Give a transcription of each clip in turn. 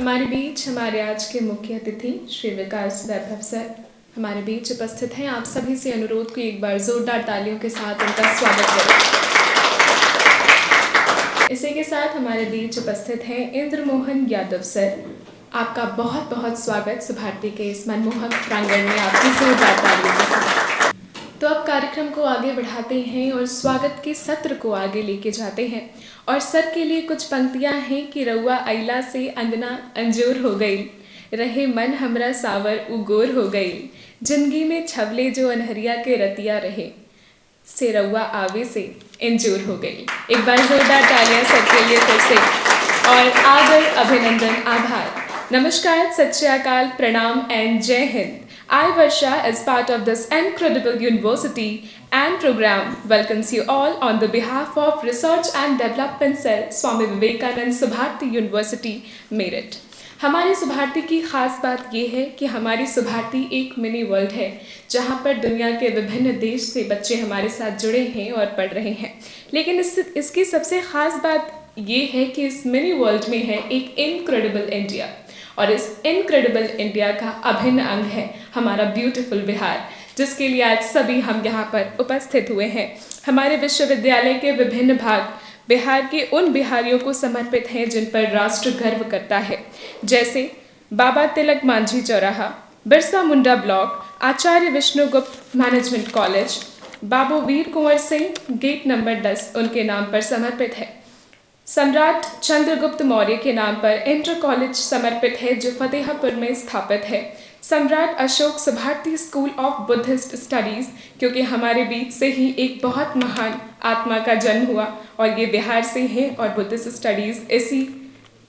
हमारे बीच हमारे आज के मुख्य अतिथि श्री विकास वैभव सर हमारे बीच उपस्थित हैं। आप सभी से अनुरोध को एक बार जोरदार तालियों के साथ उनका स्वागत करें। इसी के साथ हमारे बीच उपस्थित हैं इंद्र मोहन यादव सर। आपका बहुत बहुत स्वागत सुभारती के इस मनमोहक प्रांगण में आपकी जोरदार तालियों के साथ। तो अब कार्यक्रम को आगे बढ़ाते हैं और स्वागत के सत्र को आगे लेके जाते हैं। और सर के लिए कुछ पंक्तियां हैं कि रउआ अइला से अंगना अंजोर हो गई, रहे मन हमरा सावर उगोर हो गई, जिंदगी में छवले जो अनहरिया के रतिया रहे, से रउआ आवे से इंजोर हो गई। एक बार जोरदार तालियां सर के लिए फिर से। और आदर, अभिनंदन, आभार, नमस्कार, सत श्री अकाल, प्रणाम एंड जय Hind. I, Varsha, as part of this incredible university and program, welcomes you all on the behalf of Research and Development Cell, Swami Vivekanand Subharti University, Meerut. हमारी सुभारती की ख़ास बात ये है कि हमारी सुभारती एक मिनी वर्ल्ड है, जहाँ पर दुनिया के विभिन्न देश से बच्चे हमारे साथ जुड़े हैं और पढ़ रहे हैं। लेकिन इसकी सबसे ख़ास बात ये है कि इस मिनी वर्ल्ड में है एक इनक्रेडिबल इंडिया, और इस इनक्रेडिबल इंडिया का अभिन्न अंग है हमारा ब्यूटीफुल बिहार, जिसके लिए आज सभी हम यहाँ पर उपस्थित हुए हैं। हमारे विश्वविद्यालय के विभिन्न भाग बिहार के उन बिहारियों को समर्पित हैं जिन पर राष्ट्र गर्व करता है, जैसे बाबा तिलक मांझी चौराहा, बिरसा मुंडा ब्लॉक, आचार्य विष्णुगुप्त मैनेजमेंट कॉलेज, बाबू वीर कुंवर सिंह गेट नंबर 10 उनके नाम पर समर्पित है। सम्राट चंद्रगुप्त मौर्य के नाम पर इंटर कॉलेज समर्पित है जो फतेहपुर में स्थापित है। सम्राट Ashok Subharti school of Buddhist studies, क्योंकि हमारे बीच से ही एक बहुत महान आत्मा का जन्म हुआ और ये बिहार से है और बुद्धिस्ट स्टडीज़ इसी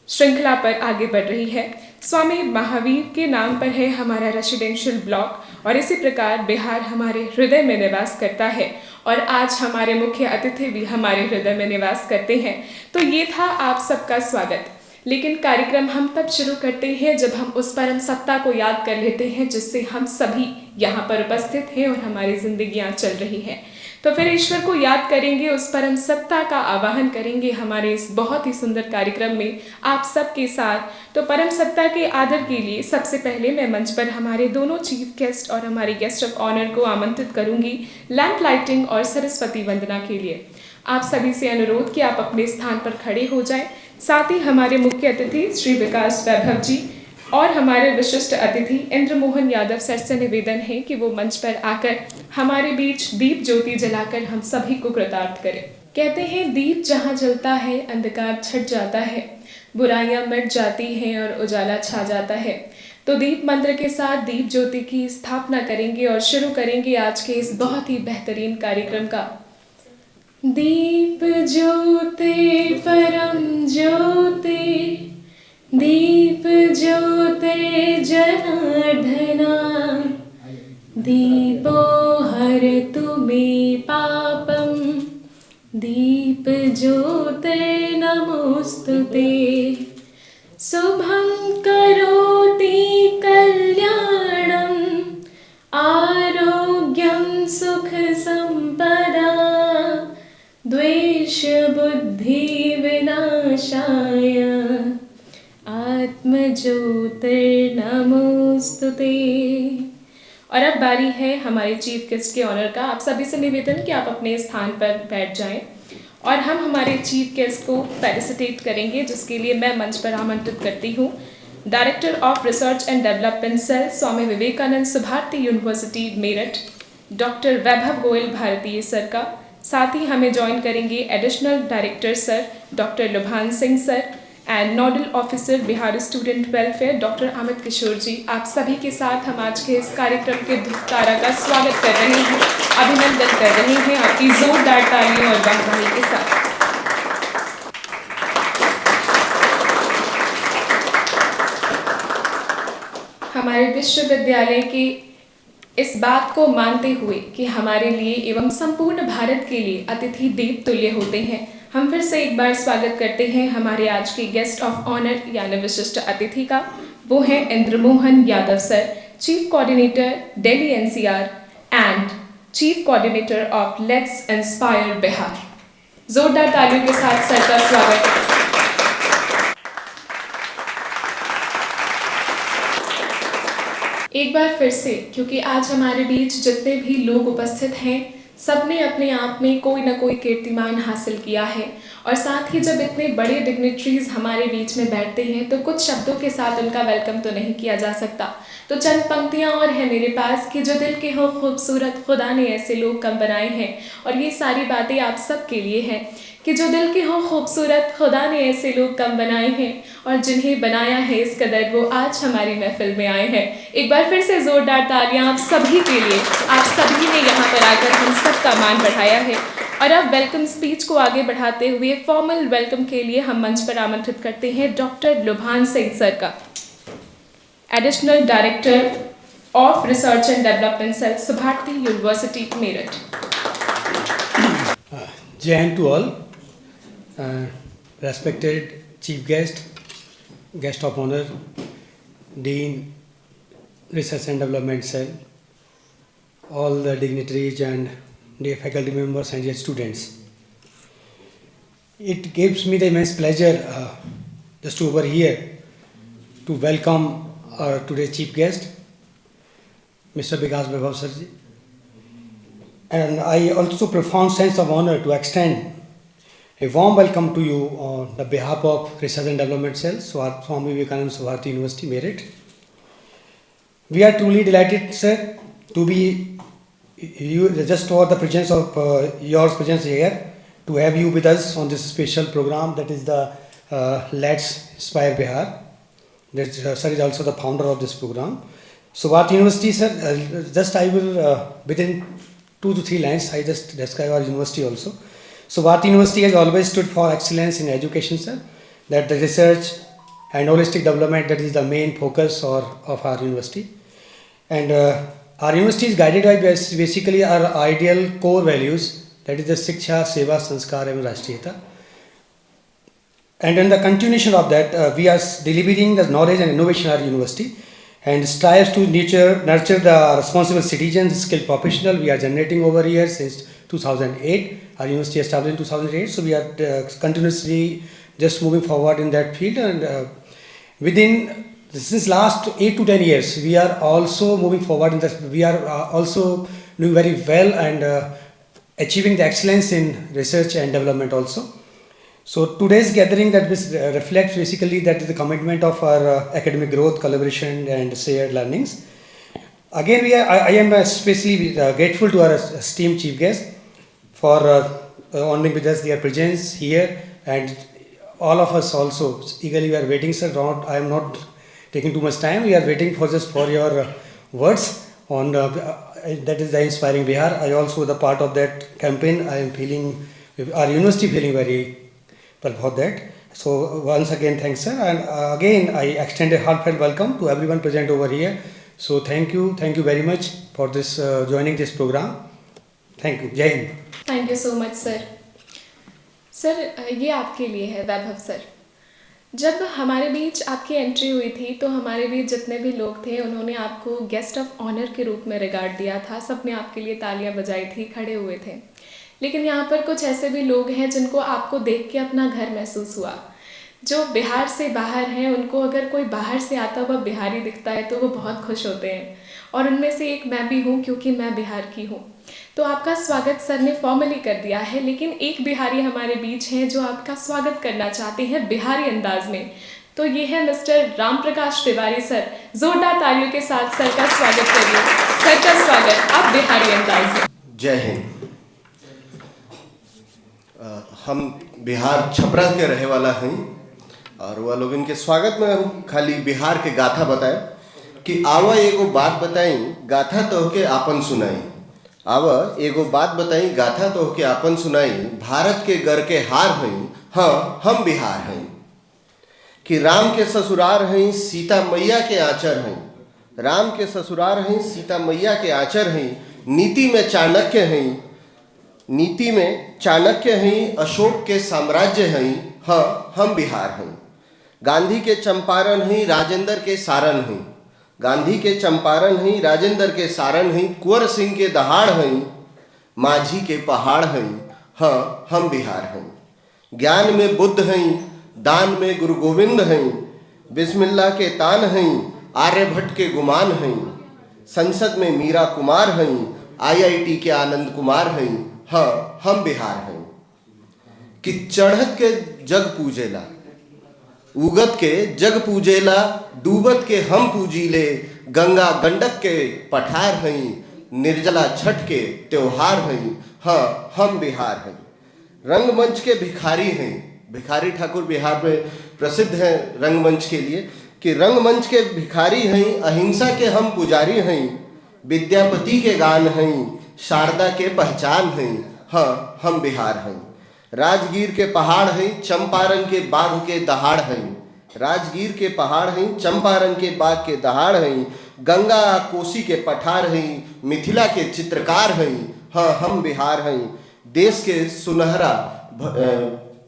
श्रृंखला पर आगे बढ़ रही है। स्वामी महावीर के नाम पर है हमारा रेसिडेंशियल ब्लॉक, और इसी प्रकार बिहार हमारे हृदय में निवास करता है और आज हमारे मुख्य अतिथि भी हमारे हृदय में निवास करते हैं। तो ये था आप सबका स्वागत। लेकिन कार्यक्रम हम तब शुरू करते हैं जब हम उस परम सत्ता को याद कर लेते हैं जिससे हम सभी यहाँ पर उपस्थित हैं और हमारी जिंदगियाँ चल रही हैं। तो फिर ईश्वर को याद करेंगे, उस परम सत्ता का आवाहन करेंगे हमारे इस बहुत ही सुंदर कार्यक्रम में आप सबके साथ। तो परम सत्ता के आदर के लिए सबसे पहले मैं मंच पर हमारे दोनों चीफ गेस्ट और हमारी गेस्ट ऑफ ऑनर को आमंत्रित करूंगी लैंप लाइटिंग और सरस्वती वंदना के लिए। आप सभी से अनुरोध कि आप अपने स्थान पर खड़े हो जाएं। साथ ही हमारे मुख्य अतिथि श्री विकास वैभव जी और हमारे विशिष्ट अतिथि इंद्र मोहन यादव सर से निवेदन है कि वो मंच पर आकर हमारे बीच दीप ज्योति जलाकर हम सभी को कृतार्थ करें। कहते हैं दीप जहाँ जलता है अंधकार छट जाता है, बुराइयां मिट जाती हैं और उजाला छा जाता है। तो दीप मंत्र के साथ दीप ज्योति की स्थापना करेंगे और शुरू करेंगे आज के इस बहुत ही बेहतरीन कार्यक्रम का। दीप ज्योति परम ज्योति, दीप ज्योति जनार्दना, दीपो हरतु मे पापम, दीप ज्योति नमोस्तुते, शुभं करोति कल्याणं, आरोग्यं सुख संपदा, द्वेष बुद्धि विनाशाय, आत्मज्योतिर्नमोस्तुते। और अब बारी है हमारे चीफ गेस्ट के ऑनर का। आप सभी से निवेदन कि आप अपने स्थान पर बैठ जाएं और हम हमारे चीफ गेस्ट को फेलिसिटेट करेंगे, जिसके लिए मैं मंच पर आमंत्रित करती हूँ director of research and development cell, Swami Vivekananda Subharti university Meerut, doctor Vaibhav Goyal Bhartiya sir का। साथ ही हमें ज्वाइन करेंगे additional director sir doctor Lubhan Singh sir and nodal officer Bihar student welfare doctor Amit Kishore ji. आप सभी के साथ हम आज के इस कार्यक्रम के धुपतारा का स्वागत कर रहे हैं, अभिनंदन कर रहे हैं आपकी जोरदार तालियों और वाहवाही के साथ। हमारे विश्वविद्यालय के इस बात को मानते हुए कि हमारे लिए एवं संपूर्ण भारत के लिए अतिथि देव तुल्य होते हैं, हम फिर से एक बार स्वागत करते हैं हमारे आज के गेस्ट ऑफ ऑनर यानी विशिष्ट अतिथि का। वो हैं Indra Mohan Yadav sir, chief coordinator Delhi NCR and chief coordinator of let's inspire Bihar. जोरदार तालियों के साथ सर का स्वागत। एक बार फिर से, क्योंकि आज हमारे बीच जितने भी लोग उपस्थित हैं, सबने अपने आप में कोई ना कोई कीर्तिमान हासिल किया है। और साथ ही जब इतने बड़े डिग्निटरीज हमारे बीच में बैठते हैं तो कुछ शब्दों के साथ उनका वेलकम तो नहीं किया जा सकता। तो चंद पंक्तियाँ और हैं मेरे पास कि जो दिल के हो खूबसूरत खुदा ने ऐसे लोग कम बनाए हैं। और ये सारी बातें आप सब के लिए हैं कि जो दिल के हो खूबसूरत खुदा ने ऐसे लोग कम बनाए हैं, और जिन्हें बनाया है इस कदर वो आज हमारी महफिल में आए हैं। एक बार फिर से जोरदार तालियां आप सभी के लिए। आप सभी ने यहाँ पर आकर हम सबका मान बढ़ाया है। और अब वेलकम स्पीच को आगे बढ़ाते हुए फॉर्मल वेलकम के लिए हम मंच पर आमंत्रित करते हैं डॉक्टर लुभान सिंह सर का, additional director of research and development cell, Subharti university Meerut. Jai Hind to all, respected chief guest, guest of honor, Dean, Research and Development Cell, all the dignitaries and dear faculty members and dear students. It gives me the immense pleasure just over here to welcome our today's chief guest, Mr. Vikas Vaibhav Sir. And I also profound sense of honor to extend a warm welcome to you on the behalf of Research and Development Cell, Swami Vivekananda Suvarthi University, Meerut. We are truly delighted, sir, to be you just for the presence of your presence here, to have you with us on this special program that is the Let's Inspire Bihar. That sir is also the founder of this program. Suvarthi University, sir, just I will within 2 to 3 lines, I just describe our university also. So Bharati University has always stood for excellence in education, sir. That the research and holistic development, that is the main focus of our university. And our university is guided by basically our ideal core values, that is the Shiksha, Seva, Sanskar and Rashtriyata. And in the continuation of that, we are delivering the knowledge and innovation at our university, and strives to nurture the responsible citizens, skilled professional. We are generating over here since 2008. Our university established in 2008, so we are continuously just moving forward in that field. And since last 8 to 10 years, we are also moving forward in this. We are also doing very well and achieving the excellence in research and development also. So today's gathering that reflects basically that is the commitment of our academic growth, collaboration and shared learnings. Again, I am especially grateful to our esteemed chief guest for honoring with us their presence here, and all of us also eagerly we are waiting, sir. I am not taking too much time. We are waiting for your words on that is the Inspiring Bihar. I also the part of that campaign. I am feeling our university feeling very about that. So once again thanks, sir, and again I extend a heartfelt welcome to everyone present over here. So thank you very much for this joining this program. Thank you. Jai Hind. Thank you so much sir. Sir ये आपके लिए है वैभव sir. जब हमारे बीच आपकी entry हुई थी तो हमारे बीच जितने भी लोग थे उन्होंने आपको गेस्ट ऑफ ऑनर के रूप में रिगार्ड दिया था। सबने आपके लिए तालियां बजाई थी, खड़े हुए थे। लेकिन यहाँ पर कुछ ऐसे भी लोग हैं जिनको आपको देख के अपना घर महसूस हुआ, जो बिहार से बाहर हैं। उनको अगर कोई बाहर से आता हुआ बिहारी दिखता है तो वो बहुत खुश होते हैं, और उनमें से एक मैं भी हूँ क्योंकि मैं बिहार की हूँ। तो आपका स्वागत सर ने फॉर्मली कर दिया है, लेकिन एक बिहारी हमारे बीच हैं जो आपका स्वागत करना चाहते हैं बिहारी अंदाज में। तो ये है मिस्टर राम प्रकाश तिवारी सर। जोरदार तालियों के साथ सर का स्वागत करिए। सर का स्वागत आप बिहारी अंदाज में। जय हिंद। हम बिहार छपरा के रहे वाला हैं, और वह लोग इनके स्वागत में हम खाली बिहार के गाथा बताए कि आवा एगो बात बताई गाथा तोहके आपन सुनाई। आवा एगो बात बताई गाथा तोहके आपन सुनाई, भारत के गर के हार हैं, हाँ हम बिहार हैं। कि राम के ससुरार हैं, सीता मैया के आचर हैं। राम के ससुरार हैं, सीता मैया के आचर हैं। नीति में चाणक्य हैं, नीति में चाणक्य हैं। अशोक के साम्राज्य हैं, हाँ हम बिहार हैं। गांधी के चंपारण हैं, राजेंद्र के सारन हैं। गांधी के चंपारण हैं, राजेंद्र के सारन हैं। कुंवर सिंह के दहाड़ हैं, माझी के पहाड़ हैं, हाँ हम बिहार हैं। ज्ञान में बुद्ध हैं, दान में गुरु गोविंद हैं। बिस्मिल्लाह के तान हैं, आर्यभट्ट के गुमान हैं। संसद में मीरा कुमार हई, IIT के आनंद कुमार हई, हाँ हम बिहार हई। कि चढ़त के जग पूजेला, उगत के जग पूजेला, डूबत के हम पूजीले, गंगा गंडक के पठार हई, निर्जला छठ के त्योहार हई, हाँ हम बिहार हई। रंगमंच के भिखारी हैं, भिखारी ठाकुर बिहार में प्रसिद्ध हैं रंगमंच के लिए, कि रंगमंच के भिखारी हैं, अहिंसा के हम पुजारी हैं, विद्यापति के गान हैं, शारदा के पहचान हैं, हाँ हम बिहार हैं। राजगीर के पहाड़ हैं, चंपारण के बाघ के दहाड़ हैं, राजगीर के पहाड़ हैं, चंपारण के बाघ के दहाड़ हैं, गंगा कोसी के पठार हैं, मिथिला के चित्रकार हैं, हाँ हम बिहार हैं। देश के सुनहरा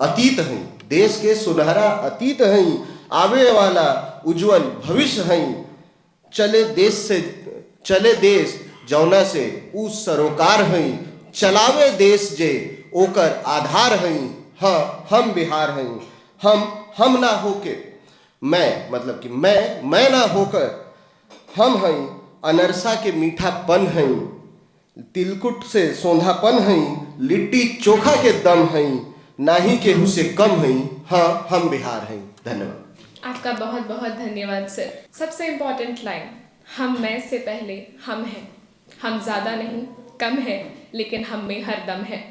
अतीत हैं, देश के सुनहरा अतीत हैं, आवे वाला उज्जवल भविष्य हैं, चले देश जौना से उ सरोकार हैं, चलावे देश जे ओकर आधार हैं, हाँ हम बिहार हैं। हम ना होके मैं, मतलब कि मैं ना होकर हम हैं, अनरसा के मीठापन हैं, तिलकुट से सौंधापन हैं, लिट्टी चोखा के दम हैं, नाही केहू से कम हैं, हाँ हम बिहार हैं। धन्यवाद। आपका बहुत बहुत धन्यवाद सर। सबसे इम्पोर्टेंट लाइन, हम मैं से पहले हम हैं, हम ज़्यादा नहीं कम है, लेकिन हम में हर दम है।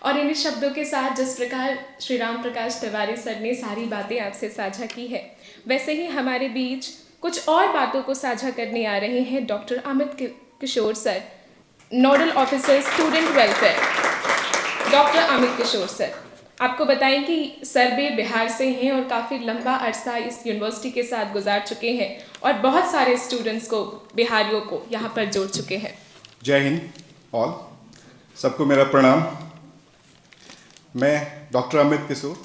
और इन्हीं शब्दों के साथ जिस प्रकार श्री राम प्रकाश तिवारी सर ने सारी बातें आपसे साझा की है, वैसे ही हमारे बीच कुछ और बातों को साझा करने आ रहे हैं डॉक्टर अमित किशोर sir, nodal officer student welfare. Doctor Amit किशोर सर, आपको बताएं कि सर भी बिहार से हैं और काफ़ी लंबा अरसा इस यूनिवर्सिटी के साथ गुजार चुके हैं और बहुत सारे स्टूडेंट्स को, बिहारियों को यहाँ पर जोड़ चुके हैं। जय हिंद ऑल, सबको मेरा प्रणाम। मैं doctor Amit Kishore,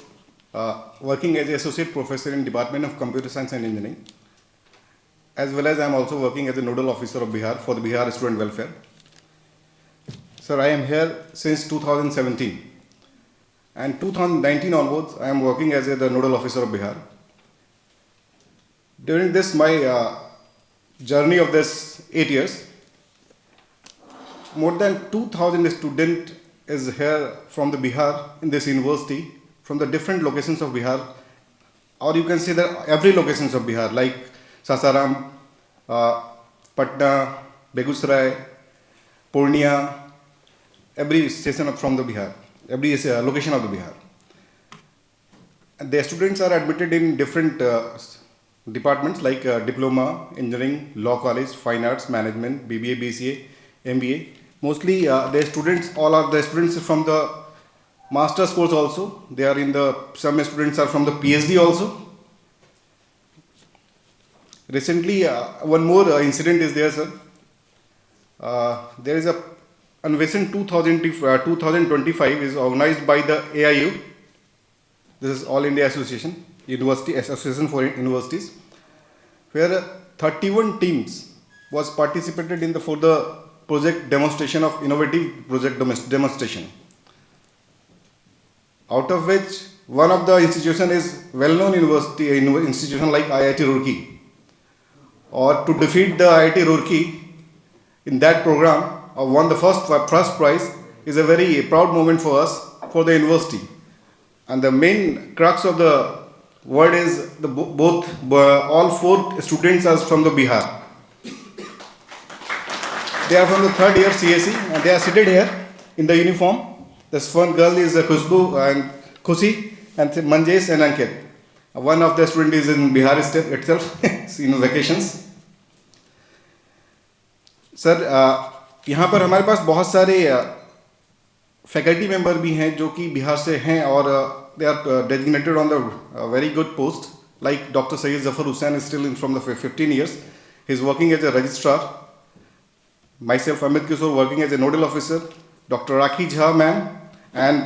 working as associate professor in department of computer science and engineering, as well as I am also working as a nodal officer of Bihar for the Bihar Student Welfare. Sir, I am here since 2017 and 2019 onwards I am working as the nodal officer of Bihar. During this my journey of this 8 years, more than 2,000 students is here from the Bihar in this university, from the different locations of Bihar, or you can say that every locations of Bihar like Sasaram, Patna, Begusarai, Purnia, every station from the Bihar, every location of the Bihar. And the students are admitted in different departments like diploma, engineering, law college, fine arts, management, BBA, BCA, MBA. Mostly the students, all are the students from the master's course also. They are in the, some students are from the PhD also. Recently, one more incident is there, sir. There is a Anvesen 2025 is organized by the AIU. This is All India Association, University Association for Universities, where 31 teams was participated in for the project demonstration of innovative project demonstration. Out of which one of the institution is well-known university institution like IIT Roorkee. Or to defeat the IIT Roorkee in that program, won the first prize is a very proud moment for us, for the university. And the main crux of the word is all 4 students are from the Bihar. They are from the 3rd year CSE and they are seated here in the uniform. This one girl is Khushbu and Khushi and Manjesh and Ankit. One of the students is in Bihar itself, in vacations. Sir, यहाँ पर हमारे पास बहुत सारे faculty member भी हैं जो कि बिहार से हैं और they are designated on the very good post, like doctor Syed Zafar Hussain is still from the 15 years. He is working as a registrar. Myself, Amit Kishore, working as a nodal officer. Dr. Rakhi Jha, ma'am, and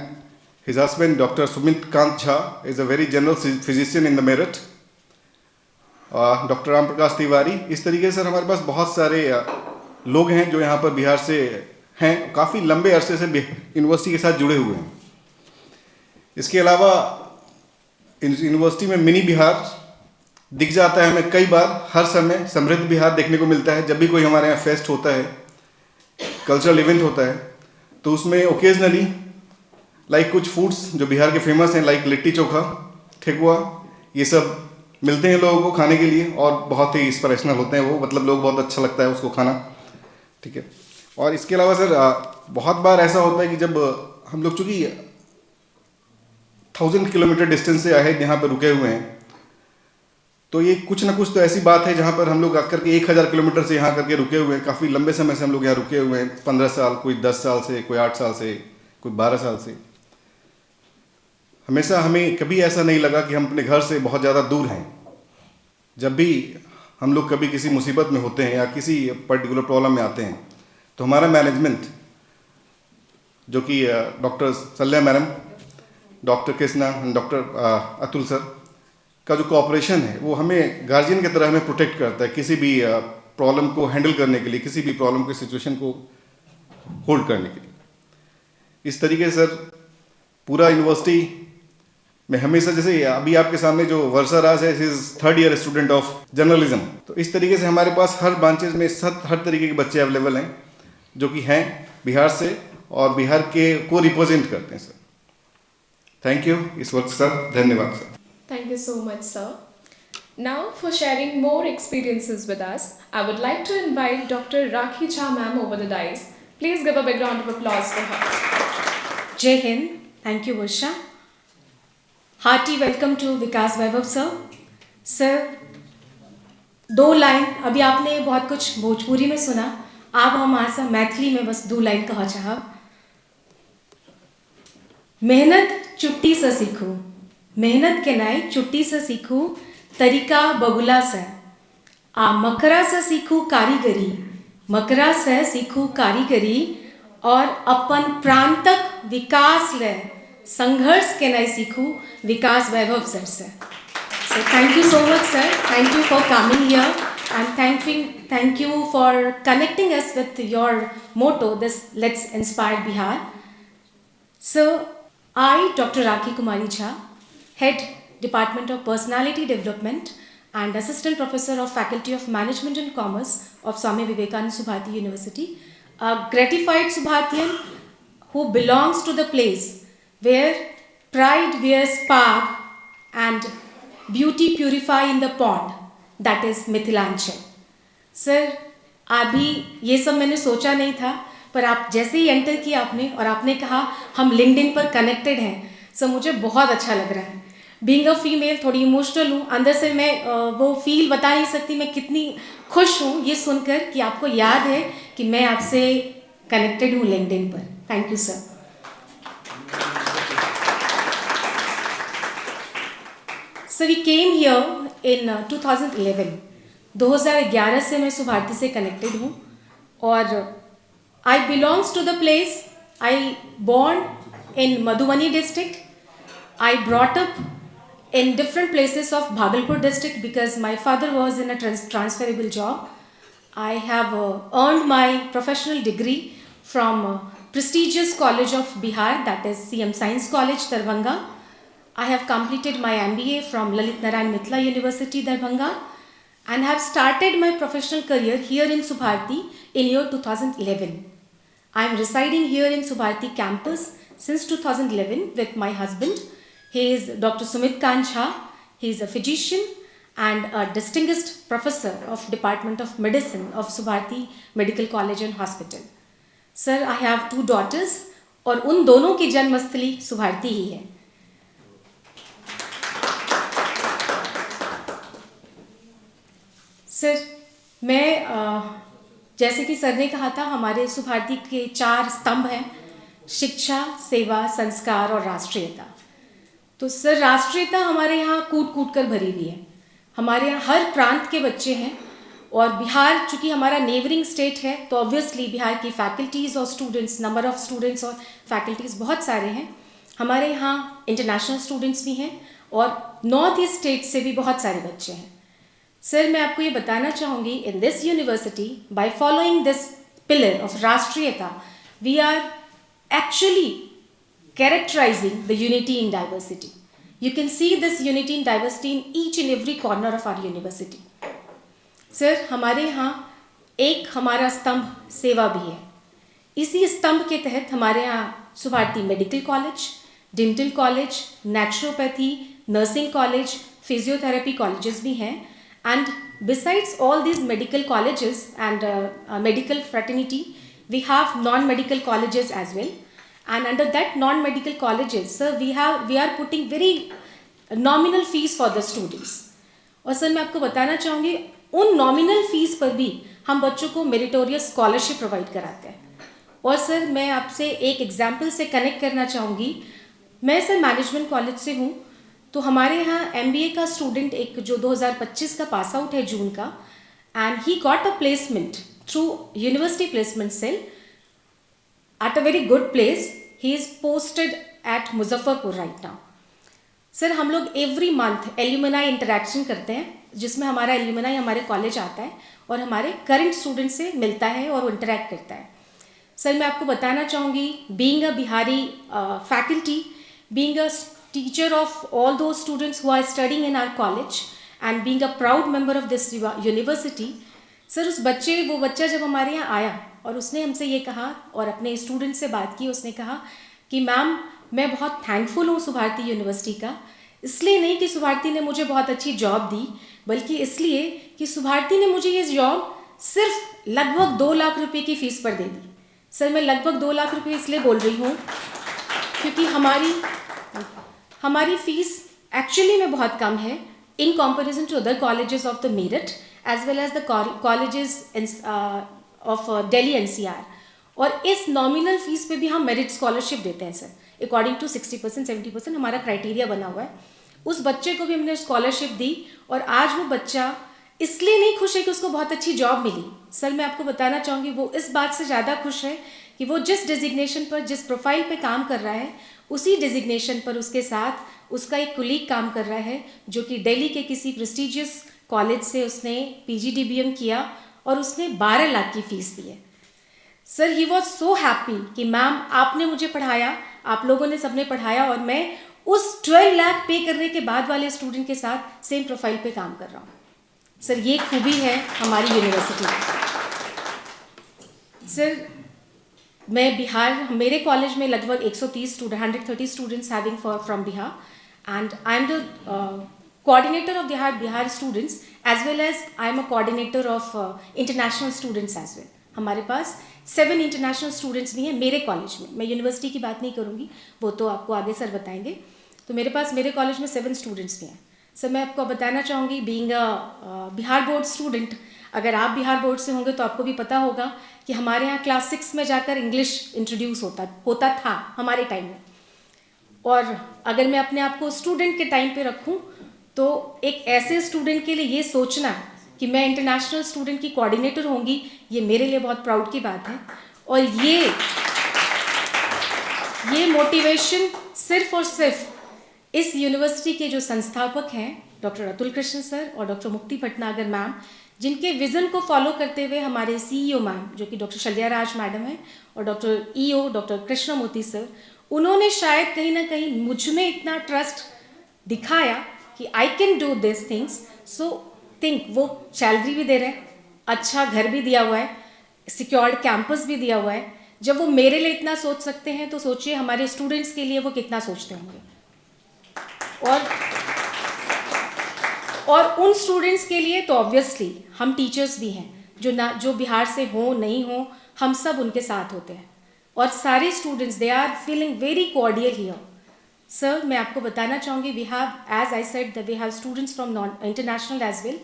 his husband, Dr. Sumit Kant Jha, is a very general physician in the merit. Doctor Ram Prakash Tiwari, इस तरीके से हमारे पास बहुत सारे लोग हैं जो यहाँ पर बिहार से हैं, काफ़ी लंबे अरसे से यूनिवर्सिटी के साथ जुड़े हुए हैं. इसके अलावा यूनिवर्सिटी में मिनी बिहार दिख जाता है हमें कई बार, हर समय समृद्ध बिहार देखने को मिलता है। जब भी कोई हमारे यहाँ फेस्ट होता है, कल्चरल इवेंट होता है, तो उसमें ओकेजनली लाइक कुछ फूड्स जो बिहार के फेमस हैं, लाइक लिट्टी चोखा, ठेकुआ, ये सब मिलते हैं लोगों को खाने के लिए, और बहुत ही इंस्पिरेशनल होते हैं वो, मतलब लोग बहुत अच्छा लगता है उसको खाना, ठीक है। और इसके अलावा सर बहुत बार ऐसा होता है कि जब हम लोग चूँकि 1000 किलोमीटर डिस्टेंस से आए यहाँ पर रुके हुए हैं, तो ये कुछ ना कुछ तो ऐसी बात है जहाँ पर हम लोग आकर के 1000 किलोमीटर से यहाँ करके रुके हुए हैं, काफ़ी लंबे समय से हम लोग यहाँ रुके हुए हैं, 15 साल, कोई 10 साल से, कोई 8 साल से, कोई 12 साल से। हमेशा हमें कभी ऐसा नहीं लगा कि हम अपने घर से बहुत ज़्यादा दूर हैं। जब भी हम लोग कभी किसी मुसीबत में होते हैं या किसी पर्टिकुलर प्रॉब्लम में आते हैं, तो हमारा मैनेजमेंट, जो कि doctor Salya madam, doctor Krishna, doctor Atul sir का जो कोऑपरेशन है, वो हमें गार्जियन की तरह हमें प्रोटेक्ट करता है किसी भी प्रॉब्लम को हैंडल करने के लिए, किसी भी प्रॉब्लम की सिचुएशन को होल्ड करने के लिए। इस तरीके से सर पूरा यूनिवर्सिटी में हमेशा, जैसे अभी आपके सामने जो वर्षा राज है, is 3rd year student of journalism, तो इस तरीके से हमारे पास हर ब्रांचेज में हर तरीके के बच्चे अवेलेबल हैं जो कि हैं बिहार से और बिहार के को रिप्रेजेंट करते हैं सर। थैंक यू इस वक्त सर, धन्यवाद sir. Thank you so much, sir. Now, for sharing more experiences with us, I would like to invite Dr. Rakhi Jha ma'am over the dais. Please give a big round of applause for her. Jai Hind. Thank you, Varsha. Hearty welcome to Vikas Vaibhav sir. Sir, 2 line, अभी आपने बहुत कुछ भोजपुरी में सुना, आप हमारे साथ मैथिली में बस 2 लाइन कहा चाह। मेहनत चुट्टी से सीखू, मेहनत के नाई चुट्टी से सीखू, तरीका बगुला से, आ मकरा से सीखू कारीगरी, मकरा से सीखू कारीगरी, और अपन प्रांतक विकास ले संघर्ष के नाई सीखू विकास वैभव सर से। So thank you so much sir, thank you for coming here and thank you for connecting us with your motto, this Let's Inspire Bihar. So I, Dr. Rakhi Kumari Jha, Head Department of Personality Development and Assistant Professor of Faculty of Management and Commerce of Swami Vivekananda Subharati University, a gratified Subhartian who belongs to the place where pride wears spark and beauty purify in the pond, that is Mithilanchal. Sir, अभी ये सब मैंने सोचा नहीं था, पर आप जैसे ही एंटर किया आपने और आपने कहा हम लिंक्डइन पर कनेक्टेड हैं, सो मुझे बहुत अच्छा लग रहा है। बीइंग अ फीमेल थोड़ी इमोशनल हूँ, अंदर से मैं वो फील बता नहीं सकती मैं कितनी खुश हूँ ये सुनकर कि आपको याद है कि मैं आपसे कनेक्टेड हूँ लिंक्डइन पर। Thank you sir. So we came here in 2011. 2011 से मैं सुभारती से कनेक्टेड हूँ और I belongs to the place. I born in Madhubani district. I brought up in different places of Bhagalpur district because my father was in a transferable job. I have earned my professional degree from prestigious college of Bihar, that is CM Science College, Darbhanga. I have completed my MBA from Lalit Narayan Mithila University, Darbhanga, and have started my professional career here in Subharti in year 2011. I am residing here in Subharti campus since 2011 with my husband. He is Dr. Sumit Kant Jha. He is a physician and a distinguished professor of Department of Medicine of Subharti Medical College and Hospital. Sir, I have 2 daughters और उन दोनों की जन्मस्थली सुभारती ही है। Sir, मैं जैसे कि sir ने कहा था हमारे सुभारती के 4 स्तंभ हैं, शिक्षा, सेवा, संस्कार और राष्ट्रीयता। तो सर, राष्ट्रीयता हमारे यहाँ कूट कूट कर भरी हुई है। हमारे यहाँ हर प्रांत के बच्चे हैं और बिहार चूँकि हमारा नेबरिंग स्टेट है तो ऑब्वियसली बिहार की फैकल्टीज़ और स्टूडेंट्स, नंबर ऑफ़ स्टूडेंट्स और फैकल्टीज़ बहुत सारे हैं। हमारे यहाँ इंटरनेशनल स्टूडेंट्स भी हैं और नॉर्थ ईस्ट स्टेट से भी बहुत सारे बच्चे हैं। सर, मैं आपको ये बताना चाहूँगी, in this university by following this pillar of राष्ट्रीयता we are actually characterizing the unity in diversity. You can see this unity and diversity in each and every corner of our university. Sir, हमारे यहाँ एक हमारा स्तंभ सेवा भी है. इसी स्तंभ के तहत हमारे यहाँ Subharti medical college, dental college, naturopathy, nursing college, physiotherapy colleges भी हैं. And besides all these medical colleges and medical fraternity, we have non-medical colleges as well. And under that non-medical colleges, sir, we are putting very nominal fees for the students. और sir मैं आपको बताना चाहूँगी, उन nominal fees पर भी हम बच्चों को मेरिटोरियस स्कॉलरशिप प्रोवाइड कराते हैं. और सर मैं आपसे एक एग्जाम्पल से कनेक्ट करना चाहूँगी. मैं सर मैनेजमेंट कॉलेज से हूँ. तो हमारे यहाँ MBA का स्टूडेंट एक जो 2025 का पास आउट है जून का, and he got a placement through university placement cell at a very good place. He is posted at Muzaffarpur right now. Sir हम लोग एवरी मंथ एल्यूमिनाई इंटरेक्शन करते हैं, जिसमें हमारा एल्यूमिनाई हमारे कॉलेज आता है और हमारे करंट स्टूडेंट से मिलता है और इंटरेक्ट करता है. सर मैं आपको बताना चाहूँगी, being a Bihari faculty, being a teacher of all those students who are studying in our college and being a proud member of this university, sir वो बच्चा जब हमारे यहाँ आया और उसने हमसे ये कहा और अपने स्टूडेंट से बात की, उसने कहा कि मैम मैं बहुत थैंकफुल हूँ सुभारती यूनिवर्सिटी का. इसलिए नहीं कि सुभारती ने मुझे बहुत अच्छी जॉब दी, बल्कि इसलिए कि सुभारती ने मुझे ये जॉब सिर्फ लगभग 2 लाख रुपये की फ़ीस पर दे दी. सर मैं लगभग 2 लाख रुपये इसलिए बोल रही हूँ क्योंकि हमारी फीस एक्चुअली में बहुत कम है in comparison to other colleges of the Meerut as well as the colleges of Delhi NCR. और इस नॉमिनल फीस पे भी हम मेरिट स्कॉलरशिप देते हैं सर, अकॉर्डिंग टू 60% 70% हमारा क्राइटेरिया बना हुआ है. उस बच्चे को भी हमने स्कॉलरशिप दी और आज वो बच्चा इसलिए नहीं खुश है कि उसको बहुत अच्छी जॉब मिली. सर मैं आपको बताना चाहूँगी, वो इस बात से ज़्यादा खुश है कि वो जिस डिजिग्नेशन पर, जिस प्रोफाइल पे काम कर रहा है, उसी डिजिग्नेशन पर उसके साथ उसका एक कुलीग काम कर रहा है जो कि दिल्ली के किसी प्रेस्टिजियस कॉलेज से उसने PGDBM किया और उसने 12 लाख की फ़ीस दी है. Sir he was so happy कि मैम आपने मुझे पढ़ाया, आप लोगों ने सबने पढ़ाया और मैं उस 12 लाख पे करने के बाद वाले स्टूडेंट के साथ सेम प्रोफाइल पे काम कर रहा हूँ. सर ये खूबी है हमारी यूनिवर्सिटी में. सर मैं बिहार, मेरे कॉलेज में लगभग 130 students having from Bihar, and I am the coordinator of Bihar students as well as I am a coordinator of international students as well. हमारे पास 7 इंटरनेशनल स्टूडेंट्स भी हैं मेरे कॉलेज में. मैं यूनिवर्सिटी की बात नहीं करूँगी, वो तो आपको आगे सर बताएंगे. तो मेरे कॉलेज में 7 स्टूडेंट्स भी हैं. सर मैं आपको बताना चाहूँगी, being a Bihar board student, अगर आप बिहार बोर्ड से होंगे तो आपको भी पता होगा कि हमारे यहाँ क्लास 6 में जाकर इंग्लिश इंट्रोड्यूस होता था हमारे टाइम में. और अगर मैं अपने आप को स्टूडेंट के टाइम पे रखूँ तो एक ऐसे स्टूडेंट के लिए ये सोचना कि मैं इंटरनेशनल स्टूडेंट की कोऑर्डिनेटर होंगी, ये मेरे लिए बहुत प्राउड की बात है. और ये मोटिवेशन सिर्फ और सिर्फ इस यूनिवर्सिटी के जो संस्थापक हैं डॉक्टर अतुल कृष्ण सर और डॉक्टर मुक्ति भटनागर मैम, जिनके विज़न को फॉलो करते हुए हमारे CEO मैम जो कि डॉक्टर शल्याराज मैडम हैं और doctor EO doctor Krishnamurthy sir, उन्होंने शायद कहीं ना कहीं मुझ में इतना ट्रस्ट दिखाया कि I can do this things. So think, वो सैलरी भी दे रहे हैं, अच्छा घर भी दिया हुआ है, सिक्योर्ड कैंपस भी दिया हुआ है. जब वो मेरे लिए इतना सोच सकते हैं तो सोचिए हमारे स्टूडेंट्स के लिए वो कितना सोचते होंगे. और उन स्टूडेंट्स के लिए तो ऑब्वियसली हम टीचर्स भी हैं जो बिहार से हो नहीं हो, हम सब उनके साथ होते हैं. और सारे students they are feeling very cordial here. Sir मैं आपको बताना चाहूँगी, we have, as I said, that we have students from non international as well.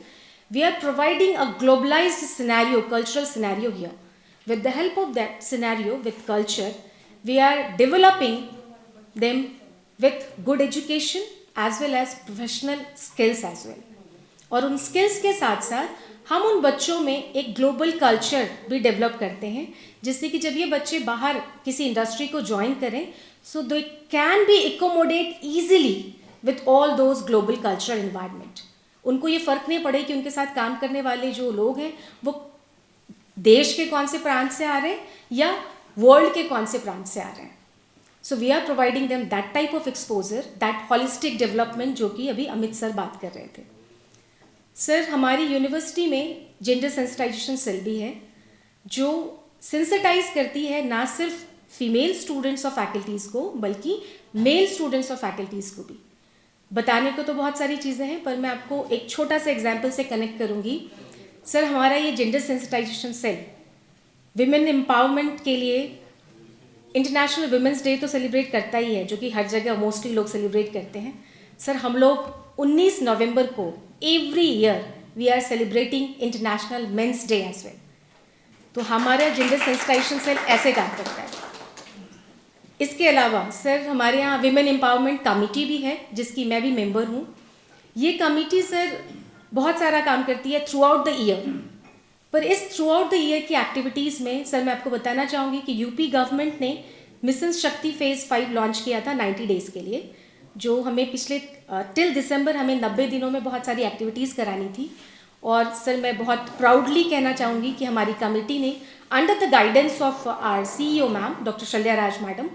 We are providing a globalised scenario, cultural scenario here. With the help of that scenario, with culture, we are developing them with good education as well as professional skills as well. और उन skills के साथ साथ हम उन बच्चों में एक global culture भी develop करते हैं, जिससे कि जब ये बच्चे बाहर किसी इंडस्ट्री को ज्वाइन करें, so they can be accommodate easily with all those global cultural environment. उनको ये फ़र्क नहीं पड़े कि उनके साथ काम करने वाले जो लोग हैं वो देश के कौन से प्रांत से आ रहे हैं या वर्ल्ड के कौन से प्रांत से आ रहे हैं. So we are providing them that type of exposure, that holistic development जो कि अभी अमित सर बात कर रहे थे। सर, हमारी यूनिवर्सिटी में जेंडर सेंसिटाइजेशन सेल भी है जो सेंसिटाइज करती है ना सिर्फ फीमेल स्टूडेंट्स और फैकल्टीज़ को बल्कि मेल स्टूडेंट्स और फैकल्टीज़ को भी। बताने को तो बहुत सारी चीज़ें हैं पर मैं आपको एक छोटा सा एग्जाम्पल से कनेक्ट करूँगी। सर, हमारा ये gender sensitisation cell women empowerment के लिए इंटरनेशनल वुमेंस डे तो सेलिब्रेट करता ही है, जो कि हर जगह मोस्टली लोग सेलिब्रेट करते हैं। सर, हम लोग 19 नवंबर को every year we are celebrating international men's day as well. तो हमारा जेंडर सेंसिटाइजेशन सेल ऐसे काम करता है। इसके अलावा सर, हमारे यहाँ विमेन एम्पावरमेंट कमेटी भी है जिसकी मैं भी मेंबर हूँ। ये कमेटी सर बहुत सारा काम करती है थ्रू आउट द ईयर, पर इस थ्रू आउट द ईयर की एक्टिविटीज़ में सर मैं आपको बताना चाहूँगी कि यूपी गवर्नमेंट ने मिशन शक्ति फेज़ 5 लॉन्च किया था 90 डेज़ के लिए, जो हमें पिछले टिल दिसंबर हमें 90 दिनों में बहुत सारी एक्टिविटीज़ करानी थी। और सर, मैं बहुत प्राउडली कहना चाहूँगी कि हमारी कमेटी ने under the guidance of our CEO ma'am doctor Shalya Raj madam,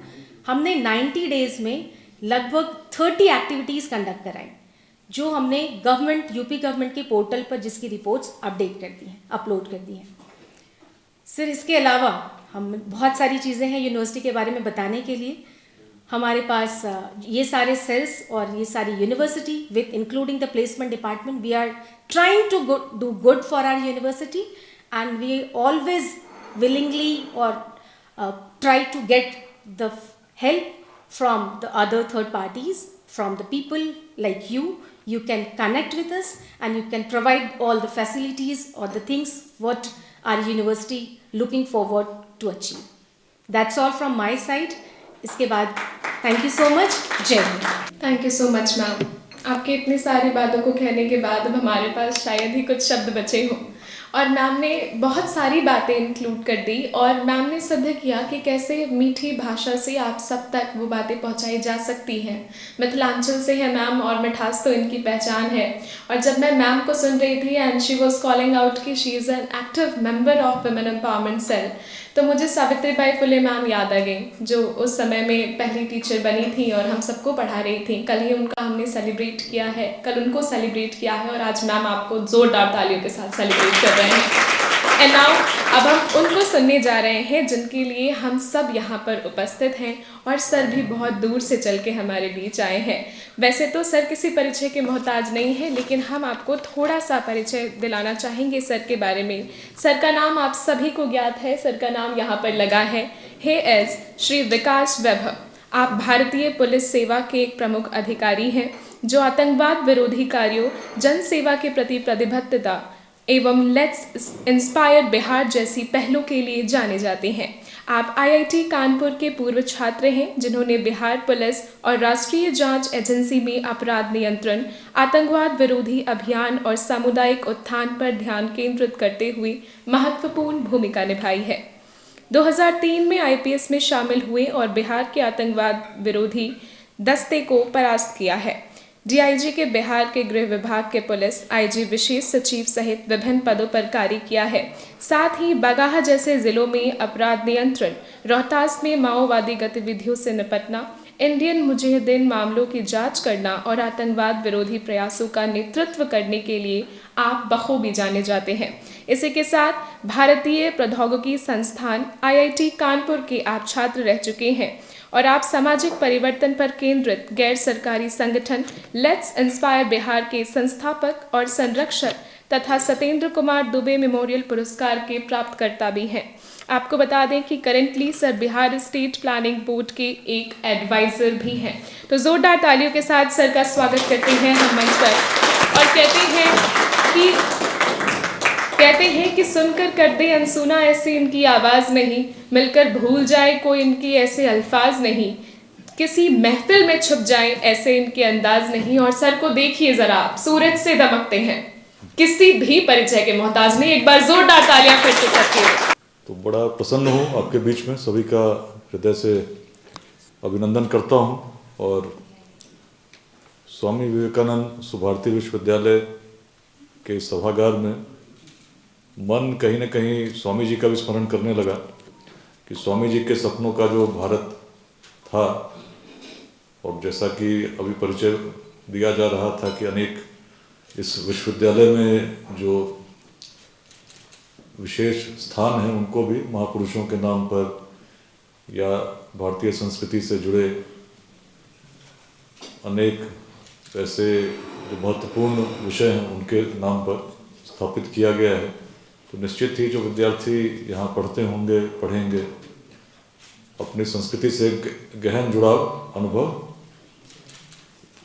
हमने 90 डेज़ में लगभग 30 एक्टिविटीज़ कंडक्ट कराई, जो हमने यूपी गवर्नमेंट के पोर्टल पर जिसकी रिपोर्ट्स अपडेट कर दी हैं, अपलोड कर दी हैं। सर, इसके अलावा हम बहुत सारी चीज़ें हैं यूनिवर्सिटी के बारे में बताने के लिए। हमारे पास ये सारे सेल्स और ये सारी university with including the placement department, we are trying to do good for our university, and we always willingly or try to get the help from the other third parties, from the people like you. You can connect with us and you can provide all the facilities or the things what our university looking forward to achieve. That's all from my side. इसके बाद thank you so much. जय हिंद। Thank you so much ma'am. आपके इतनी सारी बातों को कहने के बाद अब हमारे पास शायद ही कुछ शब्द बचे हों, और मैम ने बहुत सारी बातें इंक्लूड कर दी और मैम ने सिद्ध किया कि कैसे मीठी भाषा से आप सब तक वो बातें पहुंचाई जा सकती हैं। मिथिलांचल से है मैम और मिठास तो इनकी पहचान है। और जब मैं मैम को सुन रही थी and she was calling out कि she is an active member of women empowerment cell, तो मुझे सावित्रीबाई फुले मैम याद आ गई, जो उस समय में पहली टीचर बनी थी और हम सबको पढ़ा रही थी। कल ही उनका हमने सेलिब्रेट किया है, कल उनको सेलिब्रेट किया है और आज मैम आपको जोरदार तालियों के साथ सेलिब्रेट कर रहे हैं। एंड नाउ अब हम उनको सुनने जा रहे हैं जिनके लिए हम सब यहाँ पर उपस्थित हैं, और सर भी बहुत दूर से चल के हमारे बीच आए हैं। वैसे तो सर किसी परिचय के मोहताज नहीं है, लेकिन हम आपको थोड़ा सा परिचय दिलाना चाहेंगे सर के बारे में। सर का नाम आप सभी को ज्ञात है, सर का नाम यहाँ पर लगा है, हे एज श्री विकास वैभव। आप भारतीय पुलिस सेवा के एक प्रमुख अधिकारी हैं जो आतंकवाद विरोधी कार्यों, जन सेवा के प्रति प्रतिबद्धता एवं लेट्स इंस्पायर बिहार जैसी पहलों के लिए जाने जाते हैं। आप IIT कानपुर के पूर्व छात्र हैं जिन्होंने बिहार पुलिस और राष्ट्रीय जांच एजेंसी में अपराध नियंत्रण, आतंकवाद विरोधी अभियान और सामुदायिक उत्थान पर ध्यान केंद्रित करते हुए महत्वपूर्ण भूमिका निभाई है। 2003 में IPS में शामिल हुए और बिहार के आतंकवाद विरोधी दस्ते को परास्त किया है। DIG के बिहार के गृह विभाग के पुलिस IG विशेष सचिव सहित विभिन्न पदों पर कार्य किया है। साथ ही बगाहा जैसे जिलों में अपराध नियंत्रण, रोहतास में माओवादी गतिविधियों से निपटना, इंडियन मुजाहिदीन मामलों की जांच करना और आतंकवाद विरोधी प्रयासों का नेतृत्व करने के लिए आप बखूबी जाने जाते हैं। इसी के साथ भारतीय प्रौद्योगिकी संस्थान IIT कानपुर के आप छात्र रह चुके हैं और आप सामाजिक परिवर्तन पर केंद्रित गैर सरकारी संगठन लेट्स इंस्पायर बिहार के संस्थापक और संरक्षक तथा सत्येंद्र कुमार दुबे मेमोरियल पुरस्कार के प्राप्तकर्ता भी हैं। आपको बता दें कि currently sir Bihar state planning board के एक एडवाइजर भी हैं। तो जोरदार तालियों के साथ सर का स्वागत करते हैं हम मंच पर और कहते हैं कि सुनकर कर दे अनसुना ऐसी इनकी आवाज़ नहीं, मिलकर भूल जाए कोई इनकी ऐसे अल्फाज नहीं, किसी महफिल में छुप जाए ऐसे इनके अंदाज नहीं। और सर को देखिए ज़रा, आप सूरज से दमकते हैं, किसी भी परिचय के मोहताज नहीं। एक बार जोरदार तालियां फिर से सबके। तो बड़ा प्रसन्न हूँ आपके बीच में, सभी का हृदय से अभिनंदन करता हूँ। और स्वामी विवेकानंद सुभारती विश्वविद्यालय के सभागार में मन कहीं न कहीं स्वामी जी का भी स्मरण करने लगा कि स्वामी जी के सपनों का जो भारत था। और जैसा कि अभी परिचय दिया जा रहा था कि अनेक इस विश्वविद्यालय में जो विशेष स्थान हैं उनको भी महापुरुषों के नाम पर या भारतीय संस्कृति से जुड़े अनेक ऐसे जो महत्वपूर्ण विषय हैं उनके नाम पर स्थापित किया गया है। तो निश्चित ही जो विद्यार्थी यहाँ पढ़ते होंगे, पढ़ेंगे, अपनी संस्कृति से गहन जुड़ाव अनुभव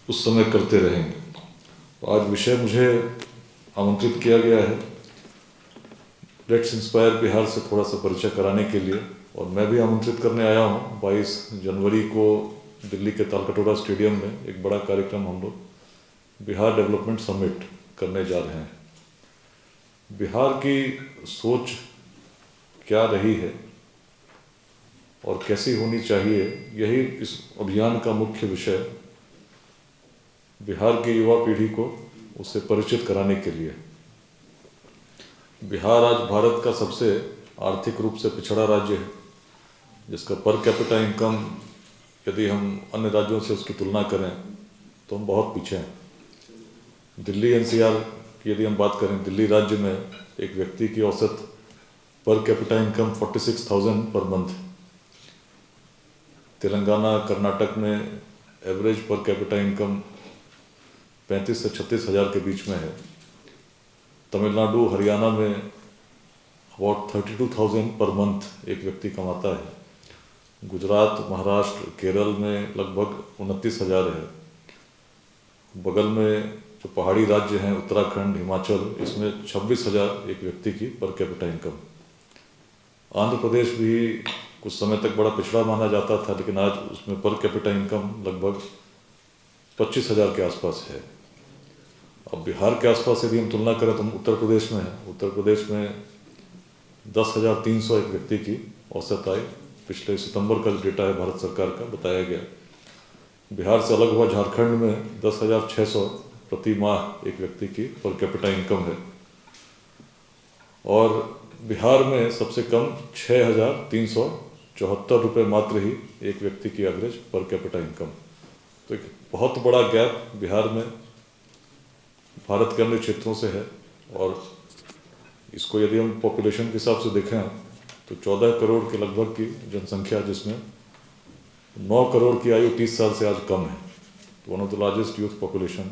उस समय करते रहेंगे। तो आज विषय मुझे आमंत्रित किया गया है लेट्स इंस्पायर बिहार से थोड़ा सा परिचय कराने के लिए, और मैं भी आमंत्रित करने आया हूँ। 22 जनवरी को दिल्ली के तालकटोरा स्टेडियम में एक बड़ा कार्यक्रम हम लोग बिहार डेवलपमेंट समिट करने जा रहे हैं। बिहार की सोच क्या रही है और कैसी होनी चाहिए, यही इस अभियान का मुख्य विषय, बिहार की युवा पीढ़ी को उससे परिचित कराने के लिए। बिहार आज भारत का सबसे आर्थिक रूप से पिछड़ा राज्य है, जिसका पर कैपिटा इनकम यदि हम अन्य राज्यों से उसकी तुलना करें तो हम बहुत पीछे हैं। दिल्ली एनसीआर की यदि हम बात करें, दिल्ली राज्य में एक व्यक्ति की औसत per capita income 46,000 per month. Telangana, Karnataka में एवरेज पर कैपिटा इनकम 35 से 36 हज़ार के बीच में है। तमिलनाडु, हरियाणा में अबाउट 32,000 पर मंथ एक व्यक्ति कमाता है। गुजरात, महाराष्ट्र, केरल में लगभग 29,000 है। बगल में जो पहाड़ी राज्य हैं, उत्तराखंड, हिमाचल, इसमें 26,000 एक व्यक्ति की per capita income. Andhra Pradesh भी कुछ समय तक बड़ा पिछड़ा माना जाता था, लेकिन आज उसमें पर कैपिटा इनकम लगभग 25,000 के आसपास है। अब बिहार के आसपास यदि हम तुलना करें तो हम उत्तर प्रदेश में हैं। उत्तर प्रदेश में 10,300 एक व्यक्ति की औसत आय पिछले सितंबर का जो डेटा है भारत सरकार का बताया गया। बिहार से अलग हुआ झारखंड में 10,600 प्रति माह एक व्यक्ति की पर कैपिटा इनकम है, और बिहार में सबसे कम 6,374 रुपये मात्र ही एक व्यक्ति की एवरेज पर कैपिटा इनकम। तो एक बहुत बड़ा गैप बिहार में भारत के अन्य क्षेत्रों से है। और इसको यदि हम पॉपुलेशन के हिसाब से देखें तो 14 करोड़ के लगभग की जनसंख्या, जिसमें 9 करोड़ की आयु 30 साल से आज कम है। तो one of the largest youth population.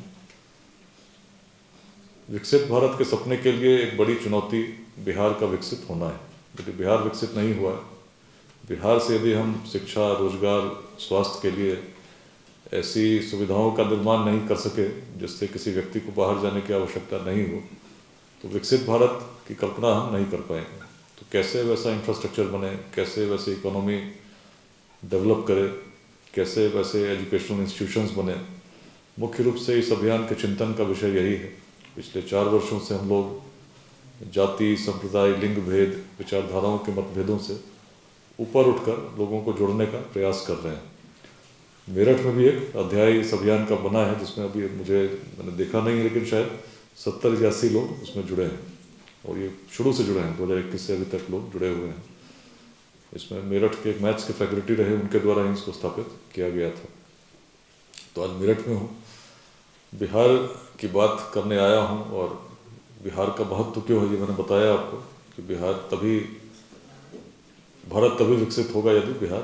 विकसित भारत के सपने के लिए एक बड़ी चुनौती बिहार का विकसित होना है, क्योंकि बिहार विकसित नहीं हुआ है। बिहार से यदि हम शिक्षा, रोजगार, स्वास्थ्य के लिए ऐसी सुविधाओं का निर्माण नहीं कर सके जिससे किसी व्यक्ति को बाहर जाने की आवश्यकता नहीं हो, तो विकसित भारत की कल्पना हम नहीं कर पाएंगे। तो कैसे वैसा इंफ्रास्ट्रक्चर बने, कैसे वैसे इकोनॉमी डेवलप करे, कैसे वैसे एजुकेशनल इंस्टीट्यूशंस बने, मुख्य रूप से इस अभियान के चिंतन का विषय यही है। पिछले 4 वर्षों से हम लोग जाति, संप्रदाय, लिंग भेद, विचारधाराओं के मतभेदों से ऊपर उठकर लोगों को जोड़ने का प्रयास कर रहे हैं। मेरठ में भी एक अध्याय इस अभियान का बना है, जिसमें अभी मैंने देखा नहीं है, लेकिन शायद 70 या 80 लोग उसमें जुड़े हैं, और ये शुरू से जुड़े हैं, 2021 से अभी तक लोग जुड़े हुए हैं। इसमें मेरठ के एक मैथ्स के फैकल्टी रहे, उनके द्वारा ही इसको स्थापित किया गया था। तो आज मेरठ में हूँ, बिहार की बात करने आया हूँ। और बिहार का महत्व क्यों है ये मैंने बताया आपको, कि भारत तभी विकसित होगा यदि बिहार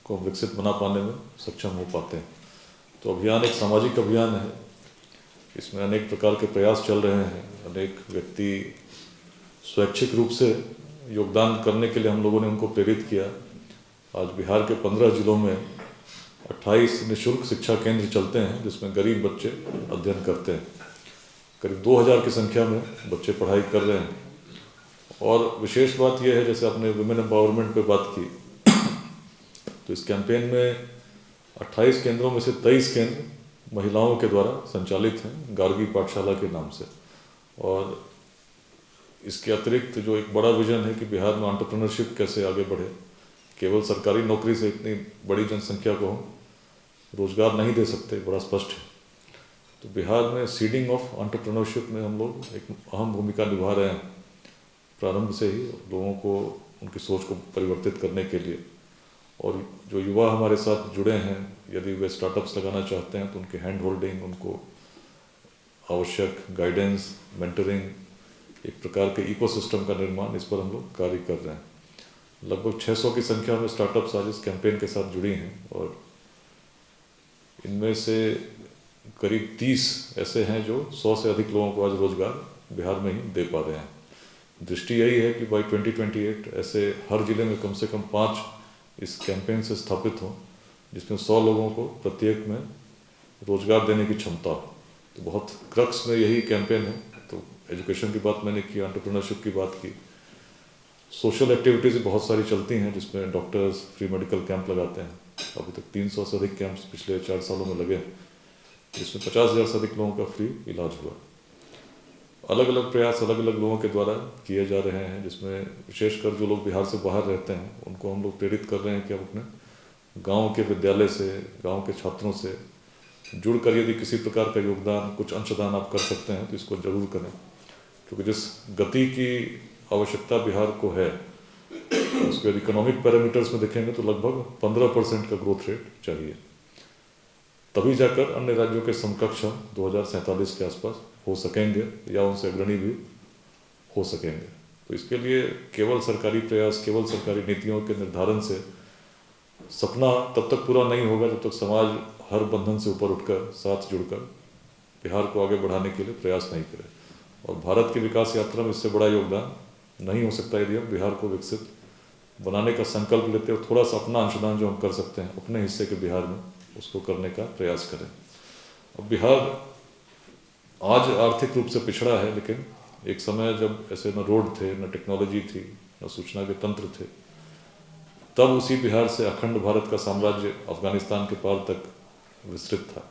को विकसित बना पाने में सक्षम हो पाते हैं। तो अभियान एक सामाजिक अभियान है, इसमें अनेक प्रकार के प्रयास चल रहे हैं। अनेक व्यक्ति स्वैच्छिक रूप से योगदान करने के लिए हम लोगों ने उनको प्रेरित किया। आज बिहार के 15 जिलों में 28 निःशुल्क शिक्षा केंद्र चलते हैं, जिसमें गरीब बच्चे अध्ययन करते हैं। करीब 2000 की संख्या में बच्चे पढ़ाई कर रहे हैं। और विशेष बात यह है, जैसे आपने वुमेन एम्पावरमेंट पे बात की, तो इस कैंपेन में 28 केंद्रों में से 23 केंद्र महिलाओं के द्वारा संचालित हैं, गार्गी पाठशाला के नाम से। और इसके अतिरिक्त जो एक बड़ा विजन है कि बिहार में एंटरप्रेन्योरशिप कैसे आगे बढ़े। केवल सरकारी नौकरी से इतनी बड़ी जनसंख्या को हम रोजगार नहीं दे सकते, बड़ा स्पष्ट है। तो बिहार में सीडिंग ऑफ एंटरप्रेन्योरशिप में हम लोग एक अहम भूमिका निभा रहे हैं, प्रारंभ से ही लोगों को उनकी सोच को परिवर्तित करने के लिए। और जो युवा हमारे साथ जुड़े हैं, यदि वे स्टार्टअप्स लगाना चाहते हैं तो उनके हैंड होल्डिंग, उनको आवश्यक गाइडेंस, मेंटरिंग, एक प्रकार के इकोसिस्टम का निर्माण, इस पर हम लोग कार्य कर रहे हैं। लगभग 600 की संख्या में स्टार्टअप्स आज इस कैंपेन के साथ जुड़ी हैं और इनमें से करीब 30 ऐसे हैं जो 100 से अधिक लोगों को आज रोजगार बिहार में ही दे पा रहे हैं। दृष्टि यही है कि बाई 2028 ऐसे हर जिले में कम से कम 5 इस कैंपेन से स्थापित हों, जिसमें 100 लोगों को प्रत्येक में रोजगार देने की क्षमता हो। तो बहुत क्रक्स में यही कैंपेन है। तो एजुकेशन की बात मैंने की, एंटरप्रेन्योरशिप की बात की, सोशल एक्टिविटीज़ बहुत सारी चलती हैं जिसमें डॉक्टर्स फ्री मेडिकल कैंप लगाते हैं। अभी तक 300 से अधिक कैंप्स पिछले 4 सालों में लगे हैं, जिसमें 50,000 से अधिक लोगों का फ्री इलाज हुआ। अलग अलग प्रयास अलग अलग लोगों के द्वारा किए जा रहे हैं, जिसमें विशेषकर जो लोग बिहार से बाहर रहते हैं उनको हम लोग प्रेरित कर रहे हैं कि आप अपने गाँव के विद्यालय से, गाँव के छात्रों से जुड़कर यदि किसी प्रकार का योगदान, कुछ अंशदान आप कर सकते हैं तो इसको जरूर करें, क्योंकि जिस गति की आवश्यकता बिहार को है उसको यदि इकोनॉमिक पैरामीटर्स में देखेंगे तो लगभग 15% का ग्रोथ रेट चाहिए, तभी जाकर अन्य राज्यों के समकक्ष हम 2047 के आसपास हो सकेंगे या उनसे अग्रणी भी हो सकेंगे। तो इसके लिए केवल सरकारी प्रयास, केवल सरकारी नीतियों के निर्धारण से सपना तब तक पूरा नहीं होगा जब तक समाज हर बंधन से ऊपर उठकर, साथ जुड़कर बिहार को आगे बढ़ाने के लिए प्रयास नहीं करे। और भारत की विकास यात्रा में इससे बड़ा योगदान नहीं हो सकता यदि हम बिहार को विकसित बनाने का संकल्प लेते और थोड़ा सा अपना अंशदान जो हम कर सकते हैं अपने हिस्से के बिहार में, उसको करने का प्रयास करें। अब बिहार आज आर्थिक रूप से पिछड़ा है, लेकिन एक समय जब ऐसे न रोड थे, न टेक्नोलॉजी थी, न सूचना के तंत्र थे, तब उसी बिहार से अखंड भारत का साम्राज्य अफगानिस्तान के पार तक विस्तृत था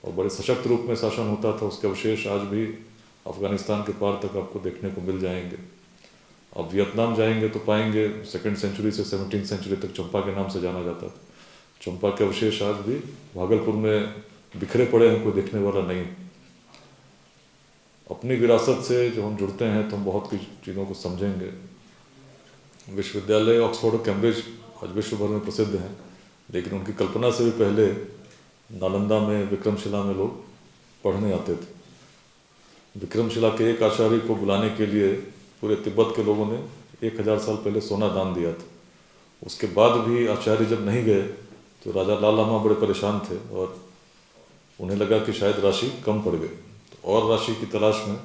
और बड़े सशक्त रूप में शासन होता था। उसके अवशेष आज भी अफगानिस्तान के पार तक आपको देखने को मिल जाएंगे। अब वियतनाम जाएंगे तो पाएंगे 2nd सेंचुरी से 17th सेंचुरी तक चंपा के नाम से जाना जाता था। चंपा के अवशेष आज भी भागलपुर में बिखरे पड़े हैं, कोई देखने वाला नहीं। अपनी विरासत से जब हम जुड़ते हैं तो हम बहुत कुछ चीज़ों को समझेंगे। विश्वविद्यालय ऑक्सफोर्ड और कैम्ब्रिज आज विश्व भर में प्रसिद्ध हैं, लेकिन उनकी कल्पना से भी पहले नालंदा में, विक्रमशिला में लोग पढ़ने आते थे। विक्रमशिला के एक आचार्य को बुलाने के लिए पूरे तिब्बत के लोगों ने 1000 साल पहले सोना दान दिया था। उसके बाद भी आचार्य जब नहीं गए तो राजा लाल लामा बड़े परेशान थे और उन्हें लगा कि शायद राशि कम पड़ गई, तो और राशि की तलाश में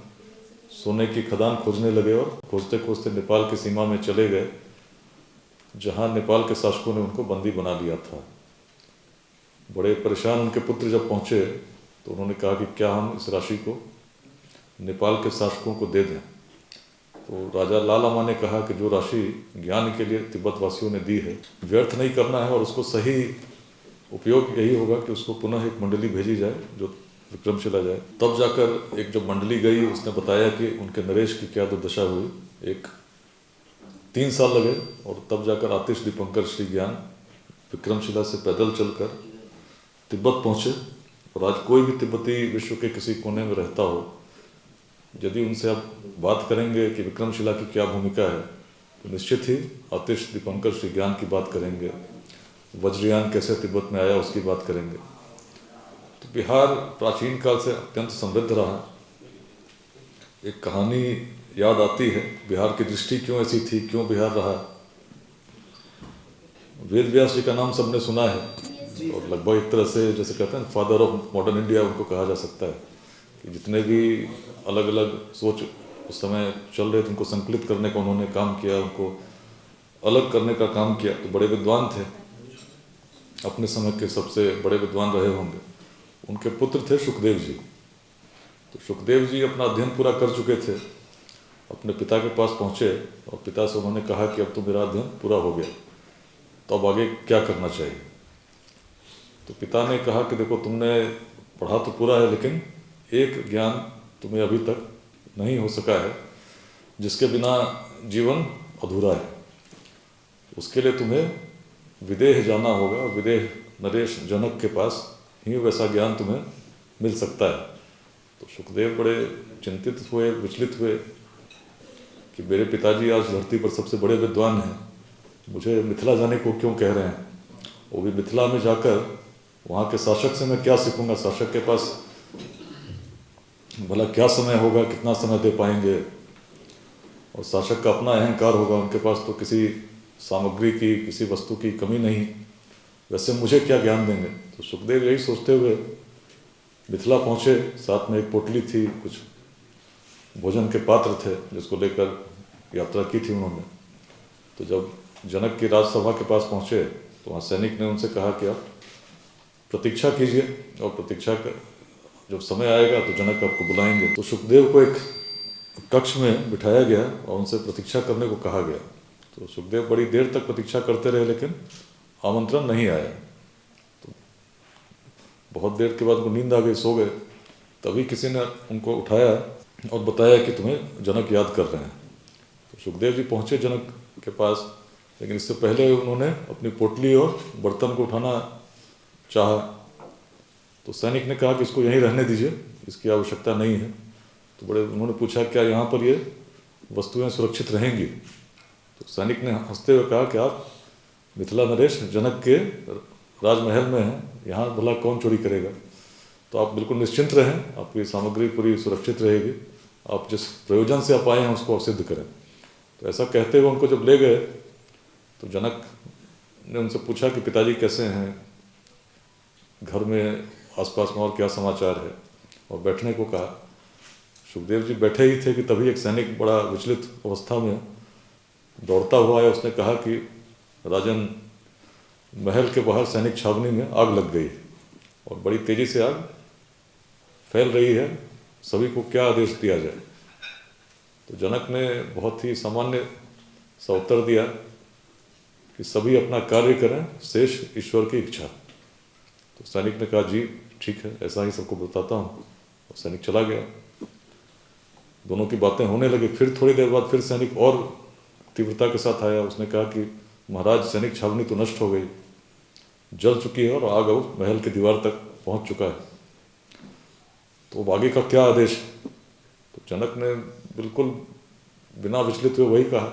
सोने की खदान खोजने लगे और खोजते खोजते नेपाल की सीमा में चले गए, जहां नेपाल के शासकों ने उनको बंदी बना लिया था। बड़े परेशान उनके पुत्र जब पहुंचे तो उन्होंने कहा कि क्या हम इस राशि को नेपाल के शासकों को दे दें। तो राजा लाल लामा ने कहा कि जो राशि ज्ञान के लिए तिब्बत वासियों ने दी है, व्यर्थ नहीं करना है और उसको सही उपयोग यही होगा कि उसको पुनः एक मंडली भेजी जाए जो विक्रमशिला जाए। तब जाकर एक जब मंडली गई, उसने बताया कि उनके नरेश की क्या दुर्दशा हुई। 3 साल लगे और तब जाकर आतिश दीपंकर श्री ज्ञान विक्रमशिला से पैदल चलकर तिब्बत पहुँचे। और आज कोई भी तिब्बती विश्व के किसी कोने में रहता हो, यदि उनसे आप बात करेंगे कि विक्रमशिला की क्या भूमिका है, तो निश्चित ही आतिश दीपंकर श्री ज्ञान की बात करेंगे। वज्रयान कैसे तिब्बत में आया उसकी बात करेंगे। तो बिहार प्राचीन काल से अत्यंत समृद्ध रहा। एक कहानी याद आती है, बिहार की दृष्टि क्यों ऐसी थी, क्यों बिहार रहा। वेद व्यास जी का नाम सबने सुना है और लगभग एक तरह से जैसे कहते हैं फादर ऑफ मॉडर्न इंडिया उनको कहा जा सकता है कि जितने भी अलग अलग सोच उस समय चल रहे थे उनको संकलित करने का उन्होंने काम किया, उनको अलग करने का काम किया। तो बड़े विद्वान थे, अपने समय के सबसे बड़े विद्वान रहे होंगे। उनके पुत्र थे सुखदेव जी। तो सुखदेव जी अपना अध्ययन पूरा कर चुके थे, अपने पिता के पास पहुँचे और पिता से उन्होंने कहा कि अब तो मेरा अध्ययन पूरा हो गया, तो अब आगे क्या करना चाहिए। तो पिता ने कहा कि देखो तुमने पढ़ा तो पूरा है, लेकिन एक ज्ञान तुम्हें अभी तक नहीं हो सका है जिसके बिना जीवन अधूरा है। उसके लिए तुम्हें विदेह जाना होगा। विदेह नरेश जनक के पास ही वैसा ज्ञान तुम्हें मिल सकता है। तो सुखदेव बड़े चिंतित हुए, विचलित हुए कि मेरे पिताजी आज धरती पर सबसे बड़े विद्वान हैं, मुझे मिथिला जाने को क्यों कह रहे हैं, वो भी मिथिला में जाकर वहाँ के शासक से मैं क्या सीखूंगा, शासक के पास भला क्या समय होगा, कितना समय दे पाएंगे, और शासक का अपना अहंकार होगा, उनके पास तो किसी सामग्री की, किसी वस्तु की कमी नहीं, वैसे मुझे क्या ज्ञान देंगे। तो सुखदेव यही सोचते हुए मिथिला पहुँचे। साथ में एक पोटली थी, कुछ भोजन के पात्र थे जिसको लेकर यात्रा की थी उन्होंने। तो जब जनक की राजसभा के पास पहुँचे तो वहाँ सैनिक ने उनसे कहा कि आप प्रतीक्षा कीजिए, और प्रतीक्षा कर जब समय आएगा तो जनक आपको बुलाएंगे। तो सुखदेव को एक कक्ष में बिठाया गया और उनसे प्रतीक्षा करने को कहा गया। तो सुखदेव बड़ी देर तक प्रतीक्षा करते रहे, लेकिन आमंत्रण नहीं आया। तो बहुत देर के बाद उनको नींद आ गई, सो गए। तभी किसी ने उनको उठाया और बताया कि तुम्हें जनक याद कर रहे हैं। तो सुखदेव जी पहुँचे जनक के पास, लेकिन इससे पहले उन्होंने अपनी पोटली और बर्तन को उठाना चाहा। तो सैनिक ने कहा कि इसको यहीं रहने दीजिए, इसकी आवश्यकता नहीं है। तो बड़े उन्होंने पूछा क्या यहाँ पर ये वस्तुएं सुरक्षित रहेंगी। तो सैनिक ने हंसते हुए कहा कि आप मिथिला नरेश जनक के राजमहल में हैं, यहाँ भला कौन चोरी करेगा। तो आप बिल्कुल निश्चिंत रहें, आपकी सामग्री पूरी सुरक्षित रहेगी, आप जिस प्रयोजन से आप आए हैं उसको आप सिद्ध करें। तो ऐसा कहते हुए उनको जब ले गए तो जनक ने उनसे पूछा कि पिताजी कैसे हैं, घर में आसपास में और क्या समाचार है, और बैठने को कहा। सुखदेव जी बैठे ही थे कि तभी एक सैनिक बड़ा विचलित अवस्था में दौड़ता हुआ आया। उसने कहा कि राजन, महल के बाहर सैनिक छावनी में आग लग गई और बड़ी तेजी से आग फैल रही है, सभी को क्या आदेश दिया जाए। तो जनक ने बहुत ही सामान्य सा उत्तर दिया कि सभी अपना कार्य करें, शेष ईश्वर की इच्छा। तो सैनिक ने कहा जी ठीक है, ऐसा ही सबको बताता हूँ, और सैनिक चला गया। दोनों की बातें होने लगी। फिर थोड़ी देर बाद फिर सैनिक और तीव्रता के साथ आया। उसने कहा कि महाराज, सैनिक छावनी तो नष्ट हो गई, जल चुकी है और आग अब महल की दीवार तक पहुंच चुका है, तो अब आगे का क्या आदेश। तो जनक ने बिल्कुल बिना विचलित हुए वही कहा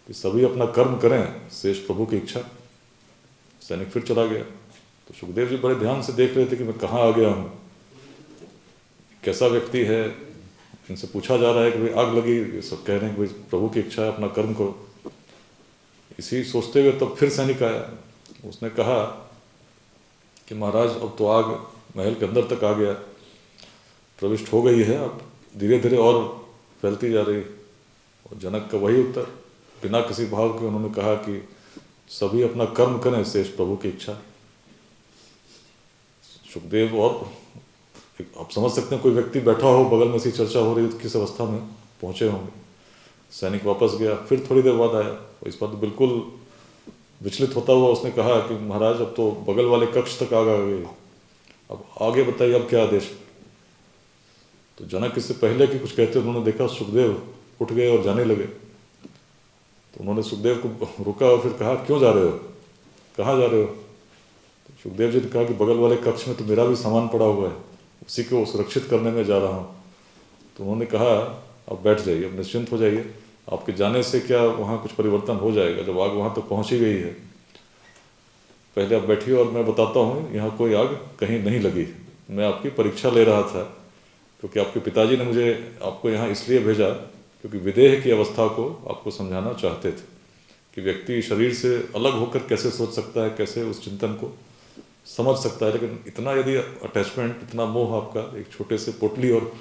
कि सभी अपना कर्म करें, शेष प्रभु की इच्छा। सैनिक फिर चला गया। तो सुखदेव जी बड़े ध्यान से देख रहे थे कि मैं कहाँ आ गया हूँ, कैसा व्यक्ति है। इनसे पूछा जा रहा है कि भाई आग लगी, ये सब कह रहे हैं कि भाई प्रभु की इच्छा है, अपना कर्म करो। इसी सोचते हुए तब फिर सैनिक आया। उसने कहा कि महाराज, अब तो आग महल के अंदर तक आ गया, प्रविष्ट हो गई है, अब धीरे धीरे और फैलती जा रही। और जनक का वही उत्तर, बिना किसी भाव के उन्होंने कहा कि सभी अपना कर्म करें, शेष प्रभु की इच्छा। सुखदेव, और आप समझ सकते हैं कोई व्यक्ति बैठा हो, बगल में सी चर्चा हो रही है, किस अवस्था में पहुंचे होंगे। सैनिक वापस गया, फिर थोड़ी देर बाद आया। और इस बात बिल्कुल विचलित होता हुआ उसने कहा कि महाराज, अब तो बगल वाले कक्ष तक आग आ गई, अब आगे बताइए, अब क्या आदेश। तो जनक इससे पहले कि कुछ कहते उन्होंने देखा सुखदेव उठ गए और जाने लगे। तो उन्होंने सुखदेव को रोका और फिर कहा, क्यों जा रहे हो, कहाँ जा रहे हो। तो सुखदेव जी ने कहा कि बगल वाले कक्ष में तो मेरा भी सामान पड़ा हुआ है, उसी को सुरक्षित करने में जा रहा हूँ। तो उन्होंने कहा, अब बैठ जाइए, अब निश्चिंत हो जाइए, आपके जाने से क्या वहाँ कुछ परिवर्तन हो जाएगा, जब आग वहाँ तक पहुँच ही गई है। पहले आप बैठिए और मैं बताता हूँ, यहाँ कोई आग कहीं नहीं लगी। मैं आपकी परीक्षा ले रहा था, क्योंकि आपके पिताजी ने मुझे आपको यहाँ इसलिए भेजा क्योंकि विदेह की अवस्था को आपको समझाना चाहते थे कि व्यक्ति शरीर से अलग होकर कैसे सोच सकता है, कैसे उस चिंतन को समझ सकता है। लेकिन इतना यदि अटैचमेंट, इतना मोह आपका एक छोटे से पोटली और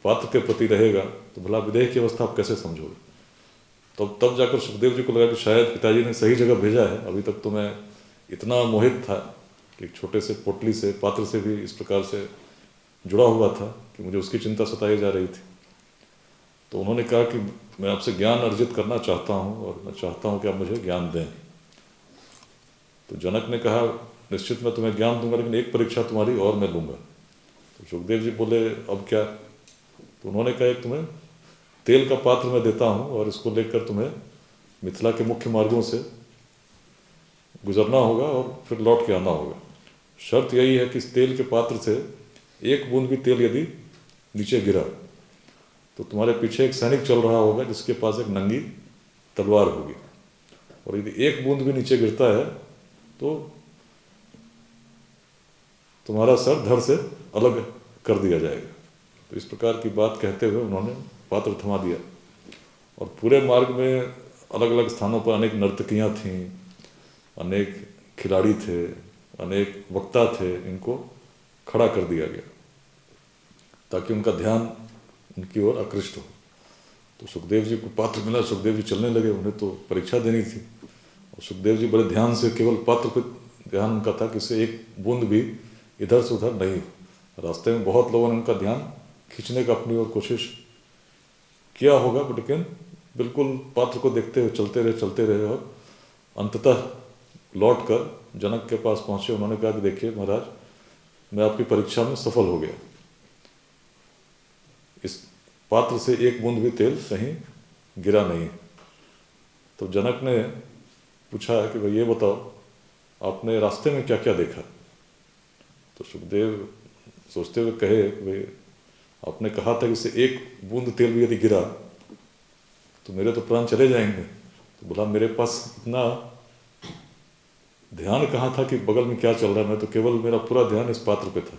पात्र के प्रति रहेगा तो भला विदेह की अवस्था आप कैसे समझोगे। तो तब जाकर सुखदेव जी को लगा कि शायद पिताजी ने सही जगह भेजा है। अभी तक तो मैं इतना मोहित था कि एक छोटे से पोटली से, पात्र से भी इस प्रकार से जुड़ा हुआ था कि मुझे उसकी चिंता सताई जा रही थी। तो उन्होंने कहा कि मैं आपसे ज्ञान अर्जित करना चाहता हूँ और मैं चाहता हूँ कि आप मुझे ज्ञान दें। तो जनक ने कहा, निश्चित मैं तुम्हें ज्ञान दूंगा, लेकिन एक परीक्षा तुम्हारी और मैं लूँगा। तो सुखदेव जी बोले, अब क्या। तो उन्होंने कहा, एक तुम्हें तेल का पात्र मैं देता हूँ और इसको लेकर तुम्हें मिथिला के मुख्य मार्गों से गुजरना होगा और फिर लौट के आना होगा। शर्त यही है कि इस तेल के पात्र से एक बूंद भी तेल यदि नीचे गिरा तो तुम्हारे पीछे एक सैनिक चल रहा होगा जिसके पास एक नंगी तलवार होगी, और यदि एक बूंद भी नीचे गिरता है तो तुम्हारा सर धड़ से अलग कर दिया जाएगा। तो इस प्रकार की बात कहते हुए उन्होंने पात्र थमा दिया और पूरे मार्ग में अलग अलग स्थानों पर अनेक नर्तकियाँ थीं, अनेक खिलाड़ी थे, अनेक वक्ता थे, इनको खड़ा कर दिया गया ताकि उनका ध्यान उनकी ओर आकृष्ट हो। तो सुखदेव जी को पात्र मिला, सुखदेव जी चलने लगे, उन्हें तो परीक्षा देनी थी और सुखदेव जी बड़े ध्यान से केवल पात्र पर ध्यान उनका था कि इससे एक बूंद भी इधर से उधर नहीं हो। रास्ते में बहुत लोगों ने उनका ध्यान खींचने का अपनी ओर कोशिश किया होगा, लेकिन बिल्कुल पात्र को देखते हुए चलते रहे और अंततः लौटकर जनक के पास पहुँचे। उन्होंने कहा कि देखिए महाराज, मैं आपकी परीक्षा में सफल हो गया, इस पात्र से एक बूंद भी तेल कहीं गिरा नहीं। तो जनक ने पूछा कि भाई ये बताओ, आपने रास्ते में क्या क्या देखा? तो सुखदेव सोचते हुए कहे, भाई आपने कहा था कि इससे एक बूंद तेल भी यदि गिरा तो मेरे तो प्राण चले जाएंगे। तो बोला मेरे पास इतना ध्यान कहाँ था कि बगल में क्या चल रहा है, मैं तो केवल मेरा पूरा ध्यान इस पात्र पे था,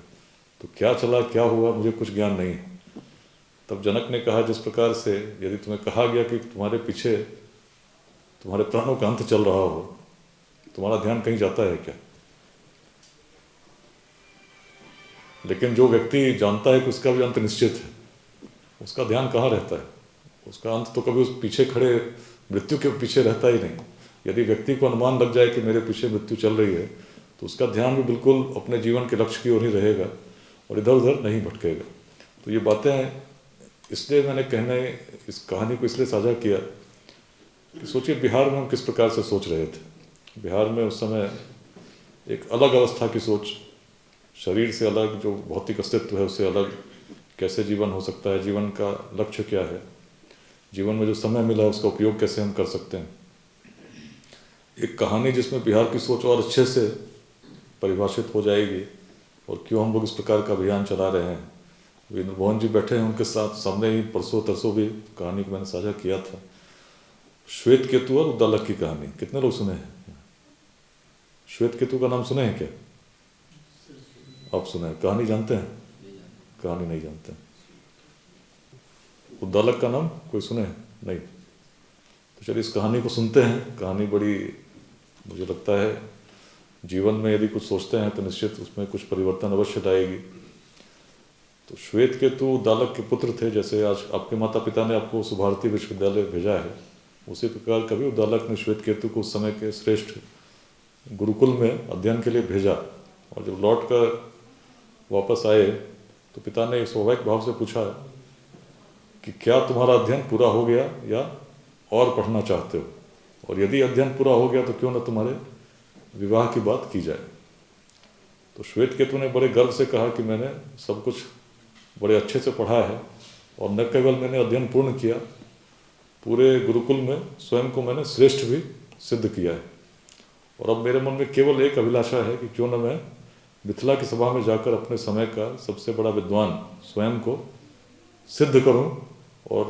तो क्या चला क्या हुआ मुझे कुछ ज्ञान नहीं। तब जनक ने कहा, जिस प्रकार से यदि तुम्हें कहा गया कि तुम्हारे पीछे तुम्हारे प्राणों का अंत चल रहा हो, तुम्हारा ध्यान कहीं जाता है क्या? लेकिन जो व्यक्ति जानता है कि उसका भी अंत निश्चित है, उसका ध्यान कहाँ रहता है? उसका अंत तो कभी उस पीछे खड़े मृत्यु के पीछे रहता ही नहीं। यदि व्यक्ति को अनुमान लग जाए कि मेरे पीछे मृत्यु चल रही है, तो उसका ध्यान भी बिल्कुल अपने जीवन के लक्ष्य की ओर ही रहेगा और इधर उधर नहीं भटकेगा। तो ये बातें इसलिए मैंने इस कहानी को इसलिए साझा किया कि सोचिए बिहार में हम किस प्रकार से सोच रहे थे। बिहार में उस समय एक अलग अवस्था की सोच, शरीर से अलग, जो भौतिक अस्तित्व है उससे अलग, कैसे जीवन हो सकता है, जीवन का लक्ष्य क्या है, जीवन में जो समय मिला है उसका उपयोग कैसे हम कर सकते हैं। एक कहानी जिसमें बिहार की सोच और अच्छे से परिभाषित हो जाएगी और क्यों हम लोग इस प्रकार का अभियान चला रहे हैं। वीरेंद्र मोहन जी बैठे हैं, उनके साथ सामने ही परसों तरसों भी कहानी को मैंने साझा किया था, श्वेत केतु और उद्दालक की कहानी। कितने लोग सुने हैं? श्वेत केतु का नाम सुने हैं क्या? आप सुने हैं? कहानी जानते हैं? कहानी नहीं जानते हैं। उद्दालक का नाम कोई सुने हैं? नहीं। तो चलिए इस कहानी को सुनते हैं। कहानी बड़ी, मुझे लगता है जीवन में यदि कुछ सोचते हैं तो निश्चित उसमें कुछ परिवर्तन अवश्य लाएगी। तो श्वेत केतु उद्दालक के पुत्र थे। जैसे आज आपके माता पिता ने आपको सुभारती विश्वविद्यालय भेजा है, उसी प्रकार कभी उद्दालक ने श्वेत केतु को उस समय के श्रेष्ठ गुरुकुल में अध्ययन के लिए भेजा। और जब लौट कर वापस आए तो पिता ने स्वाभाविक भाव से पूछा कि क्या तुम्हारा अध्ययन पूरा हो गया या और पढ़ना चाहते हो, और यदि अध्ययन पूरा हो गया तो क्यों न तुम्हारे विवाह की बात की जाए। तो श्वेत केतु ने बड़े गर्व से कहा कि मैंने सब कुछ बड़े अच्छे से पढ़ा है और न केवल मैंने अध्ययन पूर्ण किया, पूरे गुरुकुल में स्वयं को मैंने श्रेष्ठ भी सिद्ध किया है। और अब मेरे मन में केवल एक अभिलाषा है कि क्यों न मैं मिथिला की सभा में जाकर अपने समय का सबसे बड़ा विद्वान स्वयं को सिद्ध करूं, और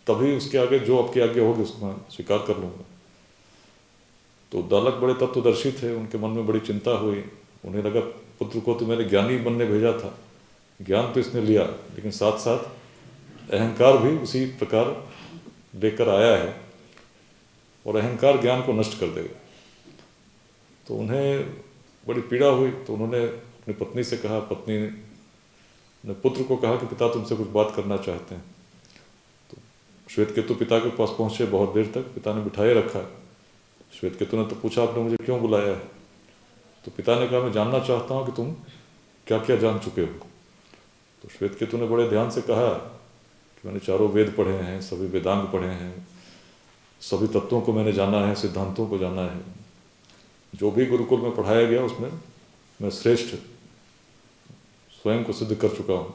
तभी उसके आगे जो आपकी आज्ञा होगी उसको मैं स्वीकार कर लूँगा। तो उद्दालक बड़े तत्वदर्शी थे, उनके मन में बड़ी चिंता हुई। उन्हें लगा पुत्र को तो मैंने ज्ञानी बनने भेजा था, ज्ञान तो इसने लिया, लेकिन साथ साथ अहंकार भी उसी प्रकार लेकर आया है और अहंकार ज्ञान को नष्ट कर देगा। तो उन्हें बड़ी पीड़ा हुई। तो उन्होंने अपनी पत्नी से कहा, पत्नी ने पुत्र को कहा कि पिता तुमसे कुछ बात करना चाहते हैं। तो श्वेत केतु पिता के पास पहुँचे, बहुत देर तक पिता ने बिठाए रखा। श्वेत केतु ने तो पूछा, आपने मुझे क्यों बुलाया है? तो पिता ने कहा, मैं जानना चाहता हूँ कि तुम क्या क्या जान चुके हो। तो श्वेत केतु ने बड़े ध्यान से कहा कि मैंने चारों वेद पढ़े हैं, सभी वेदांग पढ़े हैं, सभी तत्वों को मैंने जाना है, सिद्धांतों को जाना है, जो भी गुरुकुल में पढ़ाया गया उसमें मैं श्रेष्ठ स्वयं को सिद्ध कर चुका हूँ,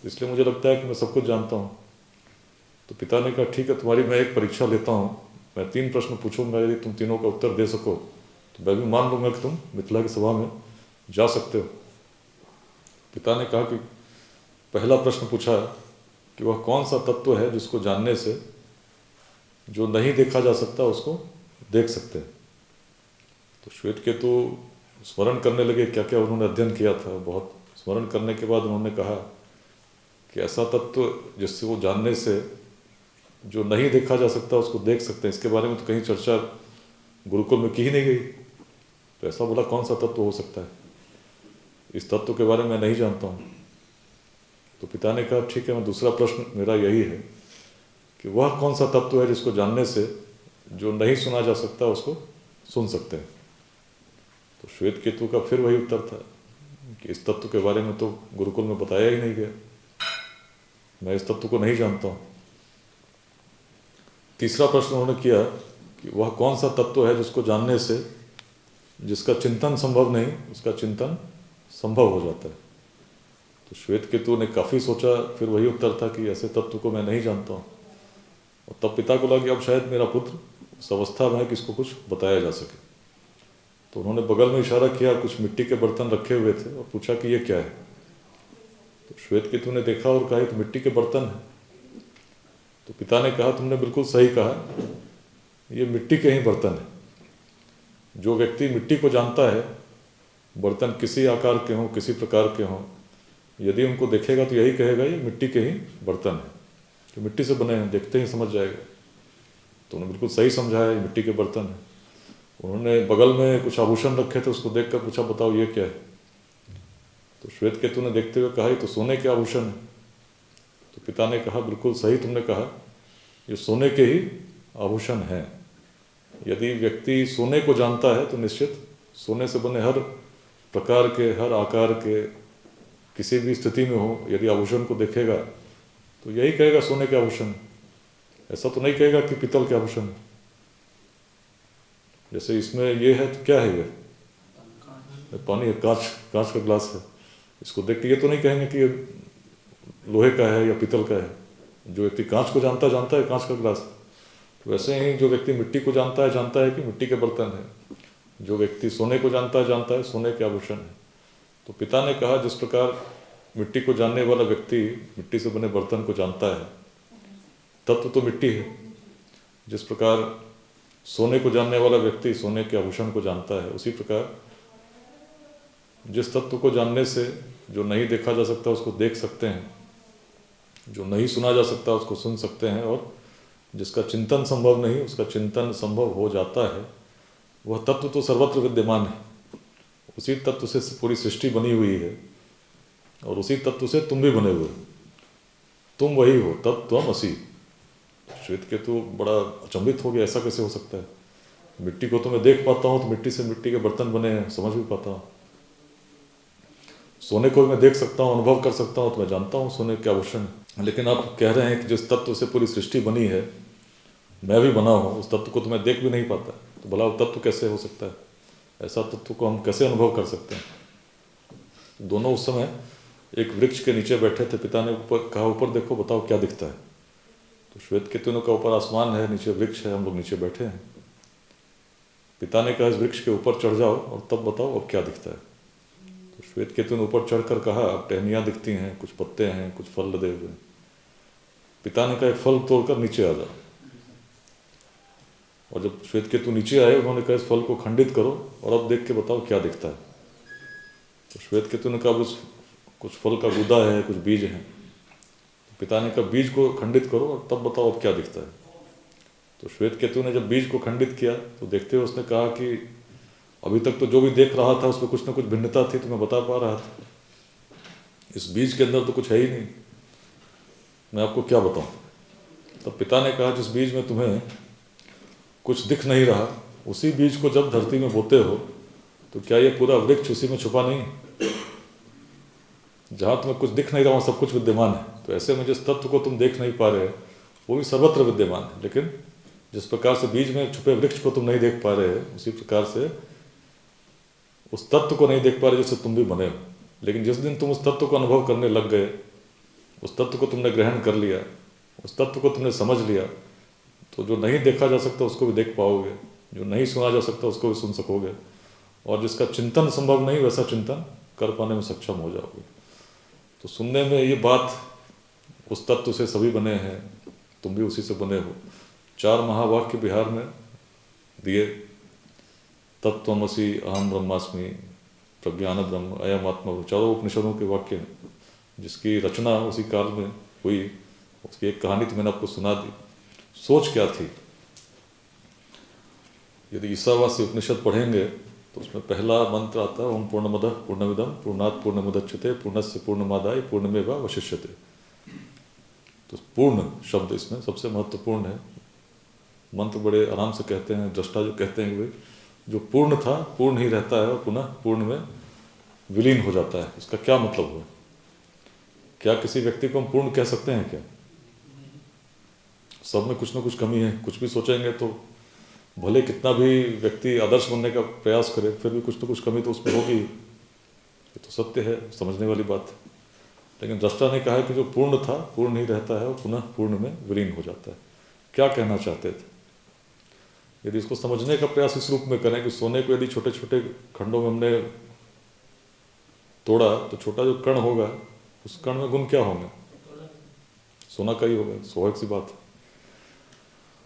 इसलिए मुझे लगता है कि मैं सब कुछ जानता हूँ। तो पिता ने कहा, ठीक है, तुम्हारी मैं एक परीक्षा लेता हूँ, मैं 3 प्रश्न पूछूंगा, यदि तुम तीनों का उत्तर दे सको तो मैं भी मान लूँगा कि तुम मिथिला की सभा में जा सकते हो। पिता ने कहा कि पहला प्रश्न पूछा कि वह कौन सा तत्व है जिसको जानने से जो नहीं देखा जा सकता उसको देख सकते हैं। तो श्वेत केतु स्मरण करने लगे क्या क्या उन्होंने अध्ययन किया था। बहुत स्मरण करने के बाद उन्होंने कहा कि ऐसा तत्व जिससे वो जानने से जो नहीं देखा जा सकता उसको देख सकते हैं, इसके बारे में तो कहीं चर्चा गुरुकुल में की ही नहीं गई। तो ऐसा बोला कौन सा तत्व हो सकता है, इस तत्व के बारे में मैं नहीं जानता हूँ। तो पिता ने कहा ठीक है, मैं दूसरा प्रश्न मेरा यही है कि वह कौन सा तत्व है जिसको जानने से जो नहीं सुना जा सकता उसको सुन सकते हैं। तो श्वेत केतु का फिर वही उत्तर था कि इस तत्व के बारे में तो गुरुकुल में बताया ही नहीं गया, मैं इस तत्व को नहीं जानता हूँ। तीसरा प्रश्न उन्होंने किया कि वह कौन सा तत्व है जिसको जानने से जिसका चिंतन संभव नहीं उसका चिंतन संभव हो जाता है। तो श्वेत केतु ने काफ़ी सोचा, फिर वही उत्तर था कि ऐसे तत्व को मैं नहीं जानता हूँ। और तब पिता को लगा कि अब शायद मेरा पुत्र उस अवस्था में है कि इसको कुछ बताया जा सके। तो उन्होंने बगल में इशारा किया, कुछ मिट्टी के बर्तन रखे हुए थे और पूछा कि ये क्या है। तो श्वेत केतु ने देखा और कहा तो मिट्टी के बर्तन है। तो पिता ने कहा तुमने बिल्कुल सही कहा, ये मिट्टी के ही बर्तन है। जो व्यक्ति मिट्टी को जानता है, बर्तन किसी आकार के हों किसी प्रकार के हों, यदि उनको देखेगा तो यही कहेगा ये मिट्टी के ही बर्तन है, तो मिट्टी से बने हैं, देखते ही समझ जाएगा। तो उन्होंने बिल्कुल सही समझाया, ये मिट्टी के बर्तन है। उन्होंने बगल में कुछ आभूषण रखे थे, उसको देखकर पूछा बताओ ये क्या है। तो श्वेत केतु ने देखते हुए कहा ये तो सोने के आभूषण है। तो पिता ने कहा बिल्कुल सही तुमने कहा, ये सोने के ही आभूषण हैं। यदि व्यक्ति सोने को जानता है तो निश्चित सोने से बने हर प्रकार के हर आकार के किसी भी स्थिति में हो, यदि आभूषण को देखेगा तो यही कहेगा सोने के आभूषण। ऐसा तो नहीं कहेगा कि पीतल के आभूषण। जैसे इसमें ये है तो क्या है, ये पानी है, कांच का ग्लास है। इसको देख के ये तो नहीं कहेंगे कि ये लोहे का है या पीतल का है। जो व्यक्ति कांच को जानता है कांच का ग्लास। तो वैसे ही जो व्यक्ति मिट्टी को जानता है कि मिट्टी के बर्तन है। जो व्यक्ति सोने को जानता है सोने के आभूषण है। तो पिता ने कहा जिस प्रकार मिट्टी को जानने वाला व्यक्ति मिट्टी से बने बर्तन को जानता है, तत्व तो मिट्टी है, जिस प्रकार सोने को जानने वाला व्यक्ति सोने के आभूषण को जानता है, उसी प्रकार जिस तत्व को जानने से जो नहीं देखा जा सकता उसको देख सकते हैं, जो नहीं सुना जा सकता उसको सुन सकते हैं, और जिसका चिंतन संभव नहीं उसका चिंतन संभव हो जाता है, वह तत्व तो सर्वत्र विद्यमान है। उसी तत्व से पूरी सृष्टि बनी हुई है और उसी तत्व से तुम भी बने हुए हो। तुम वही हो, तब त्वम असि। श्वेत केतु बड़ा अचंभित हो गया, ऐसा कैसे हो सकता है। मिट्टी को तो मैं देख पाता हूँ, तो मिट्टी से मिट्टी के बर्तन बने हैं, समझ भी पाता हूँ। सोने को मैं देख सकता हूँ, अनुभव कर सकता हूँ, तो मैं जानता हूँ सोने के आभूषण। लेकिन आप कह रहे हैं कि जिस तत्व से पूरी सृष्टि बनी है मैं भी बना हूँ, उस तत्व को तो मैं देख भी नहीं पाता, तो भला वो तत्व कैसे हो सकता है। ऐसा तत्व को हम कैसे अनुभव कर सकते हैं। दोनों उस समय एक वृक्ष के नीचे बैठे थे। पिता ने ऊपर कहा ऊपर देखो बताओ क्या दिखता है। तो श्वेत केतु का ऊपर आसमान है, नीचे वृक्ष है, हम लोग नीचे बैठे हैं। पिता ने कहा इस वृक्ष के ऊपर चढ़ जाओ और तब बताओ अब क्या दिखता है। तो श्वेत केतु ने ऊपर चढ़कर कहा अब टहनियाँ दिखती हैं, कुछ पत्ते हैं, कुछ फल लदे हुए। पिता ने कहा एक फल तोड़कर नीचे आ जाओ। और जब श्वेत केतु नीचे आए उन्होंने कहा इस फल को खंडित करो और अब देख के बताओ क्या दिखता है। तो श्वेत केतु ने कहा उस कुछ फल का गुदा है, कुछ बीज हैं। तो पिता ने कहा बीज को खंडित करो और तब बताओ अब क्या दिखता है। तो श्वेत केतु ने जब बीज को खंडित किया तो देखते हुए उसने कहा कि अभी तक तो जो भी देख रहा था उसमें कुछ ना कुछ भिन्नता थी, तो मैं बता पा रहा था। इस बीज के अंदर तो कुछ है ही नहीं, मैं आपको क्या बताऊं। तब पिता ने कहा जिस बीज में तुम्हें कुछ दिख नहीं रहा, उसी बीज को जब धरती में बोते हो तो क्या ये पूरा वृक्ष उसी में छुपा नहीं है। जहाँ तुम्हें कुछ दिख नहीं रहा वहाँ सब कुछ विद्यमान है। तो ऐसे में जिस तत्व को तुम देख नहीं पा रहे वो भी सर्वत्र विद्यमान है। लेकिन जिस प्रकार से बीज में छुपे वृक्ष को तुम नहीं देख पा रहे उसी प्रकार से उस तत्व को नहीं देख पा रहे जिससे तुम भी बने हो। लेकिन जिस दिन तुम उस तत्व को अनुभव करने लग गए, उस तत्व को तुमने ग्रहण कर लिया, उस तत्व को तुमने समझ लिया, तो जो नहीं देखा जा सकता उसको भी देख पाओगे, जो नहीं सुना जा सकता उसको भी सुन सकोगे, और जिसका चिंतन संभव नहीं वैसा चिंतन कर पाने में सक्षम हो जाओगे। तो सुनने में ये बात उस तत्व से सभी बने हैं, तुम भी उसी से बने हो। 4 महावाक्य बिहार में दिए। तत्त्वमसि अहम ब्रह्मास्मि, प्रज्ञान ब्रह्म, अयम आत्मा, चारों उपनिषदों के वाक्य हैं, जिसकी रचना उसी काल में हुई। उसकी एक कहानी तो मैंने आपको सुना दी। सोच क्या थी? यदि ईसावासी उपनिषद पढ़ेंगे तो उसमें पहला मंत्र आता है ओम पूर्णमदः पूर्णमिदं पूर्णात् पूर्णमुदच्यते पूर्णस्य पूर्णमादाय पूर्णमेवावशिष्यते। तो पूर्ण शब्द इसमें सबसे महत्वपूर्ण है। मंत्र बड़े आराम से कहते हैं, दृष्टा जो कहते हैं वे, जो पूर्ण था पूर्ण ही रहता है और पुनः पूर्ण में विलीन हो जाता है। इसका क्या मतलब हुआ? क्या किसी व्यक्ति को हम पूर्ण कह सकते हैं क्या? सब में कुछ ना कुछ कमी है। कुछ भी सोचेंगे तो भले कितना भी व्यक्ति आदर्श बनने का प्रयास करे, फिर भी कुछ ना कुछ कमी तो उसमें होगी। ये तो सत्य है, समझने वाली बात है। लेकिन दृष्टा ने कहा है कि जो पूर्ण था पूर्ण ही रहता है और पुनः पूर्ण में विलीन हो जाता है। क्या कहना चाहते थे? यदि इसको समझने का प्रयास इस रूप में करें कि सोने को यदि छोटे छोटे खंडों में हमने तोड़ा तो छोटा जो कण होगा उस कण में गुण क्या होंगे? सोना का ही होगा। स्वाभाविक सी बात है।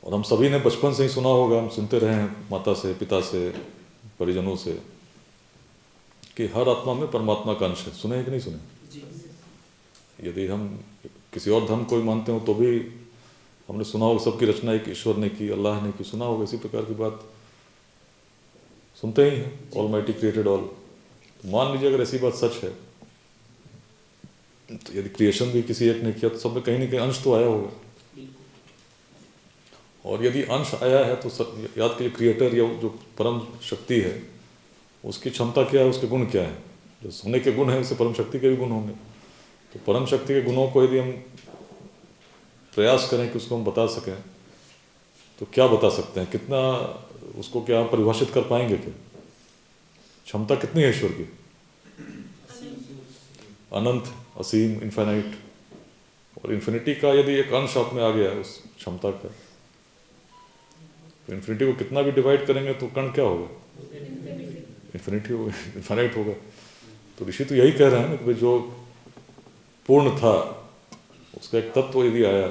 और हम सभी ने बचपन से ही सुना होगा, हम सुनते रहे हैं माता से, पिता से, परिजनों से, कि हर आत्मा में परमात्मा का अंश है। सुने कि नहीं सुने? यदि हम किसी और धर्म को भी मानते हो तो भी हमने सुना होगा सबकी रचना एक ईश्वर ने की, अल्लाह ने की। सुना होगा इसी प्रकार की बात सुनते ही हैं, ऑलमाइटी क्रिएटेड ऑल। मान लीजिए अगर ऐसी बात सच है तो यदि क्रिएशन भी किसी एक ने किया तो सब में कहीं ना कहीं अंश तो आया होगा। और यदि अंश आया है तो याद कीजिए क्रिएटर या जो परम शक्ति है उसकी क्षमता क्या है, उसके गुण क्या है? जो सोने के गुण है उससे परम शक्ति के भी गुण होंगे। तो परम शक्ति के गुणों को यदि हम प्रयास करें कि उसको हम बता सकें तो क्या बता सकते हैं? कितना उसको क्या परिभाषित कर पाएंगे? क्या क्षमता कितनी है ईश्वर की? अनंत, असीम, इन्फिनाइट। और इन्फिनिटी का यदि एक अंश आप में आ गया उस क्षमता का तो इन्फिनिटी को कितना भी डिवाइड करेंगे तो कण क्या होगा? इन्फिनिटी होगा, इन्फिनाइट होगा। तो ऋषि तो यही कह रहे हैं ना कि जो पूर्ण था उसका एक तत्व यदि आया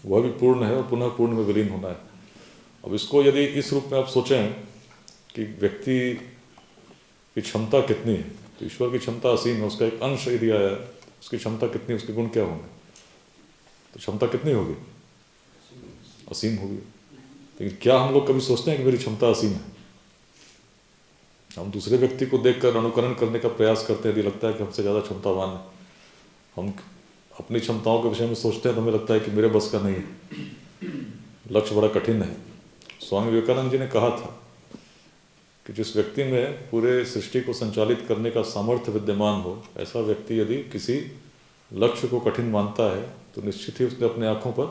वह भी पूर्ण है और पुनः पूर्ण में विलीन होना है। अब इसको यदि इस रूप में आप सोचें कि व्यक्ति की क्षमता कितनी है, तो ईश्वर की क्षमता असीम है। उसका एक अंश यदि आया उसकी क्षमता कितनी, उसके गुण क्या होंगे? तो क्षमता कितनी होगी? असीम होगी। लेकिन क्या हम लोग कभी सोचते हैं कि मेरी क्षमता असीम है? हम दूसरे व्यक्ति को देखकर अनुकरण करने का प्रयास करते हैं यदि लगता है कि हमसे ज़्यादा क्षमतावान है। हम अपनी क्षमताओं के विषय में सोचते हैं तो हमें लगता है कि मेरे बस का नहीं है। लक्ष्य बड़ा कठिन है। स्वामी विवेकानंद जी ने कहा था कि जिस व्यक्ति में पूरे सृष्टि को संचालित करने का सामर्थ्य विद्यमान हो, ऐसा व्यक्ति यदि किसी लक्ष्य को कठिन मानता है तो निश्चित ही उसने अपने आँखों पर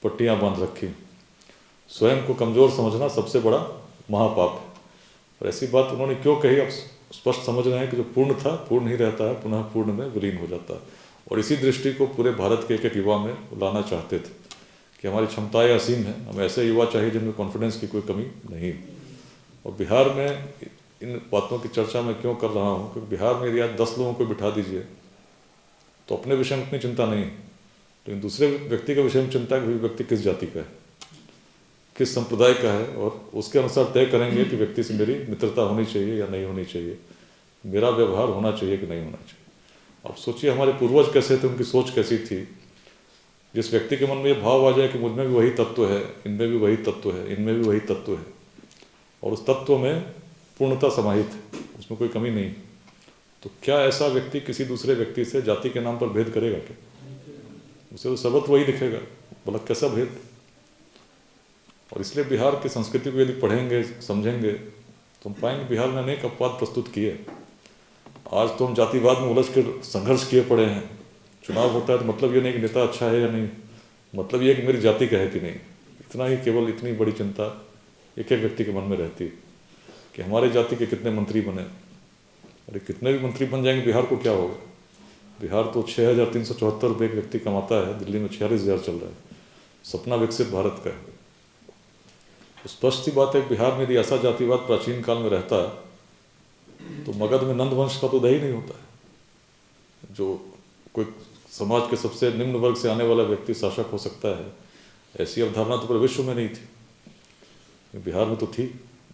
पट्टियाँ बांध रखी। स्वयं को कमज़ोर समझना सबसे बड़ा महापाप है। और ऐसी बात उन्होंने क्यों कही? आप स्पष्ट समझ रहे हैं कि जो पूर्ण था पूर्ण ही रहता है, पुनः पूर्ण में विलीन हो जाता है। और इसी दृष्टि को पूरे भारत के एक एक युवा में लाना चाहते थे कि हमारी क्षमताएं असीम हैं, हमें ऐसे युवा चाहिए जिनमें कॉन्फिडेंस की कोई कमी नहीं। और बिहार में इन बातों की चर्चा मैं क्यों कर रहा हूँ? क्योंकि बिहार में यदि आज 10 लोगों को बिठा दीजिए तो अपने विषय में इतनी चिंता नहीं, लेकिन दूसरे व्यक्ति के विषय में चिंता है कि व्यक्ति किस जाति का है, किस संप्रदाय का है, और उसके अनुसार तय करेंगे कि व्यक्ति से मेरी मित्रता होनी चाहिए या नहीं होनी चाहिए, मेरा व्यवहार होना चाहिए कि नहीं होना चाहिए। अब सोचिए हमारे पूर्वज कैसे थे, उनकी सोच कैसी थी। जिस व्यक्ति के मन में ये भाव आ जाए कि मुझ में भी वही तत्व है, इनमें भी वही तत्व है, इनमें भी वही तत्व है, और उस तत्व में पूर्णता समाहित है, उसमें कोई कमी नहीं, तो क्या ऐसा व्यक्ति किसी दूसरे व्यक्ति से जाति के नाम पर भेद करेगा क्या? उसे तो सर्वत्र वही दिखेगा, बोला कैसा भेद। और इसलिए बिहार की संस्कृति को यदि पढ़ेंगे, समझेंगे तो हम पाएंगे बिहार ने अनेक अपवाद प्रस्तुत किए। आज तो हम जातिवाद में उलझ कर संघर्ष किए पड़े हैं। चुनाव होता है तो मतलब ये नहीं कि नेता अच्छा है या नहीं, मतलब ये कि मेरी जाति का है कि नहीं। इतना ही, केवल इतनी बड़ी चिंता एक एक व्यक्ति के मन में रहती है कि हमारे जाति के कितने मंत्री बने। अरे कितने भी मंत्री बन जाएंगे बिहार को क्या होगा? बिहार तो 6,374 रुपये एक व्यक्ति कमाता है, दिल्ली में 46,000 चल रहा है। सपना विकसित भारत का है। तो स्पष्ट सी बात है, बिहार में यदि ऐसा जातिवाद प्राचीन काल में रहता तो मगध में नंद वंश का तो उदय ही नहीं होता है। जो कोई समाज के सबसे निम्न वर्ग से आने वाला व्यक्ति शासक हो सकता है, ऐसी अवधारणा तो पूरे विश्व में नहीं थी। बिहार में तो थी,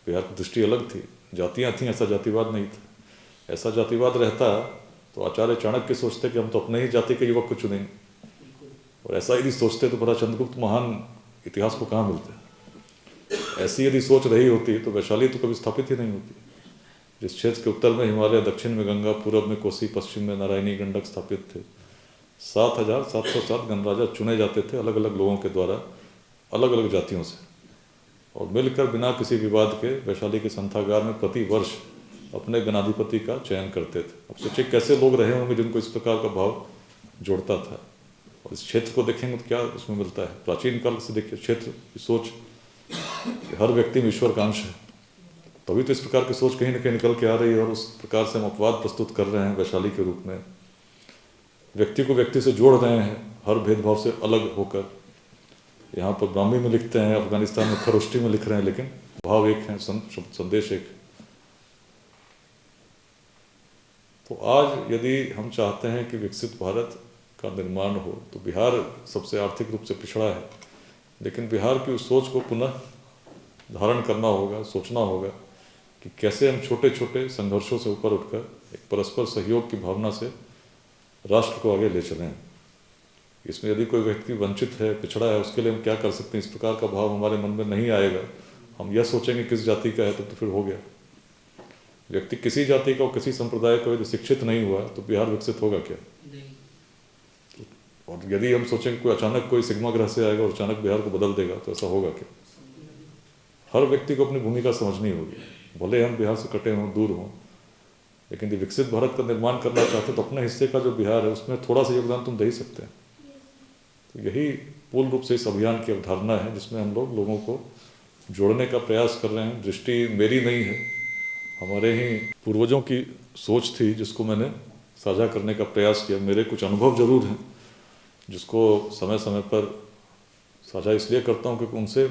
बिहार की दृष्टि अलग थी, जातियाँ थीं, ऐसा जातिवाद नहीं था। ऐसा जातिवाद रहता तो आचार्य चाणक्य सोचते कि हम तो अपने ही जाति के युवक को चुनेंगे, और ऐसा यदि सोचते तो भला चंद्रगुप्त महान इतिहास को कहाँ मिलते। ऐसी यदि सोच रही होती तो वैशाली तो कभी स्थापित ही नहीं होती। जिस क्षेत्र के उत्तर में हिमालय, दक्षिण में गंगा, पूर्व में कोसी, पश्चिम में नारायणी गंडक स्थापित थे, 7,707 गणराजा चुने जाते थे अलग अलग लोगों के द्वारा, अलग अलग जातियों से, और मिलकर बिना किसी विवाद के वैशाली के संथागार में प्रति वर्ष अपने गणाधिपति का चयन करते थे। अब सोचिए कैसे लोग रहे होंगे जिनको इस प्रकार का भाव जोड़ता था। और इस क्षेत्र को देखेंगे तो क्या उसमें मिलता है। प्राचीन काल से देखिए क्षेत्र की सोच, हर व्यक्ति में ईश्वर का अंश है, तभी तो इस प्रकार की सोच कहीं ना कहीं निकल के आ रही है, और उस प्रकार से हम अपवाद प्रस्तुत कर रहे हैं वैशाली के रूप में। व्यक्ति को व्यक्ति से जोड़ रहे हैं, हर भेदभाव से अलग होकर। यहाँ पर ब्राह्मी में लिखते हैं, अफगानिस्तान में खरोष्टी में लिख रहे हैं, लेकिन भाव एक है, संदेश एक। तो आज यदि हम चाहते हैं कि विकसित भारत का निर्माण हो तो बिहार सबसे आर्थिक रूप से पिछड़ा है, लेकिन बिहार की उस सोच को पुनः धारण करना होगा, सोचना होगा कि कैसे हम छोटे छोटे संघर्षों से ऊपर उठकर एक परस्पर सहयोग की भावना से राष्ट्र को आगे ले चलें। इसमें यदि कोई व्यक्ति वंचित है, पिछड़ा है, उसके लिए हम क्या कर सकते हैं, इस प्रकार का भाव हमारे मन में नहीं आएगा। हम यह सोचेंगे किस जाति का है तो फिर हो गया। व्यक्ति किसी जाति का और किसी संप्रदाय का यदि शिक्षित नहीं हुआ तो बिहार विकसित होगा क्या। और यदि हम सोचेंगे कोई अचानक कोई सिग्मा ग्रह से आएगा और अचानक बिहार को बदल देगा तो ऐसा होगा क्या। हर व्यक्ति को अपनी भूमिका समझनी होगी, भले हम बिहार से कटे हों, दूर हों, लेकिन यदि विकसित भारत का निर्माण करना चाहते तो अपने हिस्से का जो बिहार है उसमें थोड़ा सा योगदान तुम दे ही सकते हैं। तो यही पूर्ण रूप से इस अभियान की अवधारणा है, जिसमें हम लोगों को जोड़ने का प्रयास कर रहे हैं। दृष्टि मेरी नहीं है, हमारे ही पूर्वजों की सोच थी जिसको मैंने साझा करने का प्रयास किया। मेरे कुछ अनुभव जरूर हैं जिसको समय समय पर साझा इसलिए करता हूँ क्योंकि उनसे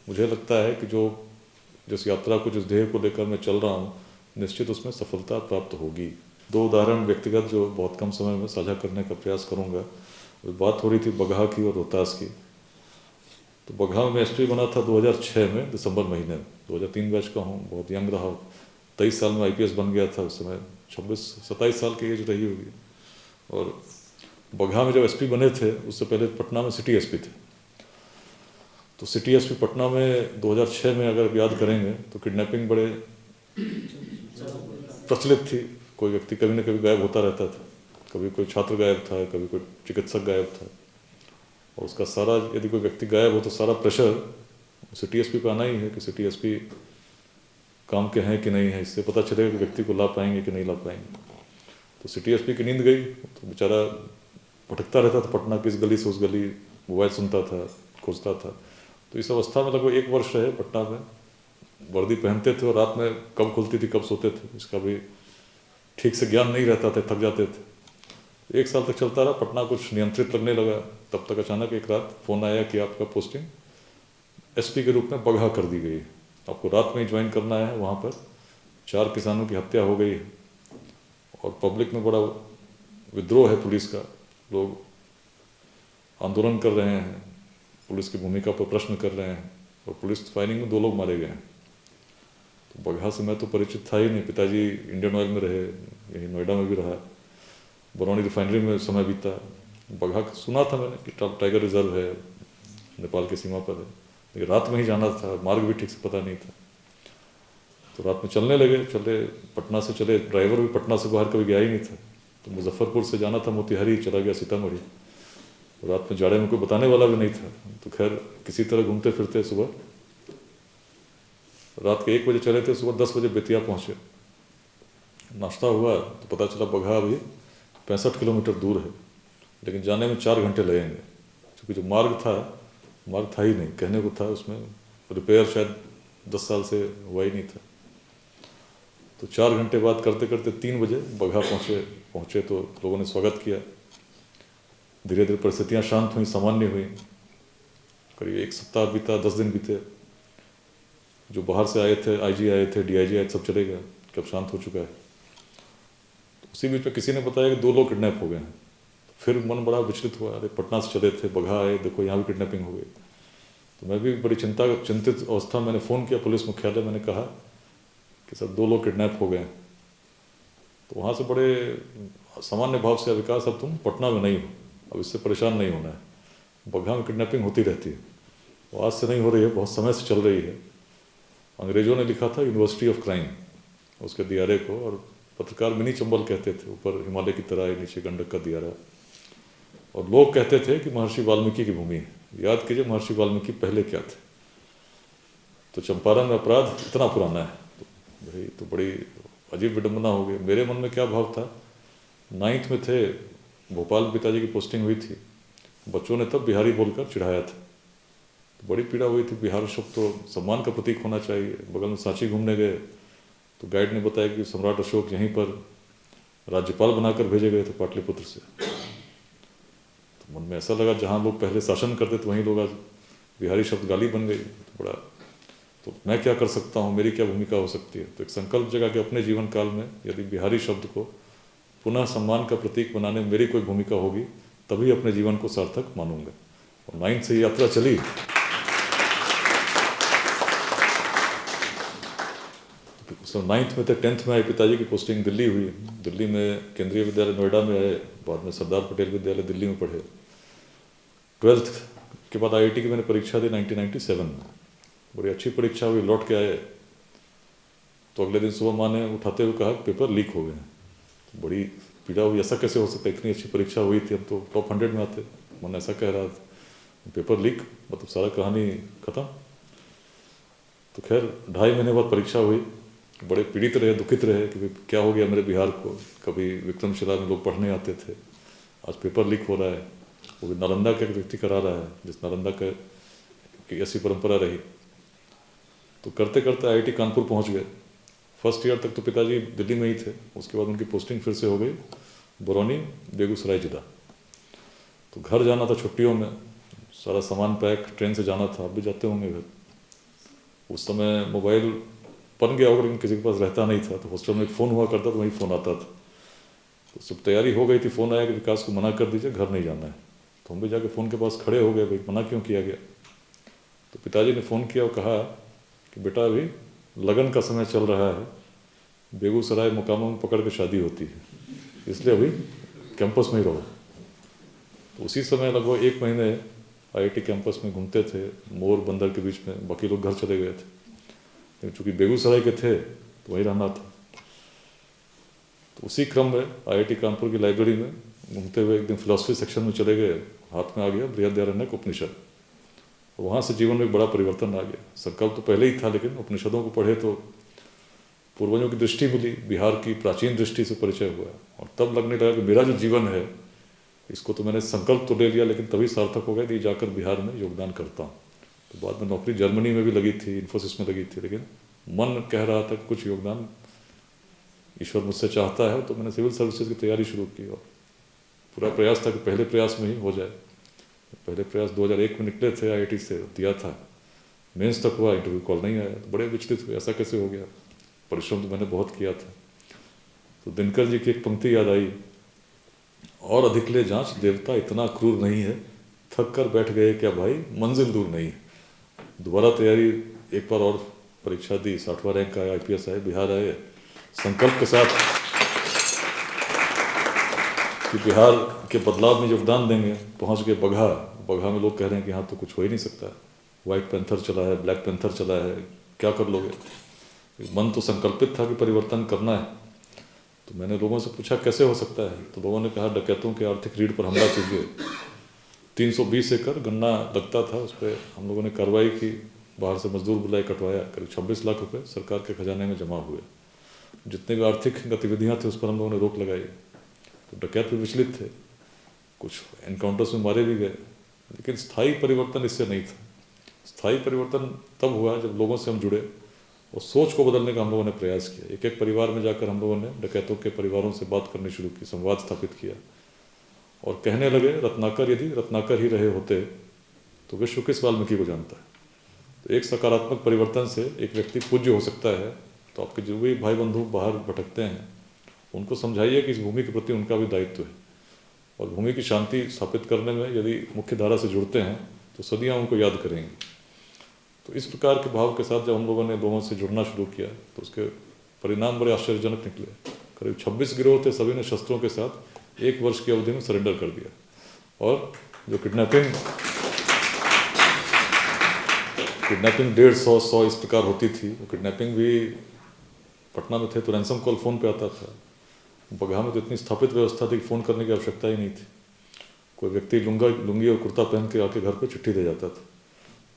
मुझे लगता है कि जिस यात्रा को, जिस ध्येय को लेकर मैं चल रहा हूँ, निश्चित उसमें सफलता प्राप्त होगी। 2 उदाहरण व्यक्तिगत जो बहुत कम समय में साझा करने का प्रयास करूँगा। बात हो रही थी बगहा की और रोहतास की। तो बगहा में एसपी बना था 2006 में दिसंबर महीने में। 2003 बैच का हूँ, बहुत यंग रहा। 23 साल में आईपीएस बन गया था, उस समय 26-27 साल की एज रही होगी। और बगहा में जब एसपी बने थे उससे पहले पटना में सिटी एसपी थे। तो सिटी एसपी पटना में 2006 में अगर याद करेंगे तो किडनैपिंग बड़े प्रचलित थी। कोई व्यक्ति कभी न कभी गायब होता रहता था, कभी कोई छात्र गायब था, कभी कोई चिकित्सक गायब था। और उसका सारा, यदि कोई व्यक्ति गायब हो तो सारा प्रेशर सिटी एसपी पे आना ही है कि सिटी एसपी काम के हैं कि नहीं है, इससे पता चलेगा कि व्यक्ति को ला पाएंगे कि नहीं ला पाएंगे। तो सिटी एसपी की नींद गई तो बेचारा भटकता रहता था पटना की इस गली से उस गली, मोबाइल सुनता था, खोजता था। तो इस अवस्था में लगभग 1 वर्ष रहे पटना में। वर्दी पहनते थे और रात में कब खुलती थी कब सोते थे इसका भी ठीक से ज्ञान नहीं रहता था, थक जाते थे। 1 साल तक चलता रहा, पटना कुछ नियंत्रित लगने लगा। तब तक अचानक एक रात फ़ोन आया कि आपका पोस्टिंग एसपी के रूप में बगहा कर दी गई है, आपको रात में ही ज्वाइन करना है। वहाँ पर 4 किसानों की हत्या हो गई है और पब्लिक में बड़ा विद्रोह है पुलिस का। लोग आंदोलन कर रहे हैं, पुलिस की भूमिका पर प्रश्न कर रहे हैं, और पुलिस फायरिंग में 2 लोग मारे गए हैं। तो बगहा से मैं तो परिचित था ही नहीं। पिताजी इंडियन ऑयल में रहे, यहीं नोएडा में भी रहा, बरौनी रिफाइनरी में समय बीता। बगहा सुना था मैंने कि टाइगर रिजर्व है, नेपाल की सीमा पर है, लेकिन रात में ही जाना था, मार्ग भी ठीक से पता नहीं था। तो रात में चलने लगे, पटना से चले। ड्राइवर भी पटना से बाहर कभी गया ही नहीं था। तो मुजफ्फरपुर से जाना था मोतिहारी, चला गया सीतामढ़ी। रात में जाड़े में कोई बताने वाला भी नहीं था। तो खैर किसी तरह घूमते फिरते सुबह रात के 1 बजे चले थे, सुबह 10 बजे बेतिया पहुँचे। नाश्ता हुआ तो पता चला बगहा अभी 65 किलोमीटर दूर है, लेकिन जाने में 4 घंटे लगेंगे, क्योंकि जो मार्ग था ही नहीं। कहने को था उसमें रिपेयर शायद 10 साल से हुआ ही नहीं था। तो 4 घंटे बाद करते करते 3 बजे बगहा पहुँचे तो लोगों ने स्वागत किया। धीरे धीरे परिस्थितियाँ शांत हुई, सामान्य हुई। करीब 1 सप्ताह बीता, 10 दिन बीते। जो बाहर से आए थे, आईजी आए थे, डीआईजी आए, सब चले गए, कि अब शांत हो चुका है। तो उसी बीच में किसी ने बताया कि 2 लोग किडनैप हो गए हैं। फिर मन बड़ा विचलित हुआ, अरे पटना से चले थे, बगहा आए, देखो यहाँ भी किडनैपिंग हो गई। तो मैं भी बड़ी चिंतित अवस्था में मैंने फ़ोन किया पुलिस मुख्यालय। मैंने कहा कि सर 2 लोग किडनैप हो गए हैं। तो वहाँ से बड़े सामान्य भाव से, विकास अब तुम पटना में नहीं हो, अब इससे परेशान नहीं होना है, बगहा में किडनैपिंग होती रहती है, वो आज से नहीं हो रही है, बहुत समय से चल रही है। अंग्रेज़ों ने लिखा था यूनिवर्सिटी ऑफ क्राइम उसके दियारे को, और पत्रकार मिनी चंबल कहते थे, ऊपर हिमालय की तरह नीचे गंडक का दियारा। और लोग कहते थे कि महर्षि वाल्मीकि की भूमि है। याद कीजिए महर्षि वाल्मीकि पहले क्या थे। तो चंपारण में अपराध इतना पुराना है, तो भाई तो बड़ी अजीब विडंबना हो गई। मेरे मन में क्या भाव था, 9th में थे, भोपाल पिताजी की पोस्टिंग हुई थी, बच्चों ने तब बिहारी बोलकर चिढ़ाया था, तो बड़ी पीड़ा हुई थी। बिहार शब्द तो सम्मान का प्रतीक होना चाहिए। बगल में सांची घूमने गए तो गाइड ने बताया कि सम्राट अशोक यहीं पर राज्यपाल बनाकर भेजे गए थे पाटलिपुत्र से। तो मन में ऐसा लगा जहाँ लोग पहले शासन करते थे वहीं लोग आज बिहारी शब्द गाली बन गई। तो बड़ा, तो मैं क्या कर सकता हूँ, मेरी क्या भूमिका हो सकती है। तो एक संकल्प जगह के अपने जीवन काल में यदि बिहारी शब्द को पुनः सम्मान का प्रतीक बनाने में मेरी कोई भूमिका होगी, तभी अपने जीवन को सार्थक मानूंगा। और 9th से यात्रा चली। तो 9th में थे, 10th में आए, पिताजी की पोस्टिंग दिल्ली हुई। दिल्ली में केंद्रीय विद्यालय नोएडा में आए, बाद में सरदार पटेल विद्यालय दिल्ली में पढ़े। 12th के बाद IIT की मैंने परीक्षा दी 1997 में, बड़ी अच्छी परीक्षा हुई। लौट के आए तो अगले दिन सुबह माँ ने उठाते हुए कहा पेपर लीक हो गए हैं। तो बड़ी पीड़ा हुई, ऐसा कैसे हो सकता है, इतनी अच्छी परीक्षा हुई थी, हम तो टॉप 100 में आते। मन ऐसा कह रहा था, पेपर लीक मतलब सारा कहानी खत्म। तो खैर 2.5 महीने बाद परीक्षा हुई। बड़े पीड़ित रहे, दुखित रहे कि क्या हो गया मेरे बिहार को। कभी विक्रमशिला में लोग पढ़ने आते थे, आज पेपर लीक हो रहा है, वो भी नालंदा का एक व्यक्ति करा रहा है, जिस नालंदा की ऐसी परंपरा रही। तो करते करते IIT कानपुर पहुंच गए। फर्स्ट ईयर तक तो पिताजी दिल्ली में ही थे, उसके बाद उनकी पोस्टिंग फिर से हो गई बरौनी, बेगूसराय जिला। तो घर जाना था छुट्टियों में, सारा सामान पैक, ट्रेन से जाना था। आप भी जाते होंगे घर। उस समय मोबाइल बन गया होगा लेकिन किसी के पास रहता नहीं था। तो हॉस्टल में एक फ़ोन हुआ करता तो वहीं फ़ोन आता था। तो सब तैयारी हो गई थी, फ़ोन आया कि विकास को मना कर दीजिए, घर नहीं जाना है। तो हम भी जाके फ़ोन के पास खड़े हो गए, भाई मना क्यों किया गया। तो पिताजी ने फ़ोन किया और कहा कि बेटा अभी लगन का समय चल रहा है, बेगूसराय मुकामा में पकड़ के शादी होती है, इसलिए अभी कैंपस में ही रहो। तो उसी समय लगभग 1 महीने IIT कैंपस में घूमते थे, मोर बंदर के बीच में। बाकी लोग घर चले गए थे, लेकिन चूँकि बेगूसराय के थे तो वहीं रहना था। तो उसी क्रम में IIT कानपुर की लाइब्रेरी में घूमते हुए एक दिन फिलॉसफी सेक्शन में चले गए, हाथ में आ गया बृहदारण्यक उपनिषद। वहाँ से जीवन में एक बड़ा परिवर्तन आ गया। संकल्प तो पहले ही था, लेकिन उपनिषदों को पढ़े तो पूर्वजों की दृष्टि मिली, बिहार की प्राचीन दृष्टि से परिचय हुआ। और तब लगने लगा कि मेरा जो जीवन है इसको तो मैंने संकल्प तो ले लिया, लेकिन तभी सार्थक हो गया कि जाकर बिहार में योगदान करता हूँ। तो बाद में नौकरी जर्मनी में भी लगी थी, इन्फोसिस में लगी थी, लेकिन मन कह रहा था कि कुछ योगदान ईश्वर मुझसे चाहता है। तो मैंने सिविल सर्विसेज की तैयारी शुरू की और पूरा प्रयास था कि पहले प्रयास में ही हो जाए। पहले प्रयास 2001 में निकले थे, IIT से दिया था, मेंस तक हुआ, इंटरव्यू कॉल नहीं आया। तो बड़े विचलित हुए, ऐसा कैसे हो गया। परिश्रम तो मैंने बहुत किया था। तो दिनकर जी की एक पंक्ति याद आई, और अधिक ले जांच देवता इतना क्रूर नहीं है, थक कर बैठ गए क्या भाई मंजिल दूर नहीं है। दोबारा तैयारी, एक बार और परीक्षा दी, 60वां रैंक आया, IPS आए, बिहार आए, संकल्प के साथ कि बिहार के बदलाव में योगदान देंगे। पहुंच गए बगहा में लोग कह रहे हैं कि यहाँ तो कुछ हो ही नहीं सकता, व्हाइट पैंथर चला है, ब्लैक पैंथर चला है, क्या कर लोगे। मन तो संकल्पित था कि परिवर्तन करना है। तो मैंने लोगों से पूछा कैसे हो सकता है। तो लोगों ने कहा डकैतों के आर्थिक रीढ़ पर हमला कीजिए। 320 एकड़ गन्ना लगता था, उस पर हम लोगों ने कार्रवाई की, बाहर से मजदूर बुलाए, कटवाया, करीब 26 लाख रुपए सरकार के खजाने में जमा हुए। जितने भी आर्थिक गतिविधियां थी उस पर हम लोगों ने रोक लगाई। तो डकैत भी विचलित थे, कुछ एनकाउंटर्स में मारे भी गए, लेकिन स्थायी परिवर्तन इससे नहीं था। स्थायी परिवर्तन तब हुआ जब लोगों से हम जुड़े और सोच को बदलने का हम लोगों ने प्रयास किया। एक एक परिवार में जाकर हम लोगों ने डकैतों के परिवारों से बात करनी शुरू की, संवाद स्थापित किया और कहने लगे रत्नाकर यदि रत्नाकर ही रहे होते तो विश्व किस वाल्मीकि को जानता है। तो एक सकारात्मक परिवर्तन से एक व्यक्ति पूज्य हो सकता है। तो आपके जो भी भाई बंधु बाहर भटकते हैं उनको समझाइए कि इस भूमि के प्रति उनका भी दायित्व है और भूमि की शांति स्थापित करने में यदि मुख्य धारा से जुड़ते हैं तो सदियां उनको याद करेंगे। तो इस प्रकार के भाव के साथ जब हम लोगों ने लोगों से जुड़ना शुरू किया तो उसके परिणाम बड़े आश्चर्यजनक निकले। करीब 26 गिरोह थे, सभी ने शस्त्रों के साथ 1 वर्ष की अवधि में सरेंडर कर दिया। और जो किडनैपिंग 150-100 इस प्रकार होती थी, वो किडनैपिंग भी पटना में थे तो रैंसम कॉल फ़ोन पे आता था। बगहा में तो इतनी स्थापित व्यवस्था थी कि फ़ोन करने की आवश्यकता ही नहीं थी। कोई व्यक्ति लुंगी और कुर्ता पहन के आके घर पे चिट्ठी दे जाता था,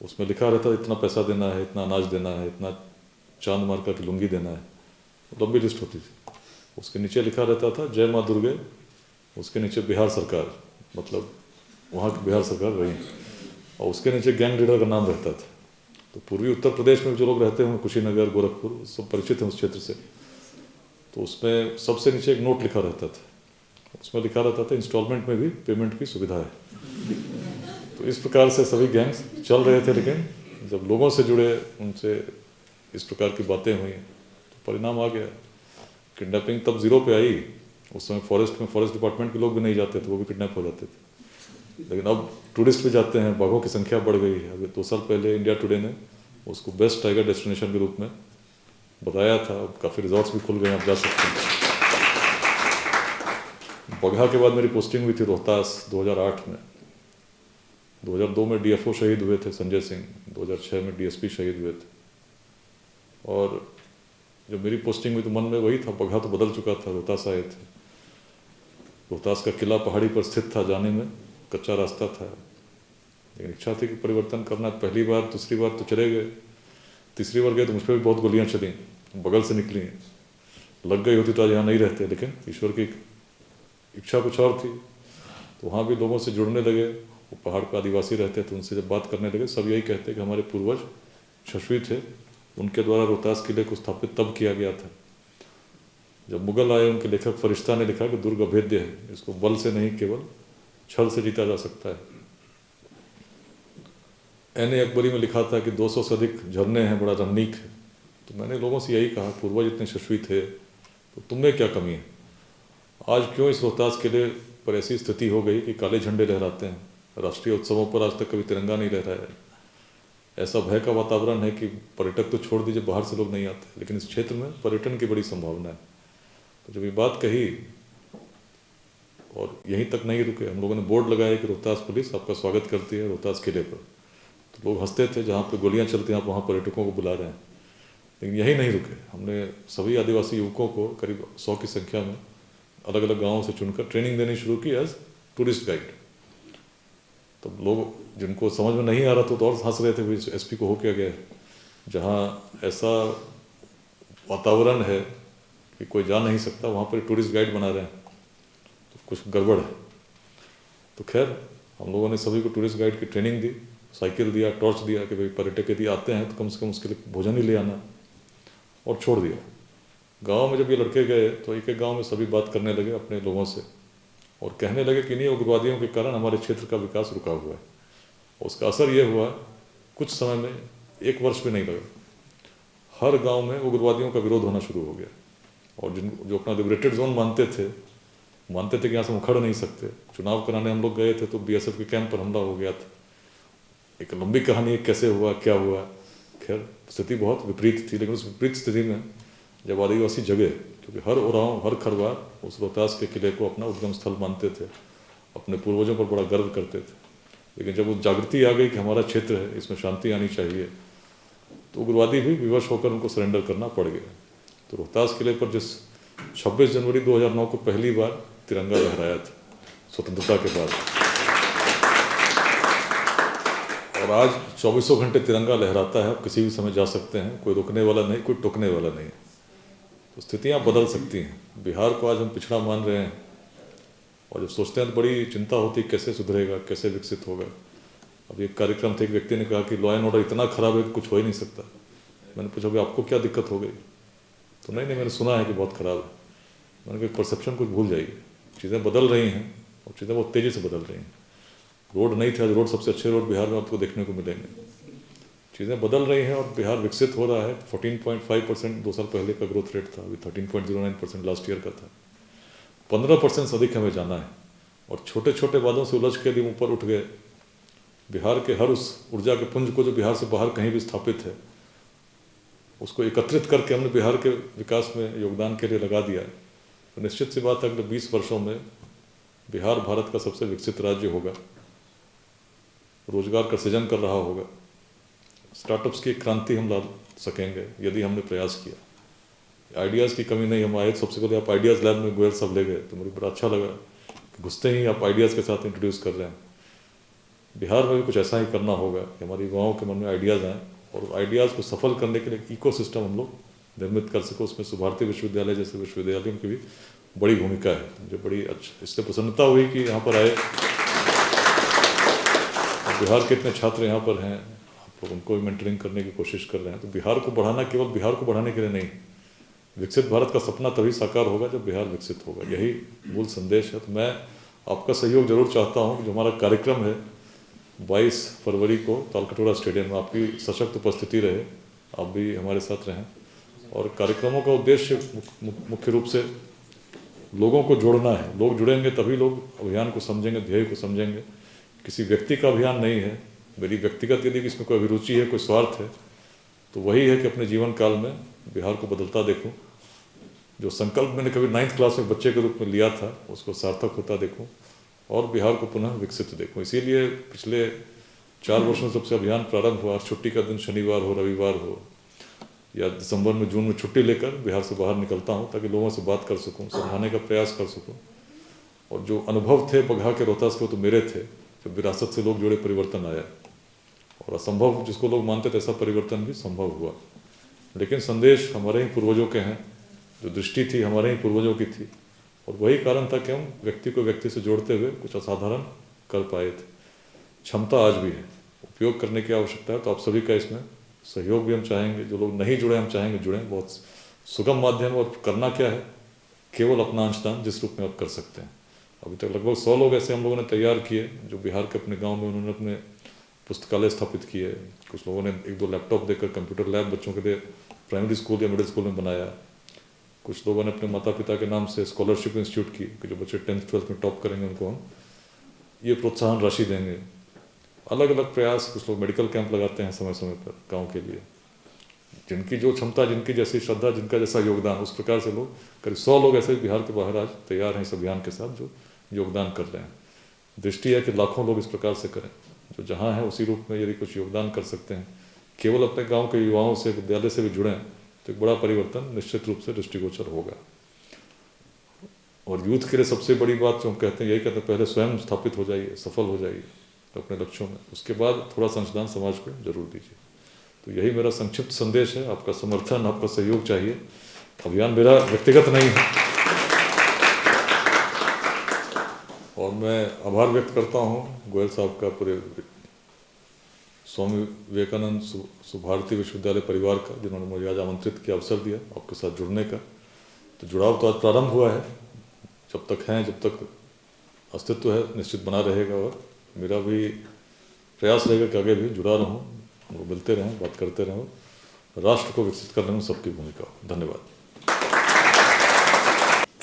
उसमें लिखा रहता इतना पैसा देना है, इतना अनाज देना है, इतना चांद मार्का की लुंगी देना है, लंबी लिस्ट होती थी। उसके नीचे लिखा रहता था जय माँ दुर्गे, उसके नीचे बिहार सरकार, मतलब वहाँ की बिहार सरकार रही, और उसके नीचे गैंग लीडर का नाम रहता था। तो पूर्वी उत्तर प्रदेश में जो लोग रहते हैं, कुशीनगर, गोरखपुर, सब परिचित हैं उस क्षेत्र से। तो उसमें सबसे नीचे एक नोट लिखा रहता था, उसमें लिखा रहता था इंस्टॉलमेंट में भी पेमेंट की सुविधा है। तो इस प्रकार से सभी गैंग्स चल रहे थे, लेकिन जब लोगों से जुड़े, उनसे इस प्रकार की बातें हुई तो परिणाम आ गया। किडनैपिंग तब 0 पे आई, उस समय फॉरेस्ट में फॉरेस्ट डिपार्टमेंट के लोग भी नहीं जाते थे, वो भी किडनैप हो जाते थे। लेकिन अब टूरिस्ट भी जाते हैं, बाघों की संख्या बढ़ गई है। अभी 2 साल पहले इंडिया टुडे ने उसको बेस्ट टाइगर डेस्टिनेशन के रूप में बताया था, काफ़ी रिजॉर्ट्स भी खुल गए हैं, आप जा सकते हैं। बगहा के बाद मेरी पोस्टिंग हुई थी रोहतास 2008 में। 2002 में डीएफओ शहीद हुए थे संजय सिंह, 2006 में डीएसपी शहीद हुए थे। और जब मेरी पोस्टिंग हुई तो मन में वही था, बगहा तो बदल चुका था, रोहतास आए थे। रोहतास का किला पहाड़ी पर स्थित था, जाने में कच्चा रास्ता था, लेकिन इच्छा थी कि परिवर्तन करना। पहली बार, दूसरी बार तो चले गए, तीसरी बार गए तो मुझ पर भी बहुत गोलियां चली, बगल से निकली, लग गई होती तो आज यहाँ नहीं रहते। लेकिन ईश्वर की इच्छा कुछ और थी, तो वहाँ भी लोगों से जुड़ने लगे। वो पहाड़ पर आदिवासी रहते थे, उनसे जब बात करने लगे, सब यही कहते कि हमारे पूर्वज छशवी थे, उनके द्वारा रोहतास किले को स्थापित तब किया गया था। जब मुगल आए, उनके लेखक फरिश्ता ने लिखा कि दुर्ग अभेद्य है, इसको बल से नहीं केवल छल से जीता जा सकता है। ऐने अकबरी में लिखा था कि 200 से अधिक झरने हैं, बड़ा रमणीक है। तो मैंने लोगों से यही कहा, पूर्वज इतने छशवी थे तो तुम्हें क्या कमी है? आज क्यों इस रोहतास किले पर ऐसी स्थिति हो गई कि काले झंडे लहराते हैं, राष्ट्रीय उत्सवों पर आज तक कभी तिरंगा नहीं लहराया है। ऐसा भय का वातावरण है कि पर्यटक तो छोड़ दीजिए, बाहर से लोग नहीं आते, लेकिन इस क्षेत्र में पर्यटन की बड़ी संभावना है। तो जब ये बात कही, और यहीं तक नहीं रुके, हम लोगों ने बोर्ड लगाया कि रोहतास पुलिस आपका स्वागत करती है रोहतास किले पर। तो लोग हंसते थे, जहाँ पे गोलियाँ चलती हैं आप वहाँ पर्यटकों को बुला रहे हैं। लेकिन यही नहीं रुके, हमने सभी आदिवासी युवकों को करीब 100 की संख्या में अलग अलग गाँवों से चुनकर ट्रेनिंग देनी शुरू की एज टूरिस्ट गाइड। तो लोग जिनको समझ में नहीं आ रहा था तो और हंस रहे थे, एसपी को हो क्या गया। जहाँ ऐसा वातावरण है कि कोई जा नहीं सकता, वहाँ पर टूरिस्ट गाइड बना रहे हैं, तो कुछ गड़बड़ है। तो खैर हम लोगों ने सभी को टूरिस्ट गाइड की ट्रेनिंग दी, साइकिल दिया, टॉर्च दिया कि भाई पर्यटक यदि आते हैं तो कम से कम उसके लिए भोजन ही ले आना, और छोड़ दिया। गांव में जब ये लड़के गए तो एक एक गांव में सभी बात करने लगे अपने लोगों से, और कहने लगे कि इन्हीं उग्रवादियों के कारण हमारे क्षेत्र का विकास रुका हुआ है। और उसका असर ये हुआ, कुछ समय में 1 वर्ष भी नहीं लगा, हर गांव में उग्रवादियों का विरोध होना शुरू हो गया। और जो अपना लिबरेटेड जोन मानते थे कि यहाँ से हम उखड़ नहीं सकते। चुनाव कराने हम लोग गए थे तो बीएसएफ के कैंप पर हमला हो गया था। एक लंबी कहानी है, कैसे हुआ, क्या हुआ। खैर स्थिति बहुत विपरीत थी, लेकिन उस विपरीत स्थिति में जब आदिवासी जगह, क्योंकि हर ओराव, हर खरवार उस रोहतास के किले को अपना उद्गम स्थल मानते थे, अपने पूर्वजों पर बड़ा गर्व करते थे। लेकिन जब वो जागृति आ गई कि हमारा क्षेत्र है, इसमें शांति आनी चाहिए, तो उग्रवादी भी विवश होकर उनको सरेंडर करना पड़ गया। तो रोहतास किले पर जिस 26 जनवरी 2009 को पहली बार तिरंगा लहराया था स्वतंत्रता के बाद, और आज 2400 घंटे तिरंगा लहराता है। आप किसी भी समय जा सकते हैं, कोई रुकने वाला नहीं, कोई टोकने वाला नहीं। तो स्थितियाँ बदल सकती हैं। बिहार को आज हम पिछड़ा मान रहे हैं, और जब सोचते हैं तो बड़ी चिंता होती है कैसे सुधरेगा, कैसे विकसित होगा। अभी एक कार्यक्रम थे, एक व्यक्ति ने कहा कि लॉ एंड ऑर्डर इतना खराब है कि कुछ हो ही नहीं सकता। मैंने पूछा कि आपको क्या दिक्कत हो गई? तो नहीं, मैंने सुना है कि बहुत ख़राब है। मैंने कहा परसेप्शन कुछ भूल जाइए, चीज़ें बदल रही हैं, और चीज़ें बहुत तेज़ी से बदल रही हैं। रोड नहीं थे, आज रोड सबसे अच्छे रोड बिहार में आपको देखने को मिलेंगे। चीज़ें बदल रही हैं और बिहार विकसित हो रहा है। 14.5% 2 साल पहले का ग्रोथ रेट था, अभी 13.09% लास्ट ईयर का था। 15% से अधिक हमें जाना है, और छोटे छोटे बातों से उलझ के भी ऊपर उठ गए बिहार के हर उस ऊर्जा के पुंज को जो बिहार से बाहर कहीं भी स्थापित है उसको एकत्रित करके हमने बिहार के विकास में योगदान के लिए लगा दिया। तो निश्चित सी बात है अगले 20 वर्षों में बिहार भारत का सबसे विकसित राज्य होगा, रोजगार का सृजन कर रहा होगा, स्टार्टअप्स की क्रांति हम ला सकेंगे यदि हमने प्रयास किया। आइडियाज़ की कमी नहीं, हम आए सबसे पहले आप आइडियाज़ लैब में गोयल साहब ले गए तो मुझे बड़ा अच्छा लगा कि घुसते ही आप आइडियाज़ के साथ इंट्रोड्यूस कर रहे हैं। बिहार में भी कुछ ऐसा ही करना होगा कि हमारे युवाओं के मन में आइडियाज़ आएँ और आइडियाज़ को सफल करने के लिए इकोसिस्टम हम लोग निर्मित कर सकें। उसमें सुभारती विश्वविद्यालय जैसे विश्वविद्यालयों की भी बड़ी भूमिका है। मुझे बड़ी इसलिए प्रसन्नता हुई कि यहाँ पर आए, बिहार के इतने छात्र यहाँ पर हैं, आप लोग उनको भी मेंटरिंग करने की कोशिश कर रहे हैं। तो बिहार को बढ़ाना केवल बिहार को बढ़ाने के लिए नहीं, विकसित भारत का सपना तभी साकार होगा जब बिहार विकसित होगा, यही मूल संदेश है। तो मैं आपका सहयोग जरूर चाहता हूँ। जो हमारा कार्यक्रम है 22 फरवरी को तालकटोरा स्टेडियम में आपकी सशक्त उपस्थिति रहे, आप भी हमारे साथ रहें। और कार्यक्रमों का उद्देश्य मुख्य रूप से लोगों को जोड़ना है। लोग जुड़ेंगे तभी लोग अभियान को समझेंगे, ध्येय को समझेंगे। किसी व्यक्ति का अभियान नहीं है, मेरी व्यक्तिगत यदि इसमें कोई अभिरुचि है, कोई स्वार्थ है, तो वही है कि अपने जीवन काल में बिहार को बदलता देखूं। जो संकल्प मैंने कभी 9th क्लास में बच्चे के रूप में लिया था उसको सार्थक होता देखूं और बिहार को पुनः विकसित देखूं। इसीलिए पिछले 4 वर्षों से जब से अभियान प्रारंभ हुआ, छुट्टी का दिन शनिवार हो, रविवार हो या दिसंबर में, जून में छुट्टी लेकर बिहार से बाहर निकलता हूं ताकि लोगों से बात कर सकूं, समझाने का प्रयास कर सकूं। और जो अनुभव थे बगहा के, रोहतास के, तो मेरे थे। जब विरासत से लोग जुड़े परिवर्तन आया और असंभव जिसको लोग मानते थे ऐसा परिवर्तन भी संभव हुआ। लेकिन संदेश हमारे ही पूर्वजों के हैं, जो दृष्टि थी हमारे ही पूर्वजों की थी और वही कारण था कि हम व्यक्ति को व्यक्ति से जोड़ते हुए कुछ असाधारण कर पाए थे। क्षमता आज भी है, उपयोग करने की आवश्यकता है। तो आप सभी का इसमें सहयोग भी हम चाहेंगे। जो लोग नहीं जुड़े हम चाहेंगे जुड़ें। बहुत सुगम माध्यम और करना क्या है, केवल अपना अंशदान जिस रूप में आप कर सकते हैं। अभी तक लगभग 100 लोग ऐसे हम लोगों ने तैयार किए जो बिहार के अपने गाँव में उन्होंने अपने पुस्तकालय स्थापित किए। कुछ लोगों ने 1-2 लैपटॉप देकर कंप्यूटर लैब बच्चों के लिए प्राइमरी स्कूल या मिडिल स्कूल में बनाया। कुछ लोगों ने अपने माता पिता के नाम से स्कॉलरशिप इंस्टीट्यूट की कि जो बच्चे 10th 12th में टॉप करेंगे उनको हम ये प्रोत्साहन राशि देंगे। अलग अलग प्रयास, कुछ लोग मेडिकल कैंप लगाते हैं समय समय पर गांव के लिए। जिनकी जो क्षमता, जिनकी जैसी श्रद्धा, जिनका जैसा योगदान, उस प्रकार से लोग, करीब 100 लोग ऐसे बिहार के बाहर आज तैयार हैं इस अभियान के साथ जो योगदान कर रहे हैं। दृष्टि है कि लाखों लोग इस प्रकार से करें, जो जहाँ हैं उसी रूप में यदि कुछ योगदान कर सकते हैं, केवल अपने गाँव के युवाओं से, विद्यालय से भी जुड़ें तो एक बड़ा परिवर्तन निश्चित रूप से दृष्टिगोचर होगा। और यूथ के लिए सबसे बड़ी बात जो हम कहते हैं, यही कहते हैं, पहले स्वयं स्थापित हो जाइए, सफल हो जाइए अपने लक्ष्यों में, उसके बाद थोड़ा संशोधन समाज को जरूर दीजिए। तो यही मेरा संक्षिप्त संदेश है। आपका समर्थन, आपका सहयोग चाहिए। अभियान मेरा व्यक्तिगत नहीं है और मैं आभार व्यक्त करता हूँ गोयल साहब का, पूरे स्वामी विवेकानंद सुभारती विश्वविद्यालय परिवार का, जिन्होंने मुझे आज आमंत्रित किया, अवसर दिया आपके साथ जुड़ने का। तो जुड़ाव तो आज प्रारंभ हुआ है, जब तक हैं, जब तक अस्तित्व है, निश्चित बना रहेगा। और मेरा भी प्रयास रहेगा कि आगे भी जुड़ा रहूं, वो मिलते रहें, बात करते रहें। राष्ट्र को विकसित करने में सबकी भूमिका हो। धन्यवाद।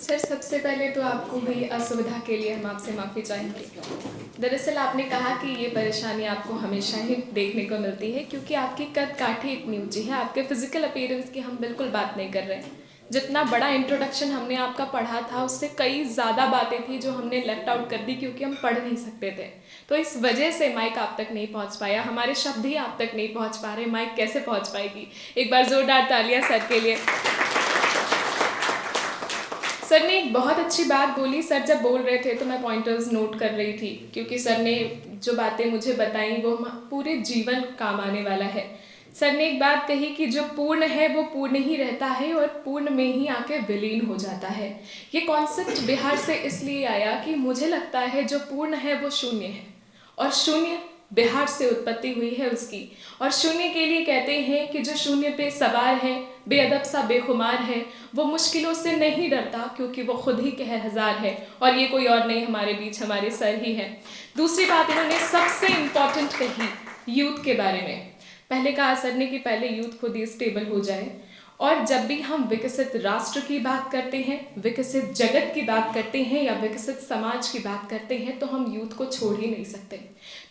सर, सबसे पहले तो आपको हुई असुविधा के लिए हम आपसे माफ़ी चाहेंगे। दरअसल आपने कहा कि ये परेशानी आपको हमेशा ही देखने को मिलती है क्योंकि आपकी कद काठी इतनी ऊंची है। आपके फिजिकल अपीयरेंस की हम बिल्कुल बात नहीं कर रहे हैं। जितना बड़ा इंट्रोडक्शन हमने आपका पढ़ा था उससे कई ज़्यादा बातें थी जो हमने लेफ्ट आउट कर दी क्योंकि हम पढ़ नहीं सकते थे। तो इस वजह से माइक आप तक नहीं पहुंच पाया, हमारे शब्द ही आप तक नहीं पहुंच पा रहे। माइक कैसे पहुंच पाएगी? एक बार ज़ोरदार तालियां सर के लिए। सर ने एक बहुत अच्छी बात बोली। सर जब बोल रहे थे तो मैं पॉइंटर्स नोट कर रही थी क्योंकि सर ने जो बातें मुझे बताई वो पूरे जीवन काम आने वाला है। सर ने एक बात कही कि जो पूर्ण है वो पूर्ण ही रहता है और पूर्ण में ही आके विलीन हो जाता है। ये कॉन्सेप्ट बिहार से इसलिए आया कि मुझे लगता है जो पूर्ण है वो शून्य है और शून्य बिहार से उत्पत्ति हुई है उसकी। और शून्य के लिए कहते हैं कि जो शून्य पे सवार है, बेअदब सा बेखुमार है, वो मुश्किलों से नहीं डरता क्योंकि वो खुद ही कहर हजार है। और ये कोई और नहीं, हमारे बीच हमारे सर ही हैं। दूसरी बात इन्होंने सबसे इम्पॉर्टेंट कही यूथ के बारे में। पहले कहा सर ने कि पहले यूथ खुद ही स्टेबल हो जाए और जब भी हम विकसित राष्ट्र की बात करते हैं, विकसित जगत की बात करते हैं या विकसित समाज की बात करते हैं तो हम यूथ को छोड़ ही नहीं सकते।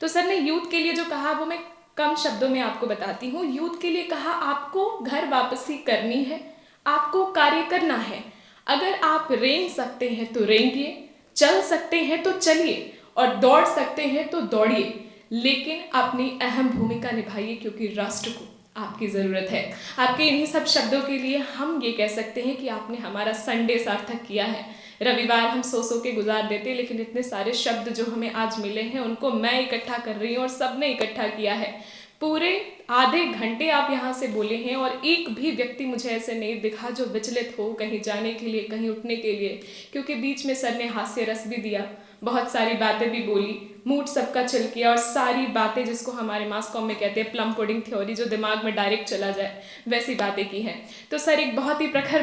तो सर ने यूथ के लिए जो कहा वो मैं कम शब्दों में आपको बताती हूँ। यूथ के लिए कहा आपको घर वापसी करनी है, आपको कार्य करना है। अगर आप रेंग सकते हैं तो रेंगिए, चल सकते हैं तो चलिए और दौड़ सकते हैं तो दौड़िए, लेकिन अपनी अहम भूमिका निभाइए क्योंकि राष्ट्र को आपकी ज़रूरत है। आपके इन्हीं सब शब्दों के लिए हम ये कह सकते हैं कि आपने हमारा संडे सार्थक किया है। रविवार हम सो के गुजार देते, लेकिन इतने सारे शब्द जो हमें आज मिले हैं उनको मैं इकट्ठा कर रही हूँ और सबने इकट्ठा किया है। पूरे आधे घंटे आप यहाँ से बोले हैं और एक भी व्यक्ति मुझे ऐसे नहीं दिखा जो विचलित हो कहीं जाने के लिए, कहीं उठने के लिए, क्योंकि बीच में सर ने हास्य रस भी दिया, बहुत सारी बातें भी बोली, मूड सबका चिल किया और सारी बातें जिसको हमारे मास कॉम में कहते हैं प्लम पुडिंग थ्योरी, जो दिमाग में डायरेक्ट चला जाए, वैसी बातें की हैं। तो सर एक बहुत ही प्रखर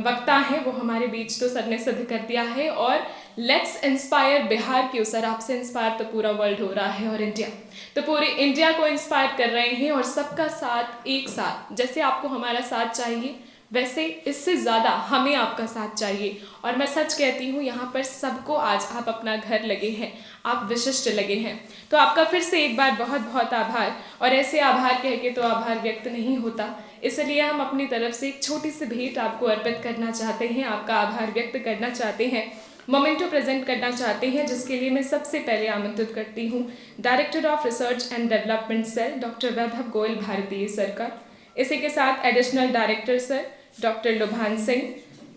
वक्ता हैं, वो हमारे बीच तो सर ने सिद्ध कर दिया है। और लेट्स इंस्पायर बिहार क्यों सर, आपसे इंस्पायर तो पूरा वर्ल्ड हो रहा है और इंडिया, तो पूरे इंडिया को इंस्पायर कर रहे हैं। और सबका साथ एक साथ, जैसे आपको हमारा साथ चाहिए वैसे इससे ज़्यादा हमें आपका साथ चाहिए। और मैं सच कहती हूँ यहाँ पर सबको आज आप अपना घर लगे हैं, आप विशिष्ट लगे हैं। तो आपका फिर से एक बार बहुत बहुत आभार। और ऐसे आभार कह के तो आभार व्यक्त नहीं होता, इसलिए हम अपनी तरफ से एक छोटी सी भेंट आपको अर्पित करना चाहते हैं, आपका आभार व्यक्त करना चाहते हैं, मोमेंटो प्रेजेंट करना चाहते हैं, जिसके लिए मैं सबसे पहले आमंत्रित करती हूँ director of research and development cell doctor Vaibhav Goyal Bhartiya sir का। इसी के साथ additional director sir doctor Lubhan Singh,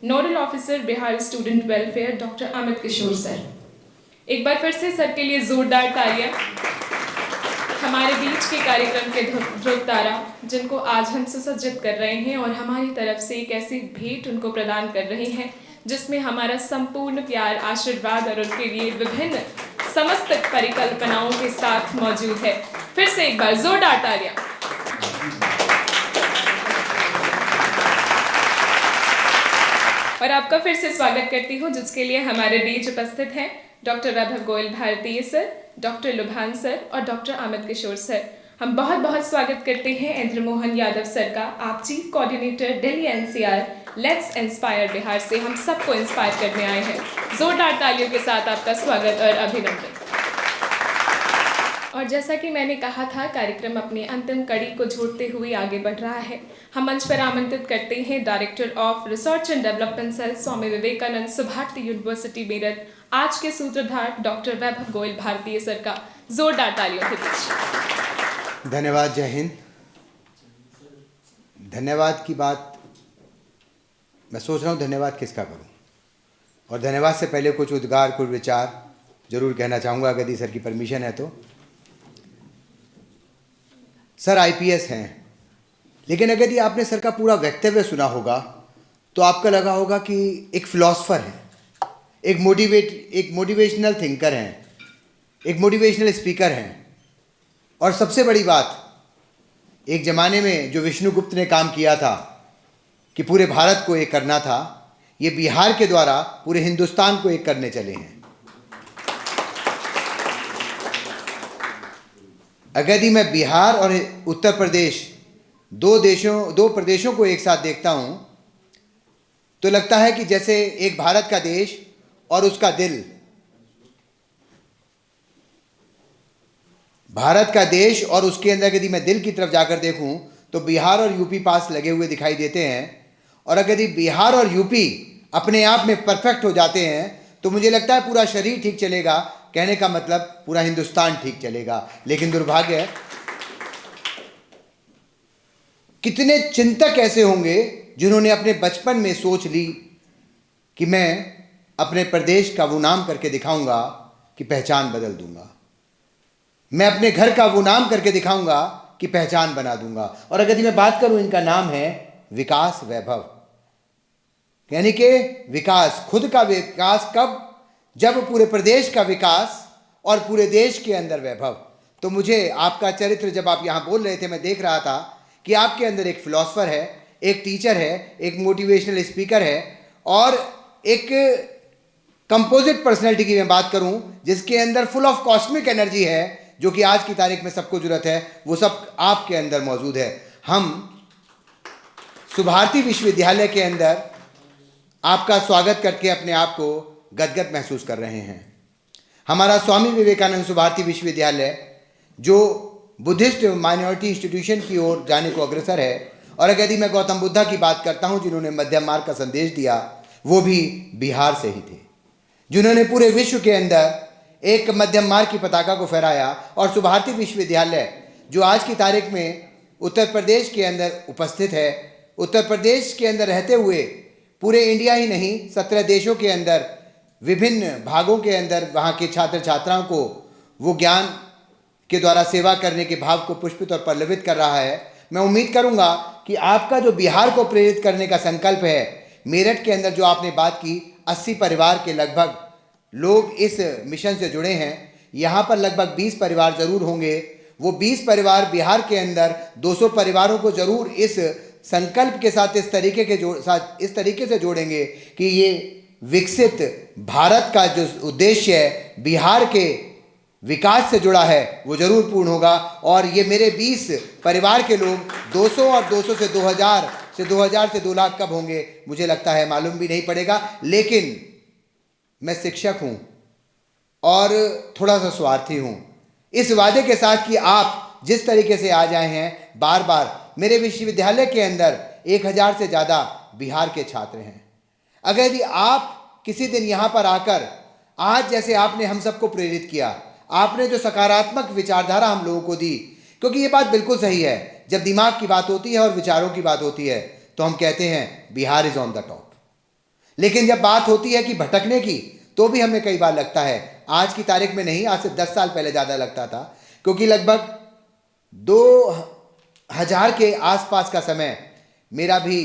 nodal officer Bihar student welfare doctor Amit किशोर सर। एक बार फिर से सर के लिए जोरदार तालियां। हमारे बीच के कार्यक्रम के ध्रुव तारा, जिनको आज हम सुसज्जित कर रहे हैं और हमारी तरफ से एक ऐसी भेंट उनको प्रदान कर रहे हैं जिसमें हमारा संपूर्ण प्यार, आशीर्वाद और उनके लिए विभिन्न समस्त परिकल्पनाओं के साथ मौजूद है। फिर से एक बार जोरदार तालियां। और आपका फिर से स्वागत करती हूँ, जिसके लिए हमारे बीच उपस्थित हैं doctor Vaibhav Goyal Bhartiya sir, doctor लुभान sir और डॉक्टर अमित किशोर सर। हम बहुत बहुत स्वागत करते हैं इंद्र मोहन यादव सर का। आप chief coordinator Delhi NCR let's inspire Bihar से हम सबको इंस्पायर करने आए हैं। जोरदार तालियों के साथ आपका स्वागत और अभिनंदन। और जैसा कि मैंने कहा था, कार्यक्रम अपनी अंतिम कड़ी को जोड़ते हुए आगे बढ़ रहा है। हम मंच पर आमंत्रित करते हैं director of research and development cell Swami Vivekananda Subharti university Meerut, आज के सूत्रधार डॉक्टर वैभव गोयल भारतीय सर का। जोरदार तालियों के बीच धन्यवाद। जय हिंद। धन्यवाद की बात मैं सोच रहा हूँ धन्यवाद किसका करूँ, और धन्यवाद से पहले कुछ उद्गार, कुछ विचार जरूर कहना चाहूँगा, यदि सर की परमिशन है तो। सर आईपीएस हैं, लेकिन अगर ये आपने सर का पूरा वक्तव्य सुना होगा तो आपका लगा होगा कि एक फिलॉसफर हैं, एक मोटिवेशनल थिंकर हैं, एक मोटिवेशनल स्पीकर हैं। और सबसे बड़ी बात, एक ज़माने में जो विष्णुगुप्त ने काम किया था कि पूरे भारत को एक करना था, ये बिहार के द्वारा पूरे हिंदुस्तान को एक करने चले हैं। अगर यदि मैं बिहार और उत्तर प्रदेश दो प्रदेशों को एक साथ देखता हूं तो लगता है कि जैसे एक भारत का देश और उसका दिल। भारत का देश और उसके अंदर यदि मैं दिल की तरफ जाकर देखूं तो बिहार और यूपी पास लगे हुए दिखाई देते हैं। और अगर यदि बिहार और यूपी अपने आप में परफेक्ट हो जाते हैं तो मुझे लगता है पूरा शरीर ठीक चलेगा, कहने का मतलब पूरा हिंदुस्तान ठीक चलेगा। लेकिन दुर्भाग्य है, कितने चिंतक ऐसे होंगे जिन्होंने अपने बचपन में सोच ली कि मैं अपने प्रदेश का वो नाम करके दिखाऊंगा कि पहचान बदल दूंगा, मैं अपने घर का वो नाम करके दिखाऊंगा कि पहचान बना दूंगा। और अगर मैं बात करूं, इनका नाम है विकास वैभव, यानी कि विकास, खुद का विकास कब? जब पूरे प्रदेश का विकास और पूरे देश के अंदर वैभव। तो मुझे आपका चरित्र, जब आप यहाँ बोल रहे थे, मैं देख रहा था कि आपके अंदर एक फिलॉसफर है, एक टीचर है, एक मोटिवेशनल स्पीकर है और एक कंपोजिट पर्सनैलिटी की मैं बात करूं जिसके अंदर फुल ऑफ कॉस्मिक एनर्जी है, जो कि आज की तारीख में सबको जरूरत है, वो सब आपके अंदर मौजूद है। हम सुभारती विश्वविद्यालय के अंदर आपका स्वागत करके अपने आप को गदगद महसूस कर रहे हैं। हमारा स्वामी विवेकानंद सुभारती विश्वविद्यालय जो बुद्धिस्ट माइनॉरिटी इंस्टीट्यूशन की ओर जाने को अग्रसर है, और अगर यदि मैं गौतम बुद्धा की बात करता हूं जिन्होंने मध्यम मार्ग का संदेश दिया, वो भी बिहार से ही थे, जिन्होंने पूरे विश्व के अंदर एक मध्यम मार्ग की पताका को फहराया। और सुभारती विश्वविद्यालय जो आज की तारीख में उत्तर प्रदेश के अंदर उपस्थित है, उत्तर प्रदेश के अंदर रहते हुए पूरे इंडिया ही नहीं 17 देशों के अंदर विभिन्न भागों के अंदर वहाँ के छात्र छात्राओं को वो ज्ञान के द्वारा सेवा करने के भाव को पुष्पित और पल्लवित कर रहा है। मैं उम्मीद करूंगा कि आपका जो बिहार को प्रेरित करने का संकल्प है, मेरठ के अंदर जो आपने बात की, 80 परिवार के लगभग लोग इस मिशन से जुड़े हैं। यहाँ पर लगभग 20 परिवार जरूर होंगे। वो 20 परिवार बिहार के अंदर 200 परिवारों को जरूर इस संकल्प के साथ इस तरीके से जोड़ेंगे कि ये विकसित भारत का जो उद्देश्य है बिहार के विकास से जुड़ा है, वो जरूर पूर्ण होगा। और ये मेरे 20 परिवार के लोग 200 और 200 से 2000 से 2 लाख कब होंगे मुझे लगता है मालूम भी नहीं पड़ेगा। लेकिन मैं शिक्षक हूँ और थोड़ा सा स्वार्थी हूँ, इस वादे के साथ कि आप जिस तरीके से आ जाए हैं, बार बार मेरे विश्वविद्यालय के अंदर 1000 से ज़्यादा बिहार के छात्र हैं। अगर यदि आप किसी दिन यहाँ पर आकर आज जैसे आपने हम सबको प्रेरित किया, आपने जो सकारात्मक विचारधारा हम लोगों को दी, क्योंकि ये बात बिल्कुल सही है, जब दिमाग की बात होती है और विचारों की बात होती है तो हम कहते हैं Bihar is on the top. लेकिन जब बात होती है कि भटकने की, तो भी हमें कई बार लगता है, आज की तारीख में नहीं, आज से 10 साल पहले ज़्यादा लगता था, क्योंकि लगभग 2000 के आसपास का समय मेरा भी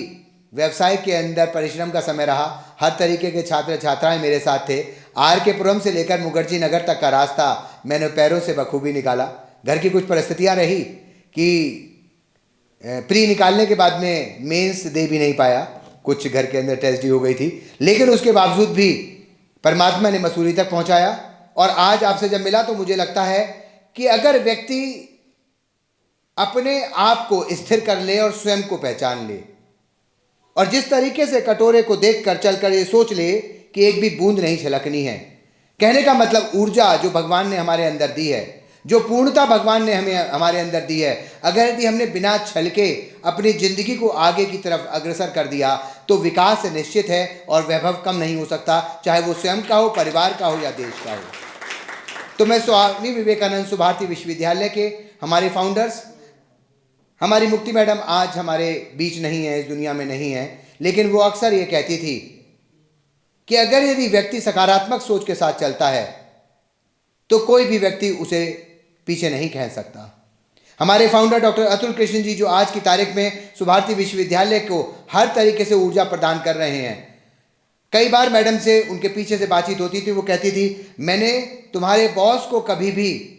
व्यवसाय के अंदर परिश्रम का समय रहा। हर तरीके के छात्र छात्राएं मेरे साथ थे। RK पुरम से लेकर मुखर्जी नगर तक का रास्ता मैंने पैरों से बखूबी निकाला। घर की कुछ परिस्थितियां रही कि प्री निकालने के बाद में मेंस दे भी नहीं पाया, कुछ घर के अंदर टेस्ट हो गई थी, लेकिन उसके बावजूद भी परमात्मा ने मसूरी तक पहुंचाया। और आज आपसे जब मिला तो मुझे लगता है कि अगर व्यक्ति अपने आप को स्थिर कर ले और स्वयं को पहचान ले, और जिस तरीके से कटोरे को देखकर चलकर ये सोच ले कि एक भी बूंद नहीं छलकनी है, कहने का मतलब ऊर्जा जो भगवान ने हमारे अंदर दी है, जो पूर्णता भगवान ने हमें हमारे अंदर दी है, अगर यदि हमने बिना छलके अपनी जिंदगी को आगे की तरफ अग्रसर कर दिया तो विकास निश्चित है और वैभव कम नहीं हो सकता, चाहे वो स्वयं का हो, परिवार का हो या देश का हो। तो मैं स्वामी विवेकानंद सुभारती विश्वविद्यालय के हमारे फाउंडर्स, हमारी मुक्ति मैडम आज हमारे बीच नहीं है, इस दुनिया में नहीं है, लेकिन वो अक्सर ये कहती थी कि अगर यदि व्यक्ति सकारात्मक सोच के साथ चलता है तो कोई भी व्यक्ति उसे पीछे नहीं कह सकता। हमारे फाउंडर डॉक्टर अतुल कृष्ण जी जो आज की तारीख में सुभारती विश्वविद्यालय को हर तरीके से ऊर्जा प्रदान कर रहे हैं, कई बार मैडम से उनके पीछे से बातचीत होती थी, वो कहती थी मैंने तुम्हारे बॉस को कभी भी